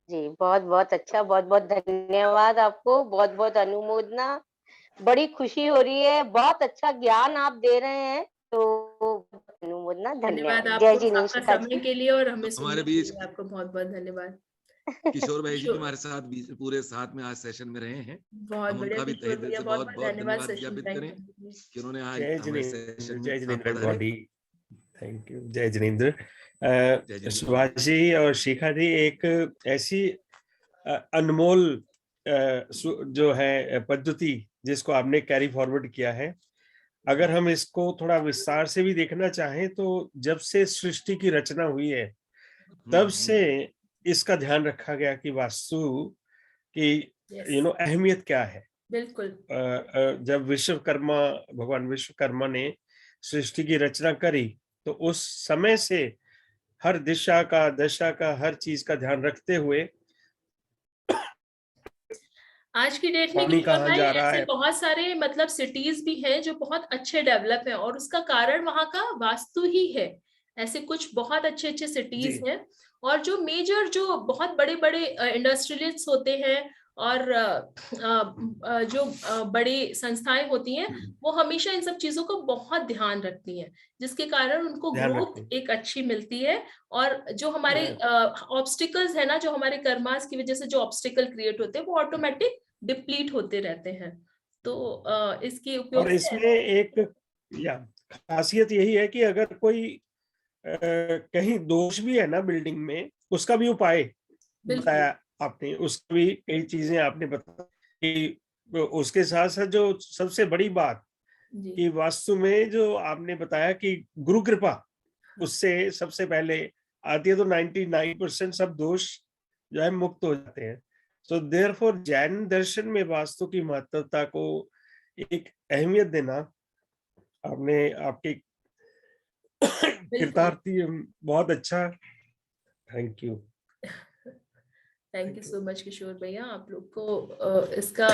जी, बहुत बहुत अच्छा, बहुत बहुत धन्यवाद आपको, बहुत बहुत अनुमोदना। बड़ी खुशी हो रही है, बहुत अच्छा ज्ञान आप दे रहे हैं, तो अनुमोदना, धन्यवाद धन्यवाद। जय आपको जिनेन्द्र आपका शिखा समय जी। के लिए और हमें हमारे सुनने के बीच लिए आपको बहुत बहुत धन्यवाद। किशोर भाई जी भी किशोर, हमारे साथ पूरे साथ में आज सेशन में रहे हैं। बहुत हम बढ़िया उनका भी तहे किशोर दिल भैया, से बहुत बहुत बहुत बहुत धन्यवाद धन्यवाद सेशन ज्ञापित ज्वाइन करें करने के लिए। कि उन्होंने आज जय हमारे सेशन में जय आप जिनेन्द्र पधारे। एवरीबॉडी। थैंक यू, जय जिनेन्द्र। जय जिनेन्द्र। सुभाष जी और शिखा जी, एक ऐसी अनमोल जो है पद्धति जिसको आपने कैरी फॉरवर्ड किया है, अगर हम इसको थोड़ा विस्तार से भी देखना चाहें तो जब से सृष्टि की रचना हुई है तब से इसका ध्यान रखा गया कि वास्तु की Yes, अहमियत क्या है। बिल्कुल। जब विश्वकर्मा, भगवान विश्वकर्मा ने सृष्टि की रचना करी तो उस समय से हर दिशा का, दशा का, हर चीज का ध्यान रखते हुए आज की डेट में पानी किशोर कहाँ भाई जा रहा ऐसे है। बहुत सारे मतलब सिटीज भी हैं जो बहुत अच्छे डेवलप हैं, और उसका कारण वहां का वास्तु ही है। ऐसे कुछ बहुत अच्छे अच्छे जी, सिटीज हैं, और जो मेजर जो बहुत बड़े बड़े इंडस्ट्रियलिस्ट होते हैं, और जो बड़ी संस्थाएं होती हैं, वो हमेशा इन सब चीजों को बहुत ध्यान रखती हैं, जिसके कारण उनको ध्यान रखते ग्रोथ एक अच्छी मिलती है। और जो हमारे हैं। ऑब्स्टिकल्स है ना, जो हमारे कर्मास की वजह से जो ऑब्स्टिकल क्रिएट होते हैं, वो ऑटोमेटिक डिप्लीट होते रहते हैं। तो इसके उपयोग और से इसमें एक या खासियत यही है कि अगर कोई कहीं दोष भी है ना बिल्डिंग में, उसका भी उपाय बिल्कुल। बताया आपने, उसकी भी कई चीजें आपने बताई कि उसके साथ साथ जो सबसे बड़ी बात जी, कि वास्तु में जो आपने बताया कि गुरु कृपा उससे सबसे पहले आती है, तो 99% सब दोष जो है मुक्त हो जाते हैं। तो देयरफॉर जैन दर्शन में वास्तु की महत्वता को एक अहमियत देना, आपने आपकी बिल्कुल। कृतार्थी बहुत अच्छा। Thank you. Thank you so much Kishore भैया, आप लोग को इसका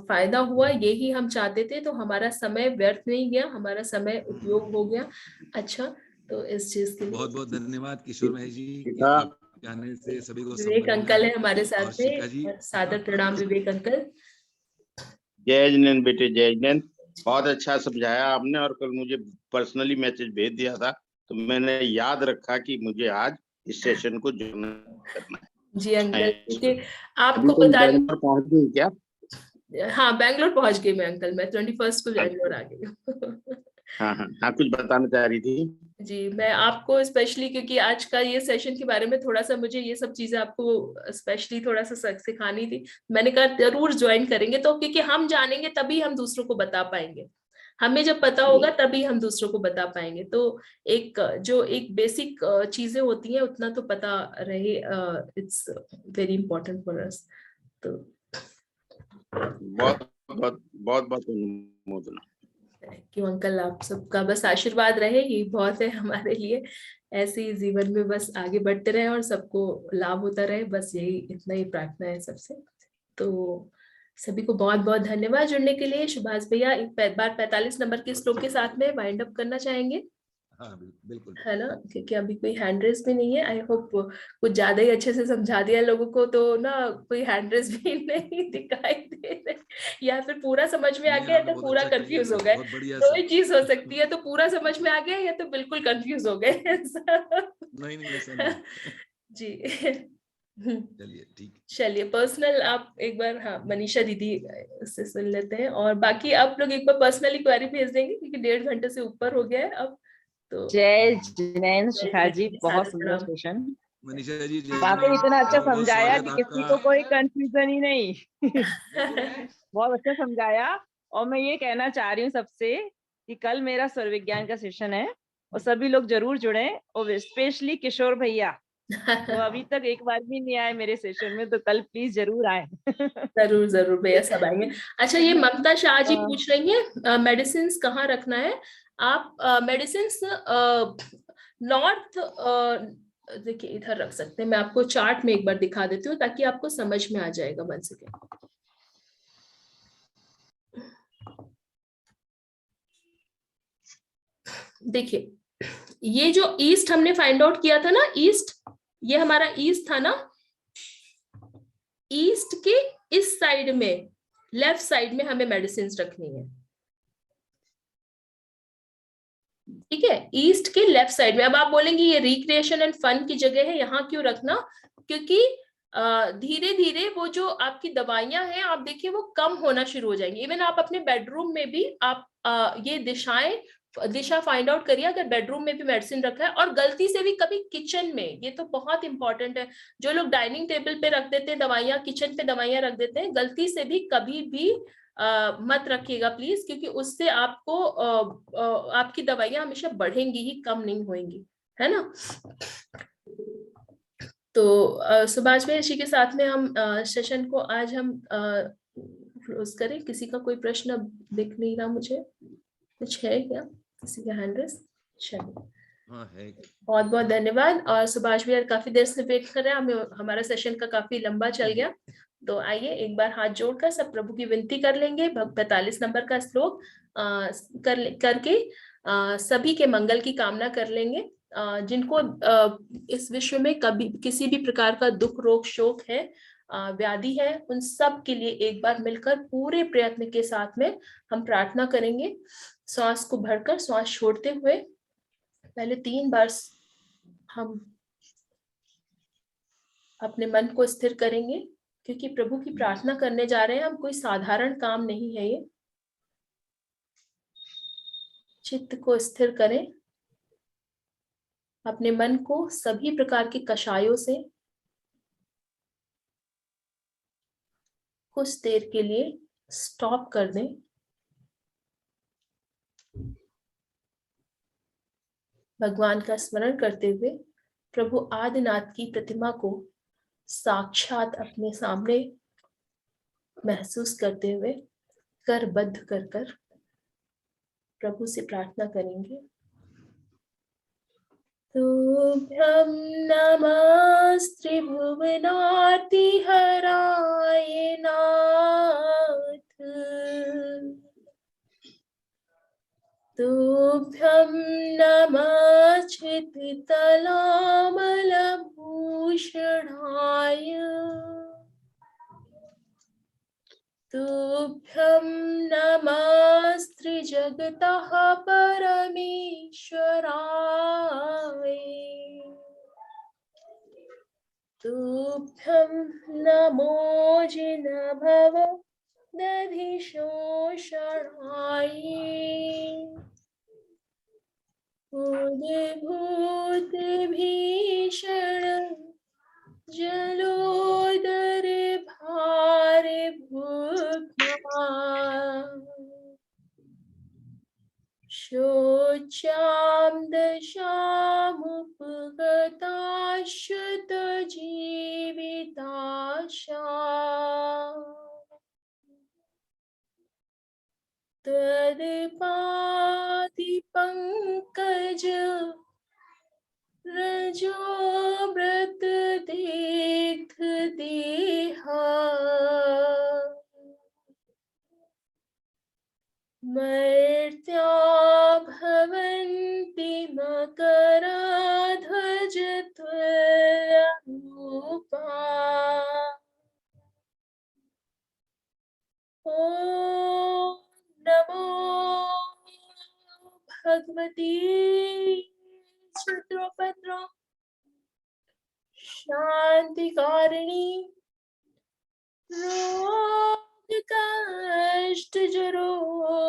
फायदा हुआ, यही हम चाहते थे। तो हमारा समय व्यर्थ नहीं गया, हमारा समय उपयोग हो गया। अच्छा, तो इस चीज के लिए बहुत बहुत धन्यवाद किशोर भाई जी कि शिखा, आपके आने से सभी को विवेक संबल मिला अंकल है। है हमारे और साथ शिखा जी, में, सादर प्रणाम विवेक अंकल। जय जिनेन्द्र बेटे, जय जिनेन्द्र। बहुत अच्छा समझाया आपने, और कल मुझे पर्सनली मैसेज भेज दिया था, तो मैंने याद रखा कि मुझे आज इस सेशन को ज्वाइन करना है। जी अंकल, क्योंकि अभी आपको तुम बता, बैंगलोर पहुंच गई क्या? हाँ बैंगलोर पहुंच गई मैं अंकल, मैं 21 को बैंगलोर आ गई हूँ। हाँ हाँ हाँ, कुछ बताना चाह रही थी। जी, मैं आपको स्पेशली, क्योंकि आज का ये सेशन के बारे में थोड़ा सा मुझे ये सब चीजें आपको स्पेशली थोड़ा सा सिखानी थी। मैंने कहा जरूर ज्वाइन करेंगे, तो क्योंकि हम जानेंगे तभी हम दूसरों को बता पाएंगे, हमें जब पता होगा तभी हम दूसरों को बता पाएंगे। तो एक जो एक बेसिक चीजें होती हैं उतना तो पता रहे, it's very important for us. तो बहुत बहुत बहुत बहुत अनुमोदन। थैंक यू अंकल, आप सबका बस आशीर्वाद रहे, यही बहुत है हमारे लिए। ऐसे ही जीवन में बस आगे बढ़ते रहे और सबको लाभ होता रहे, बस यही इतना ही प्रार्थना है सबसे। तो सभी को बहुत बहुत धन्यवाद जुड़ने के लिए। सुभाष भैया एक बार 45 नंबर के श्लोक के साथ में वाइंड अप करना चाहेंगे? हाँ बिल्कुल, है ना, क्योंकि अभी कोई हैंड रेस भी नहीं है। आई होप कुछ ज्यादा ही अच्छे से समझा दिया लोगों को, तो ना कोई हैंड रेस भी नहीं दिखाई दे रहे, या फिर पूरा समझ में आ नहीं गया आपने तो बहुत पूरा अच्छा कंफ्यूज हो क्लियर, गए। बहुत बढ़िया दो सब। ही चीज हो सकती है, तो पूरा समझ में आ गया या तो बिल्कुल कंफ्यूज हो गए। नहीं नहीं ऐसा नहीं। जी चलिए ठीक। चलिए, पर्सनल आप एक बार, हाँ मनीषा दीदी से सुन लेते हैं, और बाकी आप लोग एक बार पर्सनली क्वेरी भेज देंगे, क्योंकि 1.5 घंटे से ऊपर हो गया है अब तो। जय जिनेंद्र शिखा जी, बहुत सादर सुंदर प्रणाम। सेशन। मनीषा जी जय बातें जिनेंद्र, इतना अच्छा बहुत बहुत समझाया स्वागत कि किसी आपका। को कोई कंफ्यूजन ही नहीं। बहुत अच्छा समझाया। और मैं ये कहना चाह रही हूँ सबसे कि कल मेरा स्वर विज्ञान का सेशन है और सभी लोग जरूर जुड़े, और स्पेशली किशोर भैया, वो अभी तक एक बार भी नहीं आए मेरे सेशन में, तो कल प्लीज जरूर आए। जरूर जरूर भैया, सब आएंगे। अच्छा, ये ममता शाह जी पूछ रही हैं मेडिसिन कहाँ रखना है। आप मेडिसिन नॉर्थ, देखिए इधर रख सकते हैं। मैं आपको चार्ट में एक बार दिखा देती हूँ ताकि आपको समझ में आ जाएगा। 1 सेकेंड। देखिए, ये जो ईस्ट हमने फाइंड आउट किया था ना, ईस्ट, ये हमारा ईस्ट था ना। ईस्ट के इस साइड में, लेफ्ट साइड में हमें मेडिसिन रखनी है, ठीक है, ईस्ट के लेफ्ट साइड में। अब आप बोलेंगे ये रिक्रिएशन एंड फन की जगह है, यहाँ क्यों रखना? क्योंकि धीरे धीरे वो जो आपकी दवाइयां हैं, आप देखिए वो कम होना शुरू हो जाएंगी। इवन आप अपने बेडरूम में भी आप ये दिशा फाइंड आउट करिए, अगर बेडरूम में भी मेडिसिन रखा है, और गलती से भी कभी किचन में, ये तो बहुत इंपॉर्टेंट है, जो लोग डाइनिंग टेबल पे रख देते हैं दवाइयां, किचन पे दवाइयां रख देते हैं, गलती से भी कभी भी मत रखिएगा प्लीज, क्योंकि उससे आपको आपकी दवाइयां हमेशा बढ़ेंगी ही, कम नहीं होंगी, है ना। तो सुभाष भाई, इसी के साथ में हम सेशन को आज हम क्लोज करें। किसी का कोई प्रश्न अब दिख नहीं रहा मुझे, कुछ है क्या किसी का हैंड रेस? चलिए, हाँ है। बहुत बहुत धन्यवाद। और सुभाष भैया काफी देर से वेट कर रहे हैं, हमें हमारा सेशन का काफी लंबा चल गया, तो आइए एक बार हाथ जोड़कर सब प्रभु की विनती कर लेंगे। 45 नंबर का श्लोक करके सभी के मंगल की कामना कर लेंगे। जिनको इस विश्व में कभी किसी भी प्रकार का दुख, रोग, शोक है, व्याधि है, उन सब के लिए एक बार मिलकर पूरे प्रयत्न के साथ में हम प्रार्थना करेंगे। श्वास को भरकर श्वास छोड़ते हुए पहले 3 बार हम अपने मन को स्थिर करेंगे, क्योंकि प्रभु की प्रार्थना करने जा रहे हैं हम, कोई साधारण काम नहीं है ये। चित्त को स्थिर करें, अपने मन को सभी प्रकार के कषायों से कुछ देर के लिए स्टॉप कर दें। भगवान का स्मरण करते हुए प्रभु आदिनाथ की प्रतिमा को साक्षात अपने सामने महसूस करते हुए करबद्ध कर कर प्रभु से प्रार्थना करेंगे। तुभ्यं नमस्त्रिभुवनार्तिहराय नाथ, तुभ्यं नमः चित्तलामलभूषणाय, तुभ्यं नमस्त्रिजगतः परमेश्वराय, तुभ्यं नमो जिनभव 「」 「」 「」 「」 「」 「」 「」 「」 「」 「」 「」 「」 「」 「」 「」 「」 「」 「」 「」 「」 「」 「」 「」 「」 「」 「」 「」 「」 「」 「」 「」 「」 「」 「」 「」 「」 「」 "」 「「」 "" उद्भूत भीषण जलोदर भार भूखा शोचां दशामुपगताश्रुत जीविताशा त्वदपाति पंकज रजोव्रत दीर्घ देहा मर्त्या भवन्ति मकराध्वज त्वरूपा ॐ नमो भगवती क्षुद्रोपद्रो शांतिकारिणी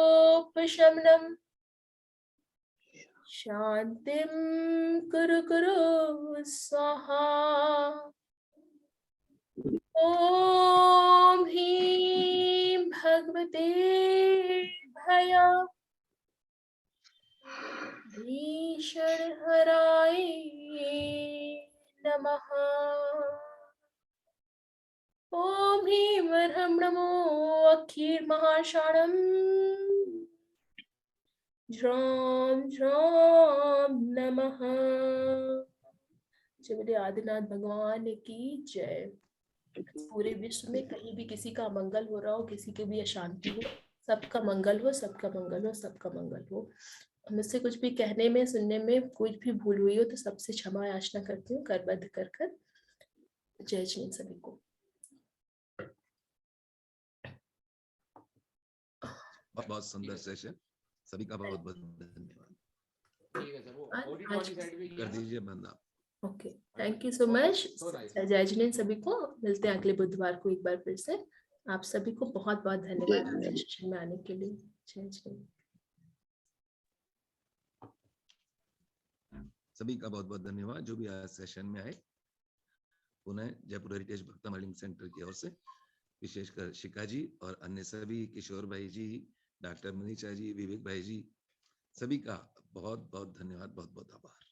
रोगकष्टजरोपशमनम् शांतिं कुरु कुरु स्वाहा ॐ ह्रीं भगवते भया भीषणहराय नमः ॐ ह्रीं वरहं नमो अखिलमहाशाणम् झ्रौं झ्रौं नमः। जय बोले आदिनाथ भगवान की जय। पूरे विश्व में कहीं भी किसी का मंगल हो रहा हो, किसी की भी अशांति हो, सबका मंगल हो, सबका मंगल हो, सबका मंगल हो। मुझसे कुछ भी कहने में सुनने में कुछ भी भूल हुई हो तो सबसे क्षमा याचना करती हूँ करबद्ध कर कर। जय जैन सभी को। बहुत सुंदर सेशन, सभी का बहुत बहुत धन्यवाद। कर दीजिए बंद आप। Okay, thank you so much. जय जिनेंद्र सभी को। मिलते हैं अगले बुधवार को एक बार फिर से। आप सभी को बहुत बहुत धन्यवाद सेशन में आने के लिए। जय जिनेंद्र। सभी का बहुत बहुत धन्यवाद जो भी आज सेशन में आए। पुनः जयपुर हेरिटेज भक्ता मॉडलिंग सेंटर की ओर से विशेषकर शिखा जी और अन्य सभी, किशोर भाई जी, डॉक्टर मनीषा जी, विवेक भाई जी, सभी का बहुत बहुत धन्यवाद, बहुत बहुत आभार।